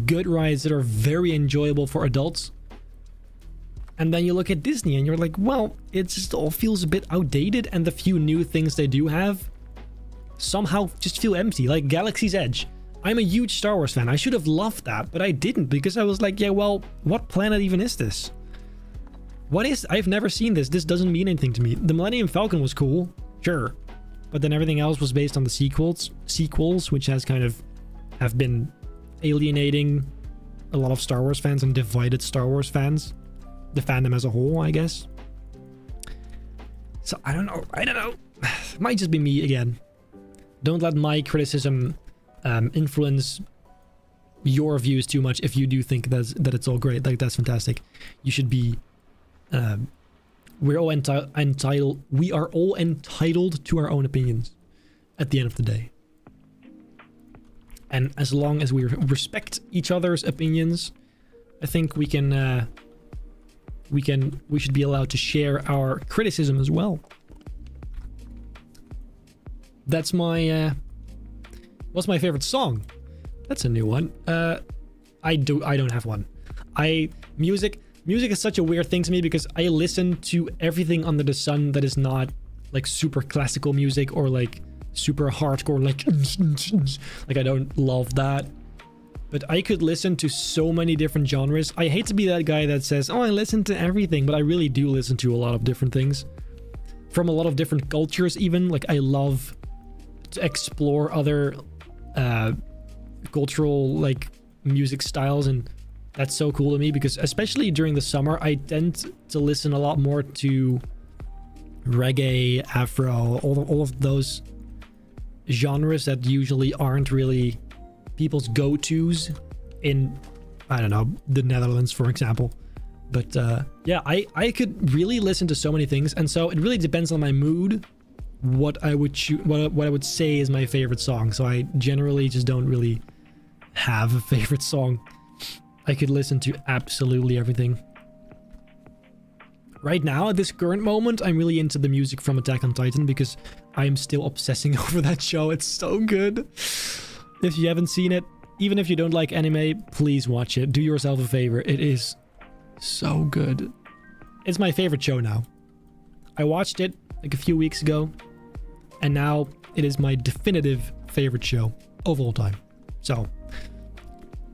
good rides that are very enjoyable for adults. And then you look at Disney and you're like, well, it just all feels a bit outdated, and the few new things they do have somehow just feel empty. Like Galaxy's Edge. I'm a huge Star Wars fan. I should have loved that, but I didn't, because I was like, yeah, well, what planet even is this? What is... I've never seen this. This doesn't mean anything to me. The Millennium Falcon was cool, sure. But then everything else was based on the sequels, which has kind of have been alienating a lot of Star Wars fans and divided Star Wars fans. The fandom as a whole, I guess. So I don't know. It might just be me again. Don't let my criticism influence your views too much. If you do think that it's all great, like, that's fantastic. You should be... we're all entitled. We are all entitled to our own opinions at the end of the day. And as long as we respect each other's opinions, I think we can... we should be allowed to share our criticism as well. That's my what's my favorite song? That's a new one. I don't have one. Music is such a weird thing to me, because I listen to everything under the sun that is not like super classical music or like super hardcore, like I don't love that. But I could listen to so many different genres. I hate to be that guy that says, oh, I listen to everything, but I really do listen to a lot of different things. From a lot of different cultures even. Like, I love to explore other cultural, like, music styles, and that's so cool to me, because especially during the summer, I tend to listen a lot more to reggae, Afro, all of those genres that usually aren't really people's go-tos in, I don't know, the Netherlands, for example. But yeah, I could really listen to so many things, and so it really depends on my mood what I would what I would say is my favorite song. So I generally just don't really have a favorite song. I could listen to absolutely everything. right now, at this current moment, I'm really into the music from Attack on Titan because I'm still obsessing over that show. It's so good. If you haven't seen it, even if you don't like anime, please watch it. Do yourself a favor. It is so good. It's my favorite show now. I watched it like a few weeks ago, and now it is my definitive favorite show of all time. So,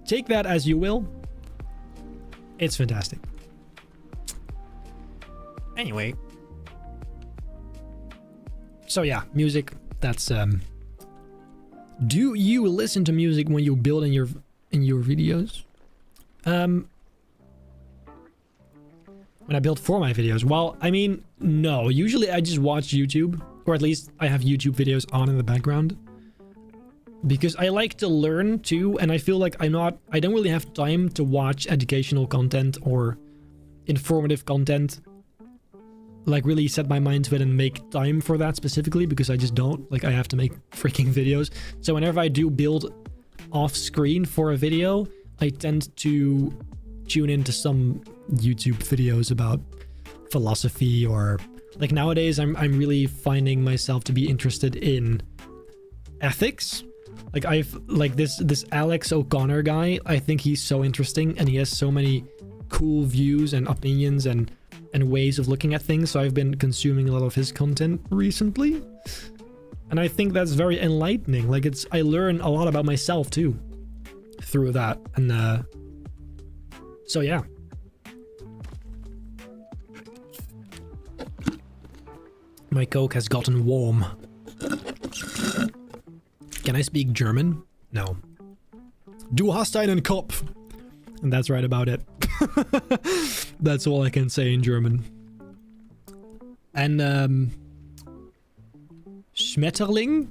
take that as you will. It's fantastic. Anyway. So yeah, music, that's do you listen to music when you build in your videos? When I build for my videos? Well, I mean, no. Usually I just watch YouTube, or at least I have YouTube videos on in the background. Because I like to learn too, and I feel like I don't really have time to watch educational content or informative content. Like really set my mind to it and make time for that specifically, because I just don't. Like I have to make freaking videos. So whenever I do build off screen for a video, I tend to tune into some YouTube videos about philosophy, or like nowadays I'm really finding myself to be interested in ethics. Like this Alex O'Connor guy, I think he's so interesting and he has so many cool views and opinions and ways of looking at things. So I've been consuming a lot of his content recently. And I think that's very enlightening. Like I learn a lot about myself too through that. And so yeah. My Coke has gotten warm. Can I speak German? No. Du hast einen Kopf. And that's right about it. That's all I can say in German. And Schmetterling?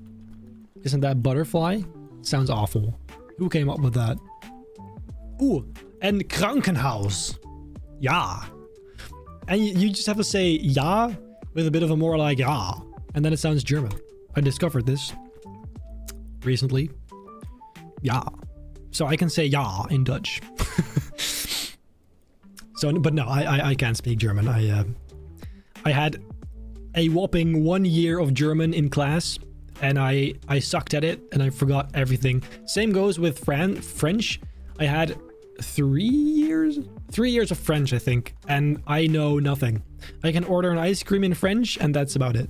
Isn't that butterfly? Sounds awful. Who came up with that? Ooh, and Krankenhaus. Ja. And you just have to say ja with a bit of a more like ja. And then it sounds German. I discovered this recently. Ja. So I can say ja in Dutch. So, but no, I can't speak German. I had a whopping 1 year of German in class, and I sucked at it, and I forgot everything. Same goes with French. I had 3 years of French, I think, and I know nothing. I can order an ice cream in French, and that's about it.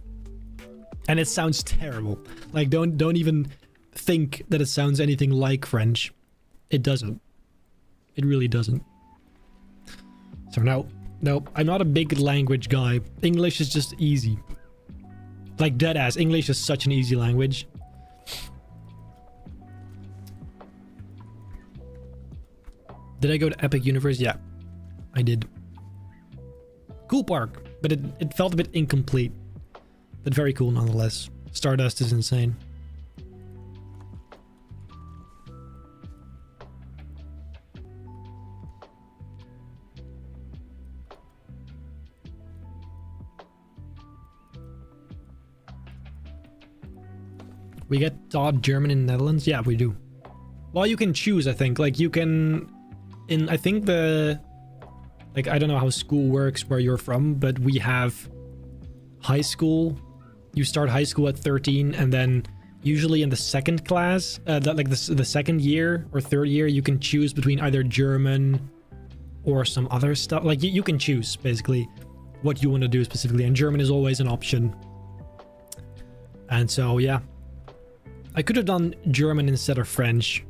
And it sounds terrible. Like, don't even think that it sounds anything like French. It doesn't. It really doesn't. So no, I'm not a big language guy. English is just easy. Like deadass, English is such an easy language. Did I go to Epic Universe? Yeah, I did. Cool park, but it felt a bit incomplete. But very cool nonetheless. Stardust is insane. We get taught German in the Netherlands? Yeah, we do. Well, you can choose, I think. Like, you can... I think like, I don't know how school works where you're from, but we have high school. You start high school at 13, and then usually in the second class, the second year or third year, you can choose between either German or some other stuff. Like, you can choose, basically, what you want to do specifically, and German is always an option. And so, yeah. I could have done German instead of French,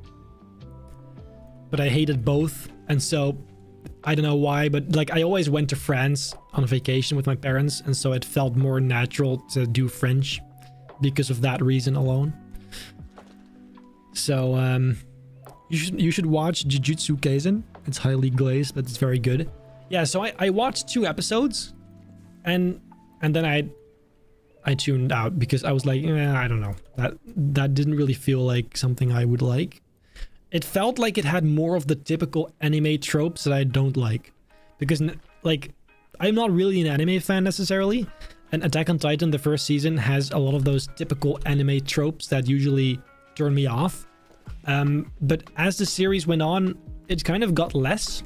but I hated both, and so I don't know why, but like I always went to France on vacation with my parents, and so it felt more natural to do French because of that reason alone. So you should watch Jujutsu Kaisen. It's highly glazed, but it's very good. Yeah, so I watched 2 episodes, and then I tuned out because I was like, I don't know. That didn't really feel like something I would like. It felt like it had more of the typical anime tropes that I don't like. Because, like, I'm not really an anime fan necessarily. And Attack on Titan, the first season, has a lot of those typical anime tropes that usually turn me off. But as the series went on, it kind of got less.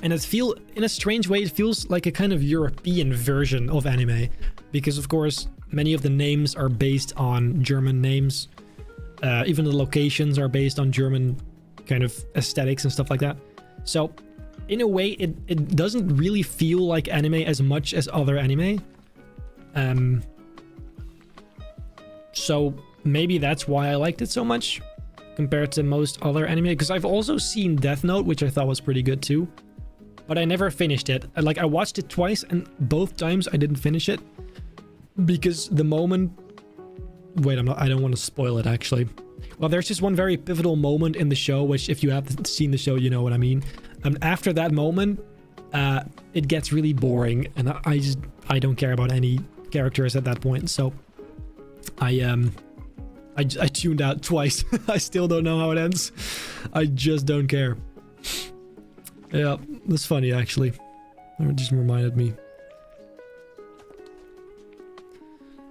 And in a strange way, it feels like a kind of European version of anime. Because, of course, many of the names are based on German names. Even the locations are based on German kind of aesthetics and stuff like that. So, in a way, it doesn't really feel like anime as much as other anime. So, maybe that's why I liked it so much compared to most other anime. Because I've also seen Death Note, which I thought was pretty good too. But I never finished it. Like, I watched it twice, and both times I didn't finish it. Because the moment... Wait, I don't want to spoil it, actually. Well, there's just one very pivotal moment in the show, which if you have seen the show, you know what I mean. And after that moment, it gets really boring, and I don't care about any characters at that point, so... I tuned out twice. I still don't know how it ends. I just don't care. Yeah, that's funny, actually. It just reminded me.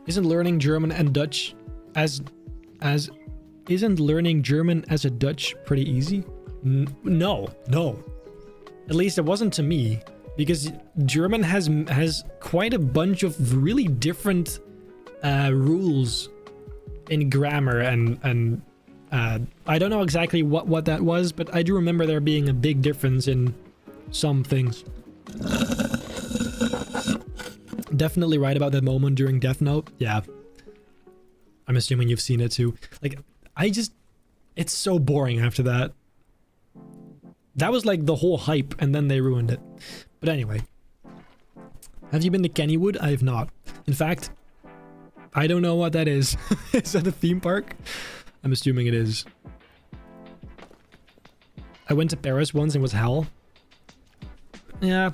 Isn't learning German and Dutch isn't learning German as a Dutch pretty easy? No. At least it wasn't to me, because German has quite a bunch of really different rules in grammar, and I don't know exactly what that was, but I do remember there being a big difference in some things. Definitely right about that moment during Death Note. Yeah. I'm assuming you've seen it too. Like, it's so boring after that. That was like the whole hype, and then they ruined it. But anyway. Have you been to Kennywood? I have not. In fact, I don't know what that is. Is that a theme park? I'm assuming it is. I went to Paris once and it was hell. Yeah.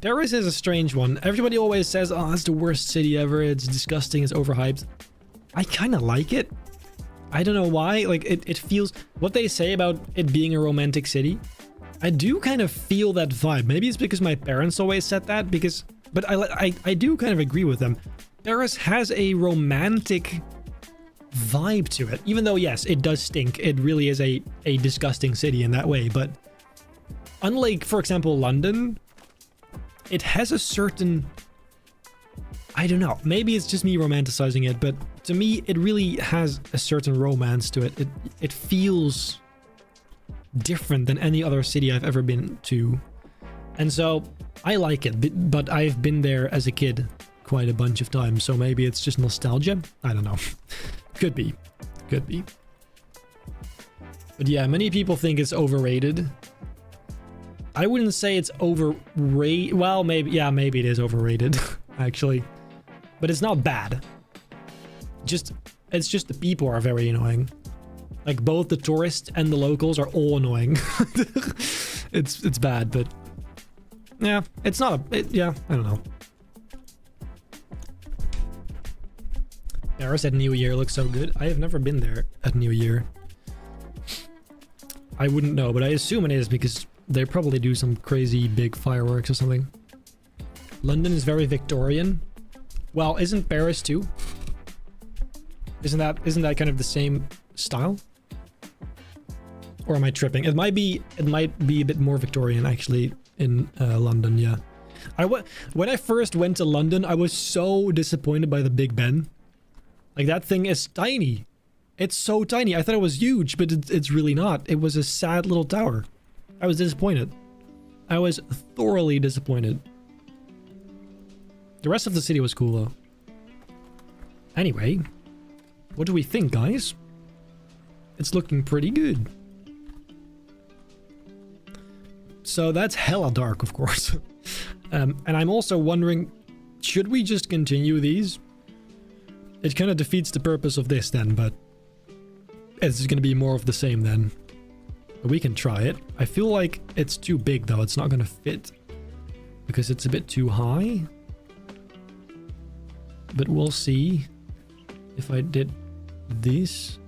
Paris is a strange one. Everybody always says, oh, that's the worst city ever. It's disgusting. It's overhyped. I kind of like it. I don't know why. Like, it feels... What they say about it being a romantic city, I do kind of feel that vibe. Maybe it's because my parents always said that, because... But I do kind of agree with them. Paris has a romantic vibe to it. Even though, yes, it does stink. It really is a disgusting city in that way. But unlike, for example, London, it has a certain... I don't know. Maybe it's just me romanticizing it, but to me, it really has a certain romance to it. It feels different than any other city I've ever been to. And so, I like it, but I've been there as a kid quite a bunch of times, so maybe it's just nostalgia? I don't know. Could be. Could be. But yeah, many people think it's overrated. I wouldn't say it's overrated. Well, maybe, yeah, maybe it is overrated, actually. But it's not bad. It's just the people are very annoying. Like, both the tourists and the locals are all annoying. It's bad, but... Yeah, it's not yeah, I don't know. Paris at New Year looks so good. I have never been there at New Year. I wouldn't know, but I assume it is because they probably do some crazy big fireworks or something. London is very Victorian. Well, isn't Paris too? Isn't that kind of the same style? Or am I tripping? It might be a bit more Victorian actually in London, yeah. When I first went to London, I was so disappointed by the Big Ben. Like, that thing is tiny. It's so tiny. I thought it was huge, but it's really not. It was a sad little tower. I was disappointed. I was thoroughly disappointed. The rest of the city was cool, though. Anyway, what do we think, guys? It's looking pretty good. So that's hella dark, of course. And I'm also wondering, should we just continue these? It kind of defeats the purpose of this then, but it's going to be more of the same then. But we can try it. I feel like it's too big though. It's not going to fit because it's a bit too high. But we'll see if I did this.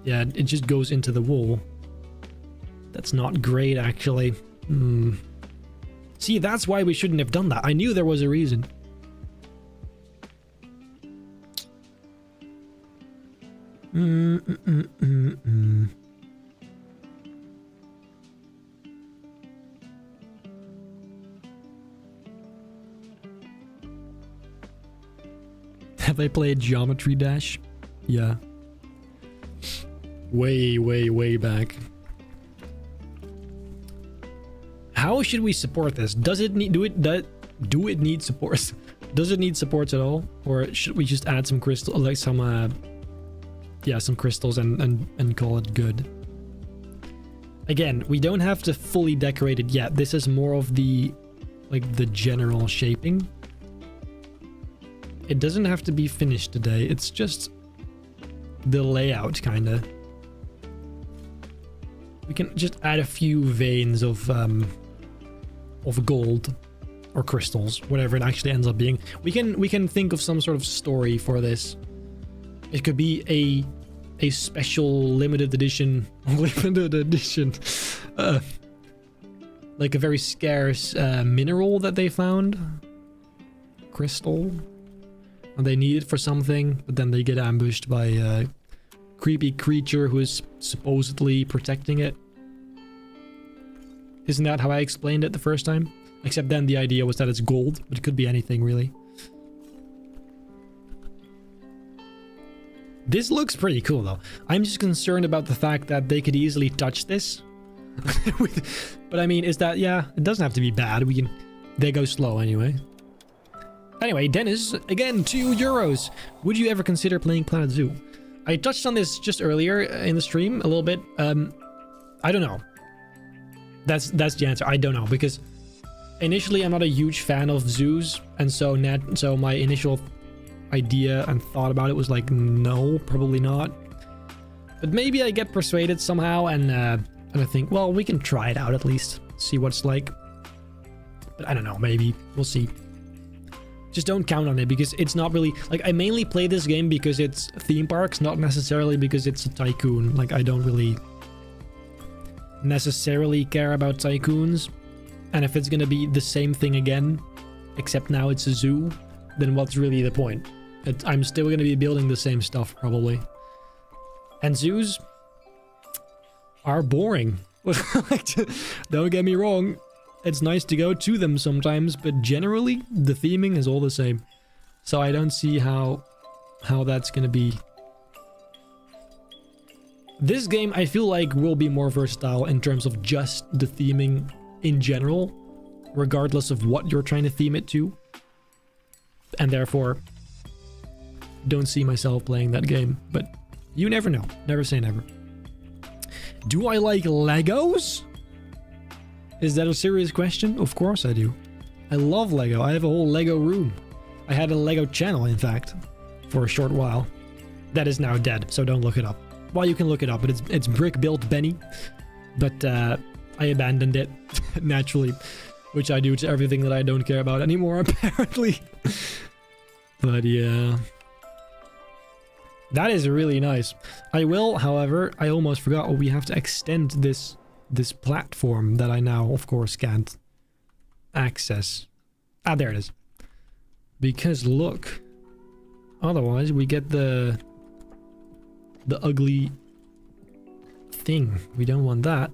Yeah, it just goes into the wall. That's not great actually. See, that's why we shouldn't have done that. I knew there was a reason. Have I played Geometry Dash? Yeah. Way back. How should we support this? Does it need do it need supports? Does it need supports at all, or should we just add some crystal, like some some crystals and call it good? Again, we don't have to fully decorate it yet. This is more of the the general shaping. It doesn't have to be finished today. It's just the layout, kind of. We can just add a few veins of gold or crystals, whatever it actually ends up being. We can think of some sort of story for this. It could be a special limited edition, like a very scarce mineral that they found, crystal, and they need it for something, but then they get ambushed by a creepy creature who is supposedly protecting it. Isn't that how I explained it the first time? Except then the idea was that it's gold, but it could be anything really. This looks pretty cool though. I'm just concerned about the fact that they could easily touch this. But I mean, is that, yeah, it doesn't have to be bad. They go slow anyway. Anyway, Dennis, again, €2. Would you ever consider playing Planet Zoo? I touched on this just earlier in the stream a little bit. I don't know. That's the answer. I don't know, because initially I'm not a huge fan of zoos, and so my initial idea and thought about it was like, no, probably not. But maybe I get persuaded somehow, and I think, well, we can try it out at least, see what it's like. But I don't know, maybe we'll see. Just don't count on it, because it's not really like, I mainly play this game because it's theme parks, not necessarily because it's a tycoon. Like, I don't really necessarily care about tycoons, and if it's gonna be the same thing again, except now it's a zoo, then what's really the point? I'm still gonna be building the same stuff probably. And zoos are boring. Don't get me wrong, it's nice to go to them sometimes, but generally the theming is all the same. So I don't see how that's gonna be. This game, I feel like, will be more versatile in terms of just the theming in general, regardless of what you're trying to theme it to. And therefore, don't see myself playing that game. But you never know. Never say never. Do I like Legos? Is that a serious question? Of course I do. I love Lego. I have a whole Lego room. I had a Lego channel, in fact, for a short while. That is now dead, so don't look it up. Well, you can look it up, but it's Brick Built Benny. But I abandoned it, naturally. Which I do to everything that I don't care about anymore, apparently. But yeah. That is really nice. I will, however, I almost forgot, we have to extend this platform that I now, of course, can't access. Ah, there it is. Because look. Otherwise, we get the ugly thing. We don't want that.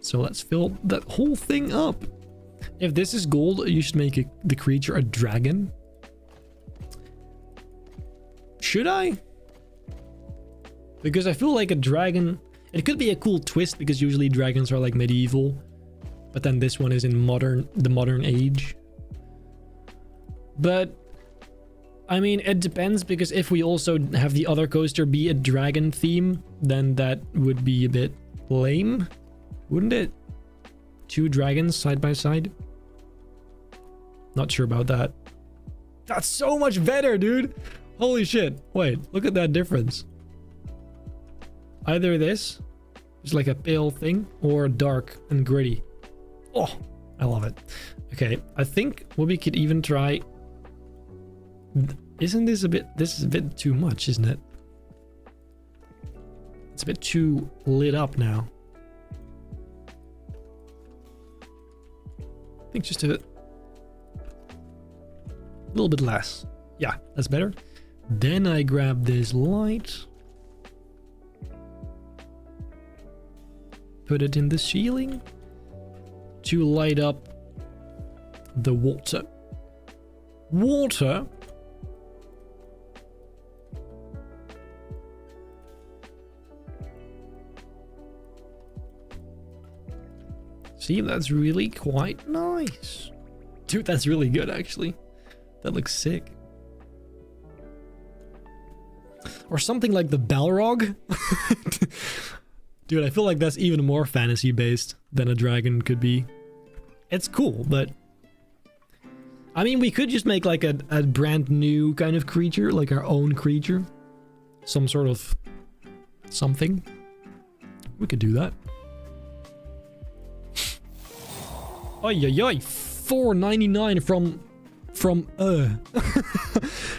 So let's fill that whole thing up. If this is gold, you should make the creature a dragon. Should I? Because I feel like a dragon, it could be a cool twist, because usually dragons are like medieval, but then this one is in the modern age. But I mean, it depends, because if we also have the other coaster be a dragon theme, then that would be a bit lame, wouldn't it? 2 dragons side by side? Not sure about that. That's so much better, dude! Holy shit. Wait, look at that difference. Either this is like a pale thing, or dark and gritty. Oh, I love it. Okay, I think we could even try... Isn't this a bit... This is a bit too much, isn't it? It's a bit too lit up now. I think just a little bit less. Yeah, that's better. Then I grab this light. Put it in the ceiling to light up the water. water. See, that's really quite nice. Dude, that's really good, actually. That looks sick. Or something like the Balrog. Dude, I feel like that's even more fantasy-based than a dragon could be. It's cool, but... I mean, we could just make like a brand new kind of creature, like our own creature. Some sort of... something. We could do that. Oi, oi, oi. $4.99 from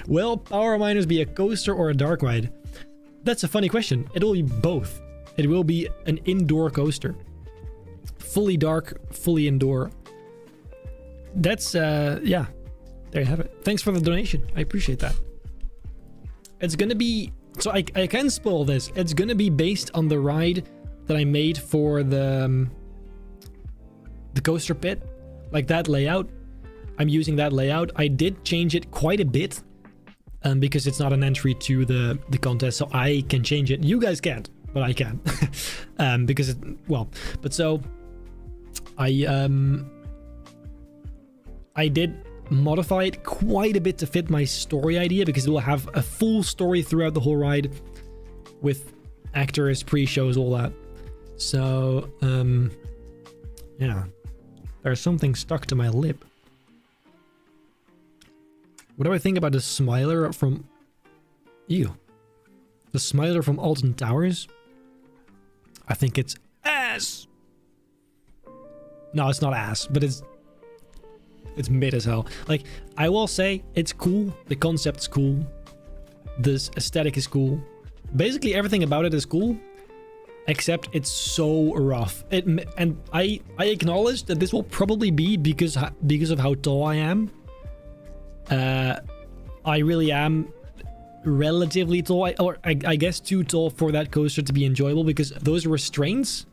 Will power miners be a coaster or a dark ride? That's a funny question. It'll be both. It will be an indoor coaster. Fully dark, fully indoor. That's yeah. There you have it. Thanks for the donation. I appreciate that. It's gonna be, so I can spoil this. It's gonna be based on the ride that I made for the coaster pit. Like that layout. I'm using that layout. I did change it quite a bit because it's not an entry to the contest, so I can change it. You guys can't, but I can. Because it, well, but so I did modify it quite a bit to fit my story idea, because it will have a full story throughout the whole ride with actors, pre-shows, all that. So yeah, there's something stuck to my lip. What do I think about the Smiler from... Ew. The Smiler from Alton Towers? I think it's ass! No, it's not ass, but it's mid as hell. Like, I will say, it's cool. The concept's cool. This aesthetic is cool. Basically, everything about it is cool. Except it's so rough. And I acknowledge that this will probably be because of how tall I am. I really am relatively tall, or I guess too tall for that coaster to be enjoyable, because those restraints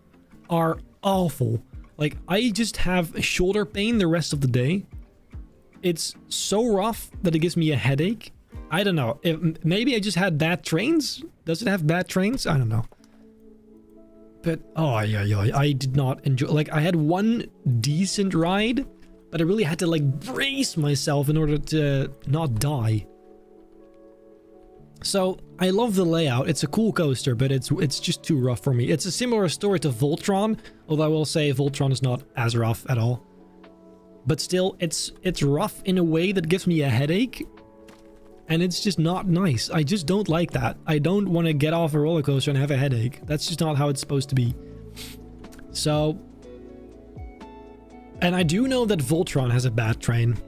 are awful. Like, I just have shoulder pain the rest of the day. It's so rough that it gives me a headache. I don't know. Maybe I just had bad trains? Does it have bad trains? I don't know. But, oh, yeah, I did not enjoy... Like, I had one decent ride, but I really had to, like, brace myself in order to not die. So, I love the layout. It's a cool coaster, but it's just too rough for me. It's a similar story to Voltron, although I will say Voltron is not as rough at all. But still, it's rough in a way that gives me a headache. And it's just not nice. I just don't like that. I don't want to get off a roller coaster and have a headache. That's just not how it's supposed to be. So... And I do know that Voltron has a bad train.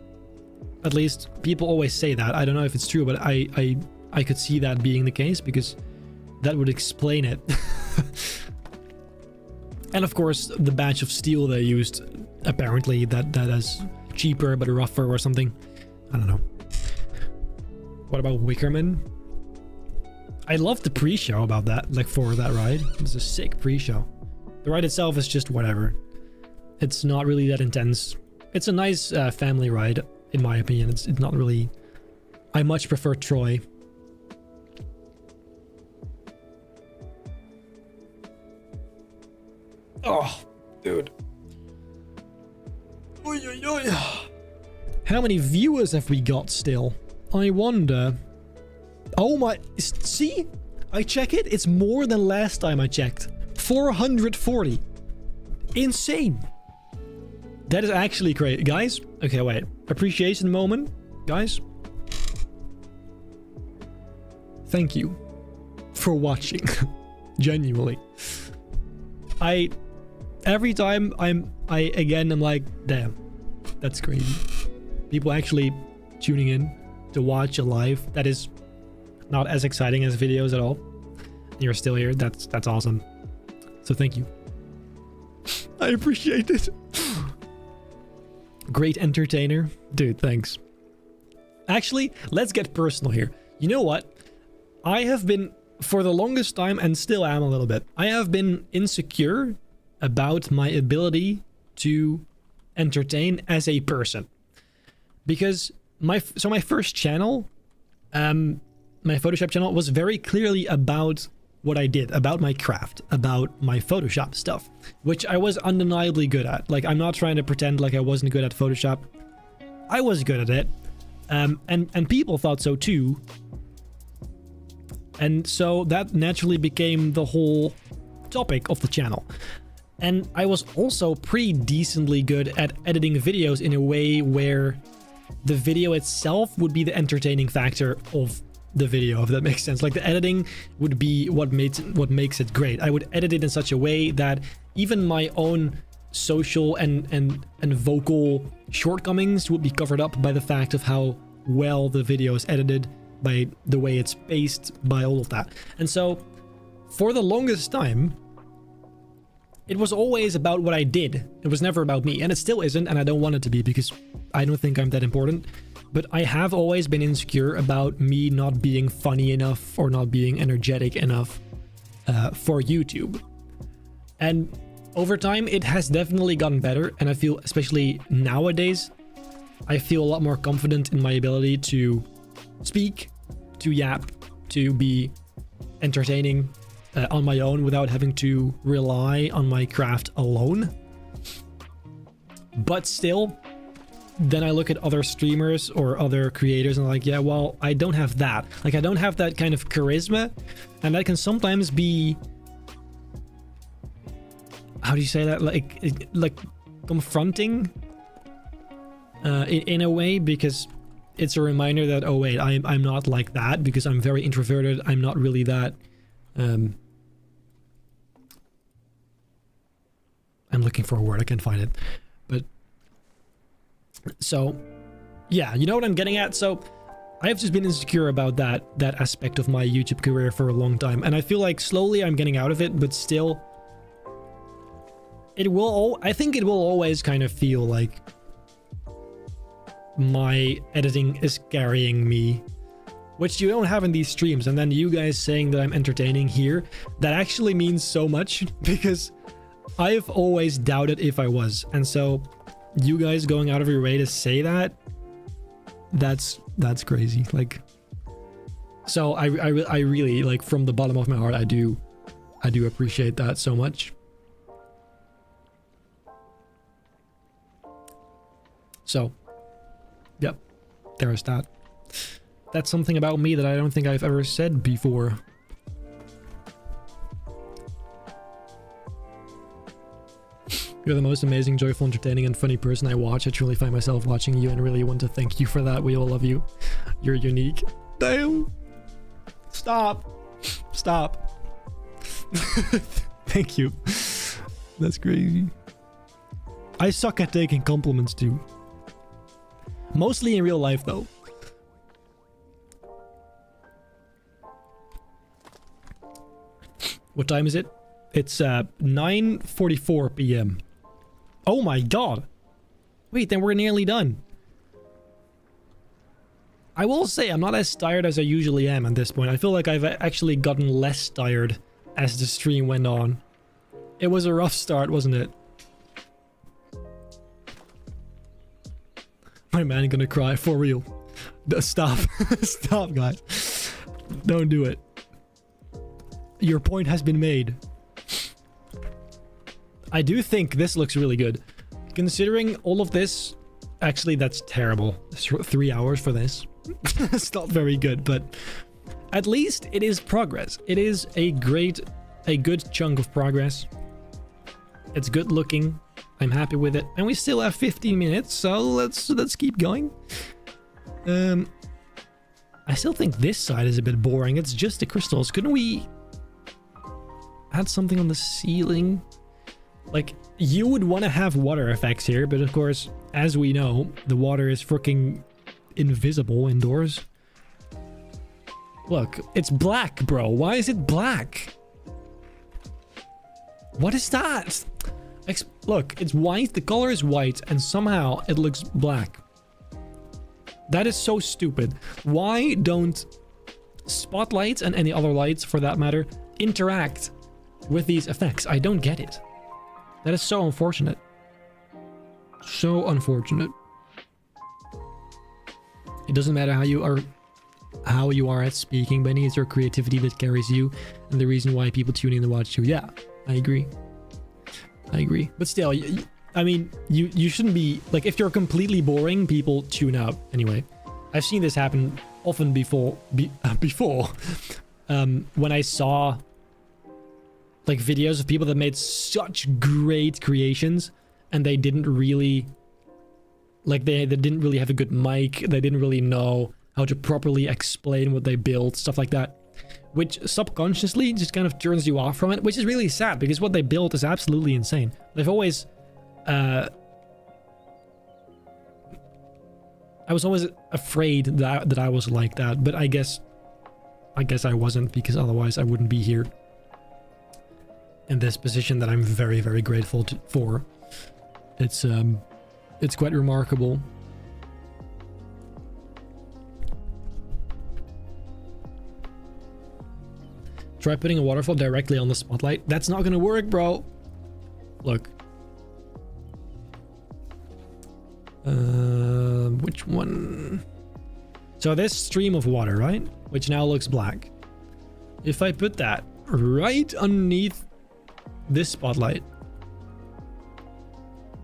At least, people always say that. I don't know if it's true, but I could see that being the case, because that would explain it. And of course, the batch of steel they used, apparently, that is cheaper but rougher or something. I don't know. What about Wickerman? I love the pre-show about that, like for that ride. It's a sick pre-show. The ride itself is just whatever. It's not really that intense. It's a nice family ride, in my opinion. It's not really... I much prefer Troy. Oh, dude. Oy, oy, oy. How many viewers have we got still? I wonder. Oh my... See? I check it. It's more than last time I checked. 440. Insane. That is actually great. Guys, okay, wait. Appreciation moment. Guys. Thank you for watching. Genuinely. Every time I'm like, damn, that's crazy. People actually tuning in to watch a live that is not as exciting as videos at all. You're still here. That's awesome. So thank you. I appreciate it. Great entertainer. Dude, thanks. Actually, let's get personal here. You know what? I have been, for the longest time, and still am a little bit, I have been insecure about my ability to entertain as a person. Because my first channel, my Photoshop channel was very clearly about what I did, about my craft, about my Photoshop stuff, which I was undeniably good at. Like, I'm not trying to pretend like I wasn't good at Photoshop. I was good at it. And people thought so too. And so that naturally became the whole topic of the channel. And I was also pretty decently good at editing videos in a way where the video itself would be the entertaining factor of the video, if that makes sense. Like, the editing would be what makes it great. I would edit it in such a way that even my own social and vocal shortcomings would be covered up by the fact of how well the video is edited, by the way it's paced, by all of that. And so for the longest time, it was always about what I did. It was never about me, and it still isn't, and I don't want it to be, because I don't think I'm that important. But I have always been insecure about me not being funny enough or not being energetic enough for YouTube. And over time, it has definitely gotten better, and I feel, especially nowadays, I feel a lot more confident in my ability to speak, to yap, to be entertaining on my own without having to rely on my craft alone. But still, then I look at other streamers or other creators and I'm like, yeah, well, I don't have that. Like, I don't have that kind of charisma, and that can sometimes be, how do you say that? Like confronting in a way, because it's a reminder that, oh wait, I'm not like that, because I'm very introverted. I'm not really that. I'm looking for a word, I can't find it. But so yeah, you know what I'm getting at? So I've just been insecure about that aspect of my YouTube career for a long time, and I feel like slowly I'm getting out of it, but still I think it will always kind of feel like my editing is carrying me, which you don't have in these streams. And then you guys saying that I'm entertaining here, that actually means so much, because I've always doubted if I was. And so you guys going out of your way to say that, that's crazy. Like, so I really, like, from the bottom of my heart, I do appreciate that so much. So yep, there's that. That's something about me that I don't think I've ever said before. You're the most amazing, joyful, entertaining, and funny person I watch. I truly find myself watching you and really want to thank you for that. We all love you. You're unique. Damn. Stop. Stop. Thank you. That's crazy. I suck at taking compliments too. Mostly in real life, though. What time is it? It's 9:44 p.m. Oh my god. Wait, then we're nearly done. I will say I'm not as tired as I usually am at this point. I feel like I've actually gotten less tired as the stream went on. It was a rough start, wasn't it? My man gonna cry for real. Stop. Stop, guys. Don't do it. Your point has been made. I do think this looks really good. Considering all of this, actually that's terrible. 3 hours for this. It's not very good, but at least it is progress. It is a good chunk of progress. It's good looking. I'm happy with it, and we still have 15 minutes, so let's keep going. I still think this side is a bit boring. It's just the crystals. Couldn't we add something on the ceiling? Like, you would want to have water effects here, but of course, as we know, the water is freaking invisible indoors. Look, it's black, bro. Why is it black? What is that? Look, it's white, the color is white, and somehow it looks black. That is so stupid. Why don't spotlights, and any other lights for that matter, interact with these effects? I don't get it. That is so unfortunate. So unfortunate. It doesn't matter how you are at speaking, Benny. It's your creativity that carries you, and the reason why people tune in to watch you. Yeah, I agree. But still, I mean, you shouldn't be like, if you're completely boring, people tune out anyway. I've seen this happen often before. When I saw like videos of people that made such great creations, and they didn't really like they didn't really have a good mic. They didn't really know how to properly explain what they built, stuff like that, which subconsciously just kind of turns you off from it, which is really sad because what they built is absolutely insane. They've always I was always afraid that I was like that, but I guess I wasn't, because otherwise I wouldn't be here in this position that I'm very, very grateful for. It's quite remarkable. Try putting a waterfall directly on the spotlight. That's not gonna work, bro. Look. Which one? So this stream of water, right? Which now looks black. If I put that right underneath this spotlight.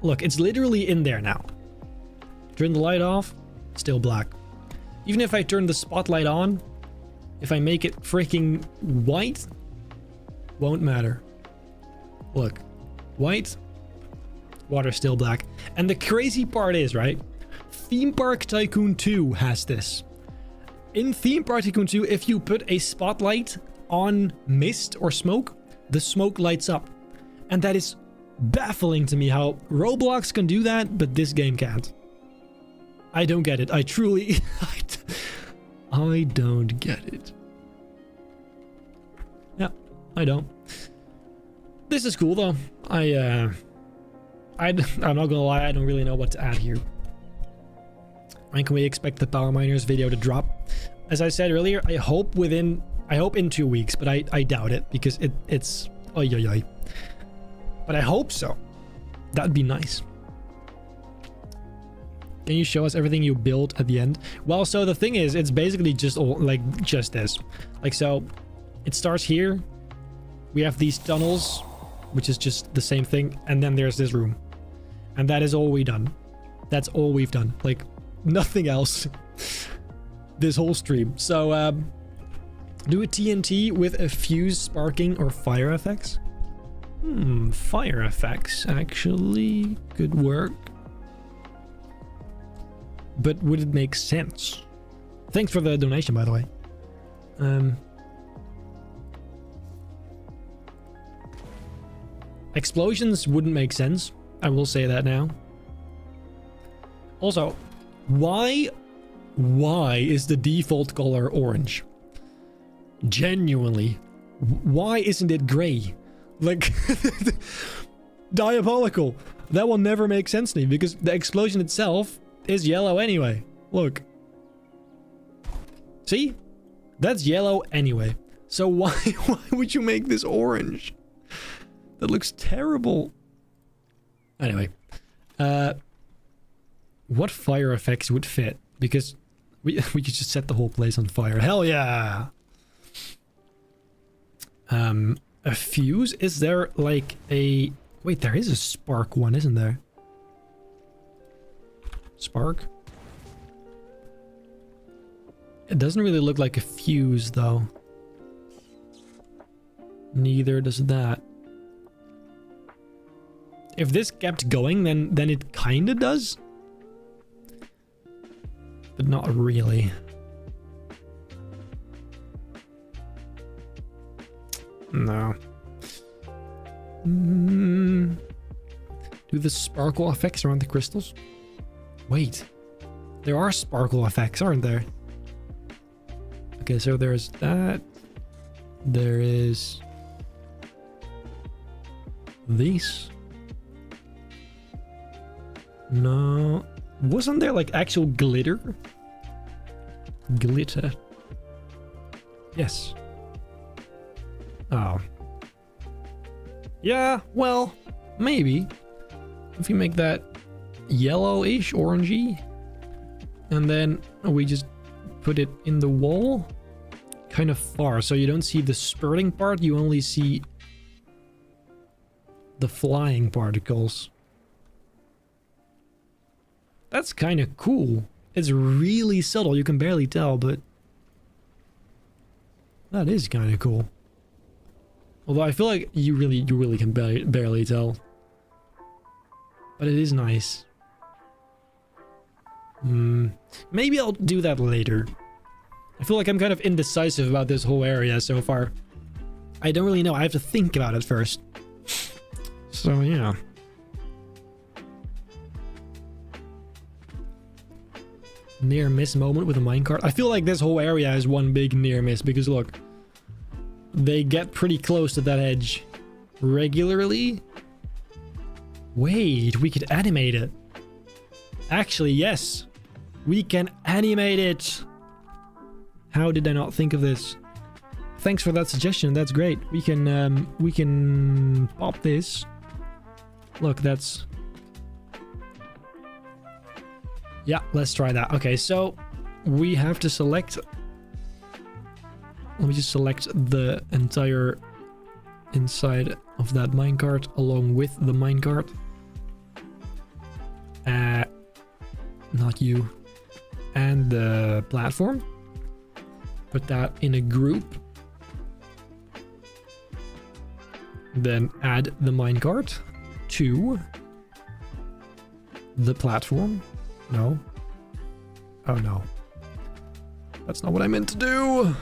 Look, it's literally in there now. Turn the light off, still black. Even if I turn the spotlight on, if I make it freaking white, won't matter. Look, white, water still black. And the crazy part is, right? Themepark Tycoon 2 has this. In Themepark Tycoon 2, if you put a spotlight on mist or smoke, the smoke lights up. And that is baffling to me how Roblox can do that, but this game can't. I don't get it. I truly... I don't get it. Yeah, I don't. This is cool though. I'm not gonna lie, I don't really know what to add here. When can we expect the Power Miners video to drop? As I said earlier, I hope in 2 weeks, but I doubt it because it's oy oy oy. But I hope so. That'd be nice. Can you show us everything you built at the end? Well, so the thing is, it's basically just just this. Like, so it starts here. We have these tunnels, which is just the same thing. And then there's this room. And that is all we've done. That's all we've done. Like, nothing else. This whole stream. So, do a TNT with a fuse, sparking, or fire effects? Fire effects actually could work. But would it make sense? Thanks for the donation, by the way. Explosions wouldn't make sense. I will say that now. Also, why is the default color orange? Genuinely, why isn't it gray? Like, diabolical. That will never make sense to me because the explosion itself is yellow anyway. Look. See? That's yellow anyway. So why would you make this orange? That looks terrible. Anyway. What fire effects would fit? Because we could just set the whole place on fire. Hell yeah! A fuse? Is there like a... Wait, there is a spark one, isn't there? Spark? It doesn't really look like a fuse, though. Neither does that. If this kept going, then it kinda does. But not really. No. Do the sparkle effects around the crystals? Wait. There are sparkle effects, aren't there? Okay, so there's that. There is... these. No. Wasn't there like actual glitter? Glitter. Yes. Oh. Yeah, well, maybe. If you make that yellowish, orangey. And then we just put it in the wall. Kind of far, so you don't see the spurting part, you only see the flying particles. That's kind of cool. It's really subtle, you can barely tell, but that is kind of cool. Although I feel like you really can barely tell. But it is nice. Maybe I'll do that later. I feel like I'm kind of indecisive about this whole area so far. I don't really know. I have to think about it first. So, yeah. Near miss moment with a minecart. I feel like this whole area is one big near miss because look, they get pretty close to that edge regularly. Wait, we could animate it. Actually, yes. We can animate it. How did I not think of this? Thanks for that suggestion. That's great. We can pop this. Look, that's... Yeah, let's try that. Okay, so we have to select... Let me just select the entire inside of that minecart along with the minecart. Not you. And the platform. Put that in a group. Then add the minecart to the platform. No. Oh no. That's not what I meant to do.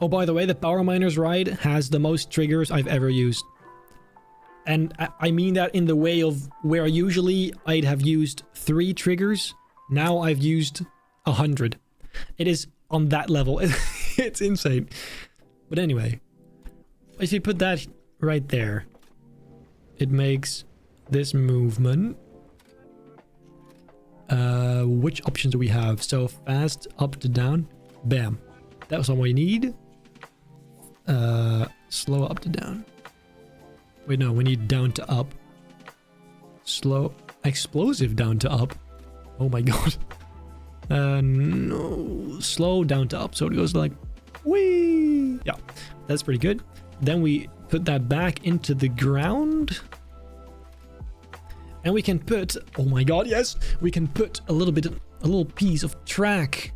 Oh, by the way, the Power Miners ride has the most triggers I've ever used. And I mean that in the way of where usually I'd have used 3 triggers. Now I've used 100. It is on that level. It's insane. But anyway, if you put that right there, it makes this movement. Which options do we have? So fast, up to down. Bam. That was all we need. Slow up to down. Wait, no, we need down to up. Slow, explosive down to up. Oh my god. No, slow down to up. So it goes like, whee. Yeah, that's pretty good. Then we put that back into the ground. And we can put, oh my god, yes. We can put a little piece of track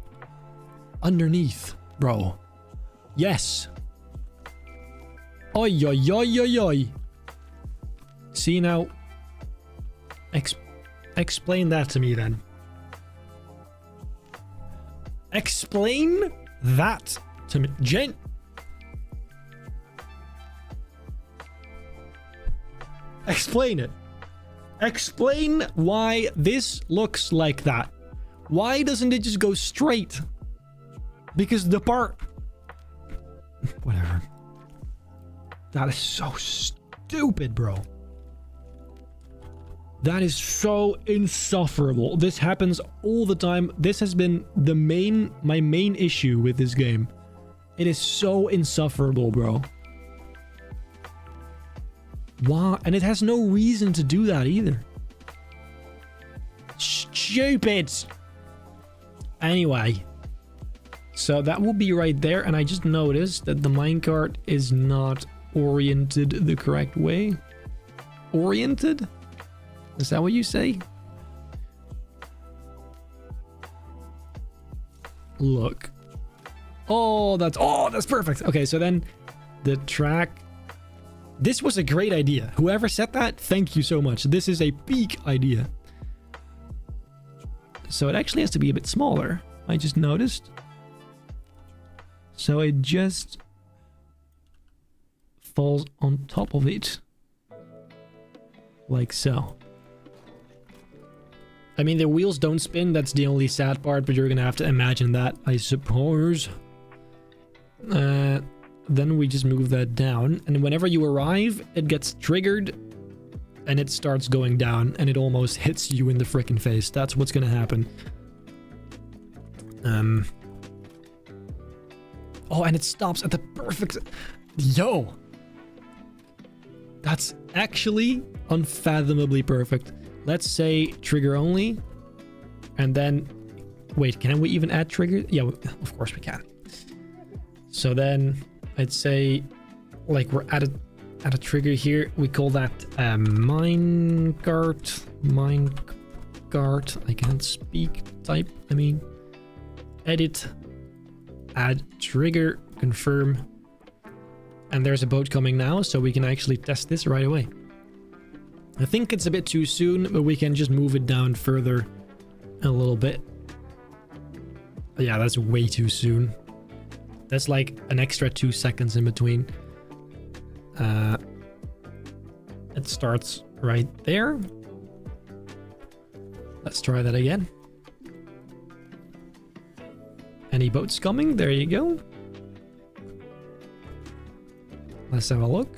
underneath, bro. Yes. Oi, oi, oi, oi, oi. See now, explain that to me then. Explain that to me. Explain it. Explain why this looks like that. Why doesn't it just go straight? Because the part... Whatever. That is so stupid, bro. That is so insufferable. This happens all the time. This has been my main issue with this game. It is so insufferable, bro. Wow, and it has no reason to do that either. Stupid. Anyway, so that will be right there, and I just noticed that the minecart is not oriented the correct way. Oriented? Is that what you say? Look. Oh, that's perfect. Okay, so then the track. This was a great idea. Whoever said that, thank you so much. This is a peak idea. So it actually has to be a bit smaller. I just noticed. So it just falls on top of it. Like so. I mean, the wheels don't spin. That's the only sad part, but you're gonna have to imagine that, I suppose. Then we just move that down, and whenever you arrive, it gets triggered, and it starts going down, and it almost hits you in the frickin' face. That's what's gonna happen. Oh, and it stops at the perfect... Yo! That's actually unfathomably perfect. let's say trigger only. And then, wait, can we even add triggers? Yeah, of course we can. So then I'd say, like, we're at a trigger here. We call that minecart. I can't speak. Type. I mean, edit, add trigger, confirm. And there's a boat coming now, so we can actually test this right away. I think it's a bit too soon, but we can just move it down further a little bit. Yeah, that's way too soon. That's like an extra 2 seconds in between. It starts right there. Let's try that again. Any boats coming? There you go. Let's have a look.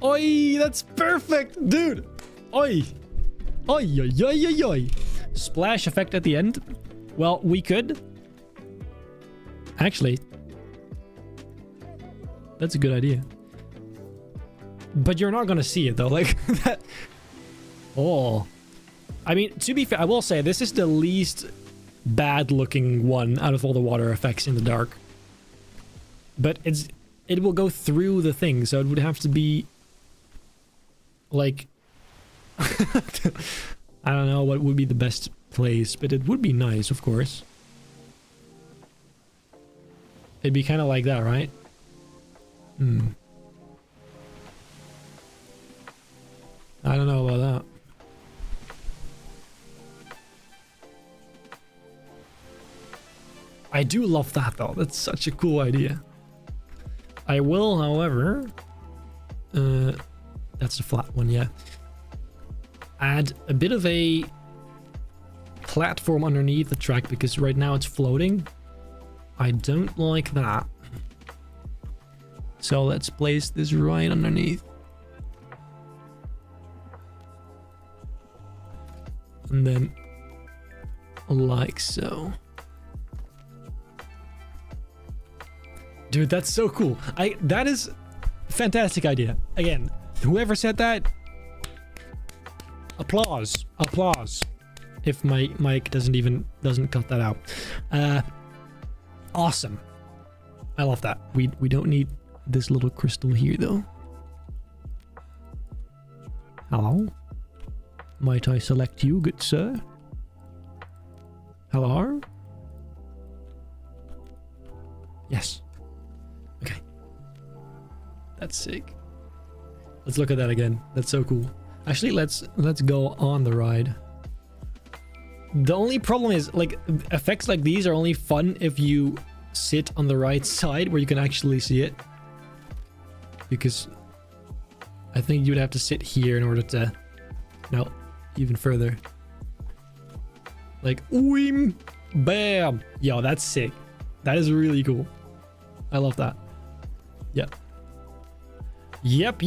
Oi, that's perfect, dude. Oi. Oi, oi, oi, oi, oi. Splash effect at the end. Well, we could. Actually, that's a good idea. But you're not gonna see it though, like that. Oh. I mean, to be fair, I will say this is the least bad looking one out of all the water effects in the dark. But it will go through the thing, so it would have to be like I don't know what would be the best place, but it would be nice, of course. It'd be kind of like that, right? I don't know about that. I do love that though. That's such a cool idea. I will, however, that's the flat one, yeah. Add a bit of a platform underneath the track because right now it's floating. I don't like that. So let's place this right underneath. And then like so. Dude, that's so cool. That is a fantastic idea. Again, whoever said that, applause. Applause. If my mic doesn't cut that out. Awesome. I love that. We don't need this little crystal here though. Hello? Might I select you, good sir? Hello? Yes. Okay. That's sick. Let's look at that again. That's so cool. Actually, let's go on the ride. The only problem is, like, effects like these are only fun if you sit on the right side where you can actually see it. Because I think you'd have to sit here in order to... No, even further. Like, oim, bam. Yo, that's sick. That is really cool. I love that. Yep. Yep.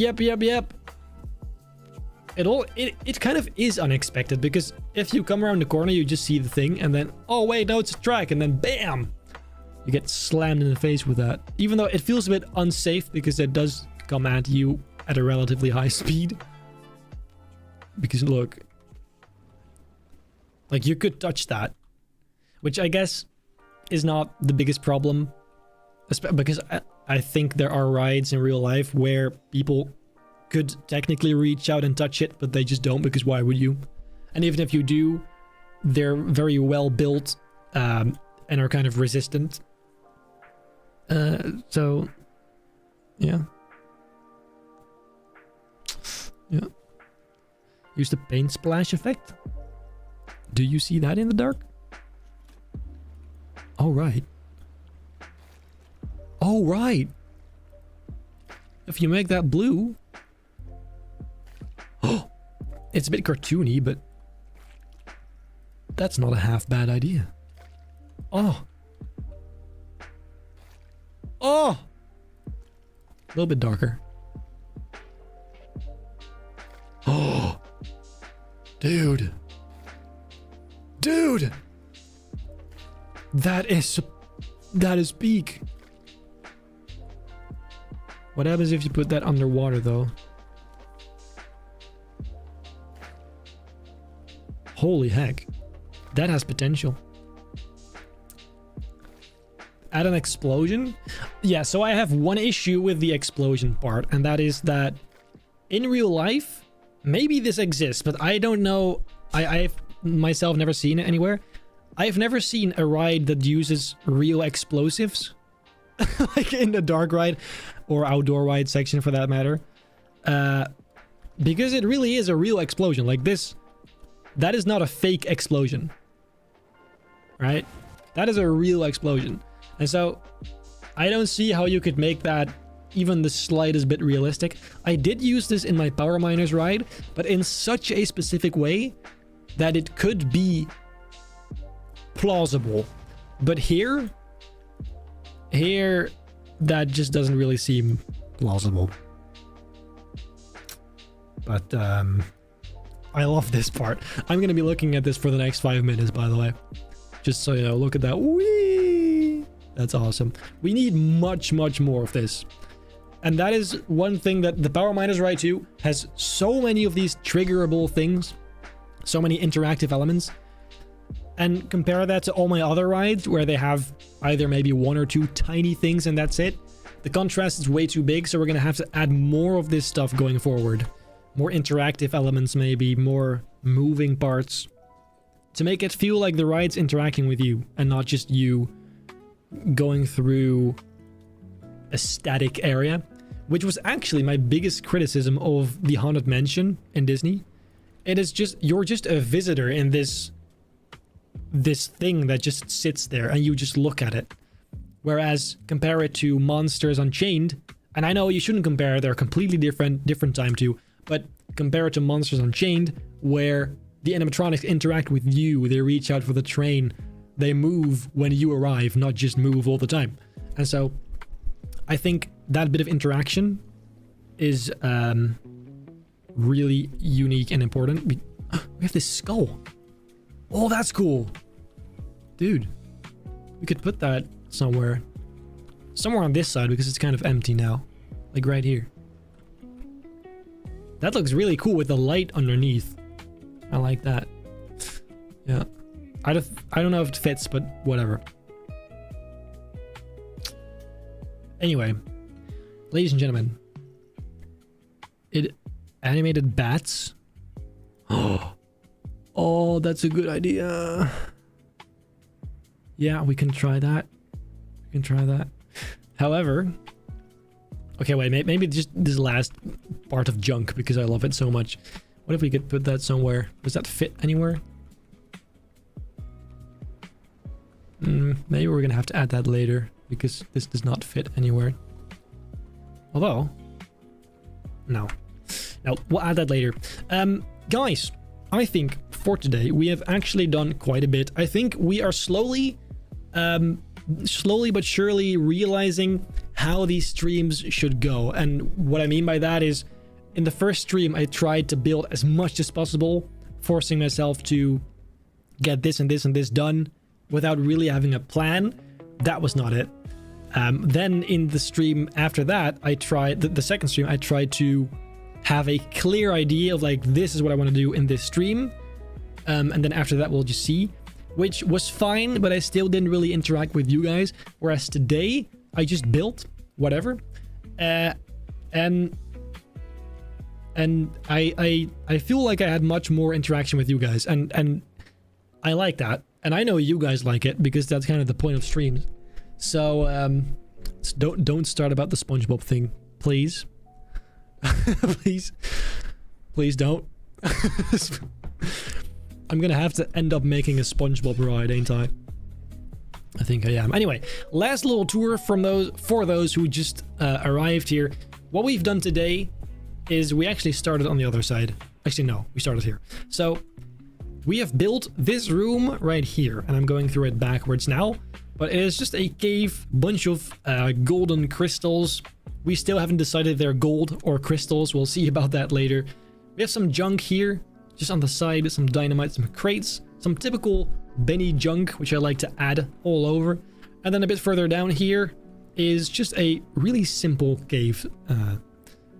It kind of is unexpected because if you come around the corner, you just see the thing and then, oh wait, no, it's a track, and then bam! You get slammed in the face with that. Even though it feels a bit unsafe because it does come at you at a relatively high speed. Because look, like you could touch that, which I guess is not the biggest problem. Because I think there are rides in real life where people could technically reach out and touch it, but they just don't, because why would you? And even if you do, they're very well built and are kind of resistant. So, yeah. Yeah. Use the paint splash effect. Do you see that in the dark? Oh, right. Oh, right. If you make that blue... Oh, it's a bit cartoony, but that's not a half bad idea. Oh. Oh! A little bit darker. Oh. Dude. Dude! That is peak. What happens if you put that underwater, though? Holy heck. That has potential. Add an explosion? Yeah, so I have one issue with the explosion part, and that is that in real life, maybe this exists, but I don't know. I've myself never seen it anywhere. I've never seen a ride that uses real explosives. Like in the dark ride or outdoor ride section for that matter. Because it really is a real explosion. Like this, that is not a fake explosion. Right? That is a real explosion. And so I don't see how you could make that even the slightest bit realistic. I did use this in my Power Miners ride, but in such a specific way that it could be plausible. But here, that just doesn't really seem plausible. But I love this part. I'm gonna be looking at this for the next 5 minutes, by the way. Just so you know, look at that. Whee! That's awesome. We need much more of this. And that is one thing that the Power Miners Ride 2 has so many of these triggerable things, so many interactive elements. And compare that to all my other rides where they have either maybe one or two tiny things and that's it. The contrast is way too big, so we're going to have to add more of this stuff going forward. More interactive elements maybe, more moving parts. To make it feel like the ride's interacting with you and not just you going through a static area. Which was actually my biggest criticism of the Haunted Mansion in Disney. It is just, you're just a visitor in this thing that just sits there and you just look at it. Whereas compare it to Monsters Unchained, and I know you shouldn't compare, they're completely different time too, but compare it to Monsters Unchained where the animatronics interact with you, they reach out for the train, they move when you arrive, not just move all the time. And so I think that bit of interaction is really unique and important. We have this skull. Oh, that's cool. Dude, we could put that somewhere on this side because it's kind of empty now. Like right here. That looks really cool with the light underneath. I like that. Yeah. I don't know if it fits, but whatever. Anyway, ladies and gentlemen, it animated bats. Oh, that's a good idea. Yeah, we can try that. We can try that. However, okay, wait, maybe just this last part of junk because I love it so much. What if we could put that somewhere? Does that fit anywhere? Maybe we're gonna have to add that later because this does not fit anywhere. Although, no, we'll add that later. Guys, I think for today we have actually done quite a bit. I think we are slowly but surely realizing how these streams should go. And what I mean by that is, in the first stream, I tried to build as much as possible, forcing myself to get this and this and this done without really having a plan. That was not it. Then in the stream after that, I tried, the second stream, I tried to have a clear idea of like, this is what I want to do in this stream. And then after that, we'll just see, which was fine, but I still didn't really interact with you guys. Whereas today, I just built whatever. And I feel like I had much more interaction with you guys, and I like that. And I know you guys like it because that's kind of the point of streams. So don't start about the SpongeBob thing, please. please don't. I'm gonna have to end up making a SpongeBob ride, ain't I? I think I am. Anyway, last little tour for those who just arrived here. What we've done today is we actually started on the other side. Actually, no, we started here. So we have built this room right here, and I'm going through it backwards now, but it is just a cave, bunch of golden crystals. We still haven't decided if they're gold or crystals. We'll see about that later. We have some junk here, just on the side, some dynamite, some crates, some typical Benji junk, which I like to add all over. And then a bit further down here is just a really simple cave,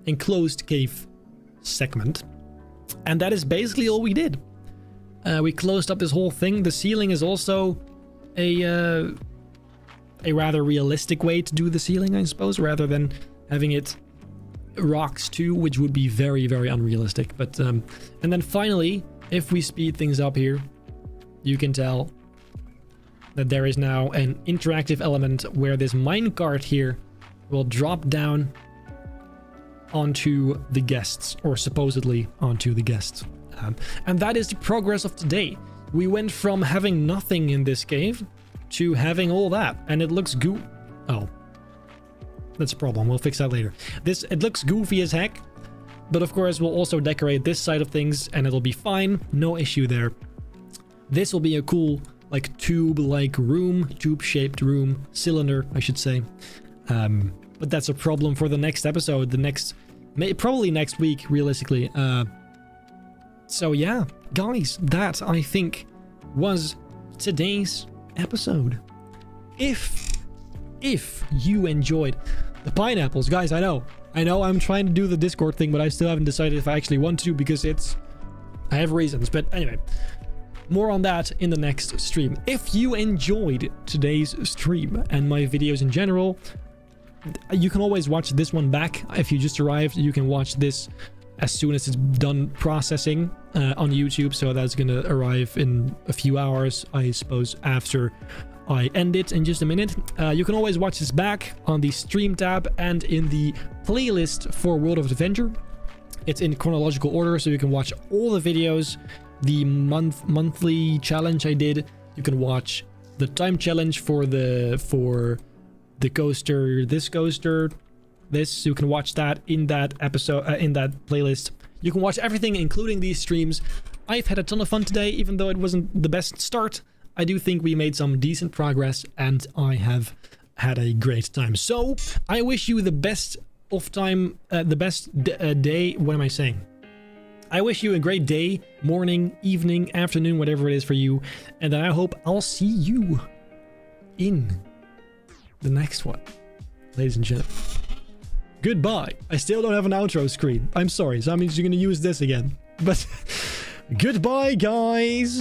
enclosed cave segment. And that is basically all we did. We closed up this whole thing. The ceiling is also a rather realistic way to do the ceiling, I suppose, rather than having it rocks too, which would be very, very unrealistic. But and then finally, if we speed things up here, you can tell that there is now an interactive element where this minecart here will drop down onto the guests, or supposedly onto the guests. And that is the progress of today. We went from having nothing in this cave to having all that, and it looks oh, that's a problem. We'll fix that later. It looks goofy as heck, but of course we'll also decorate this side of things and it'll be fine. No issue there. This will be a cool, like, tube-like room, tube-shaped room, cylinder, I should say. But that's a problem for the next episode, probably next week, realistically. So yeah, guys, that I think was today's episode. If you enjoyed the pineapples, guys, I know I'm trying to do the Discord thing, but I still haven't decided if I actually want to, because I have reasons. But anyway, more on that in the next stream. If you enjoyed today's stream and my videos in general, you can always watch this one back. If you just arrived, you can watch this as soon as it's done processing on YouTube. So that's gonna arrive in a few hours, I suppose, after I end it in just a minute. You can always watch this back on the stream tab and in the playlist for World of Adventure. It's in chronological order, so you can watch all the videos. The monthly challenge I did, you can watch the time challenge for the coaster, this, you can watch that in that episode, in that playlist. You can watch everything, including these streams. I've had a ton of fun today, even though it wasn't the best start. I do think we made some decent progress, and I have had a great time. So I wish you the best of time, the best day. What am I saying? I wish you a great day, morning, evening, afternoon, whatever it is for you. And then I hope I'll see you in the next one, ladies and gentlemen. Goodbye. I still don't have an outro screen. I'm sorry. So that means you're going to use this again. But goodbye, guys.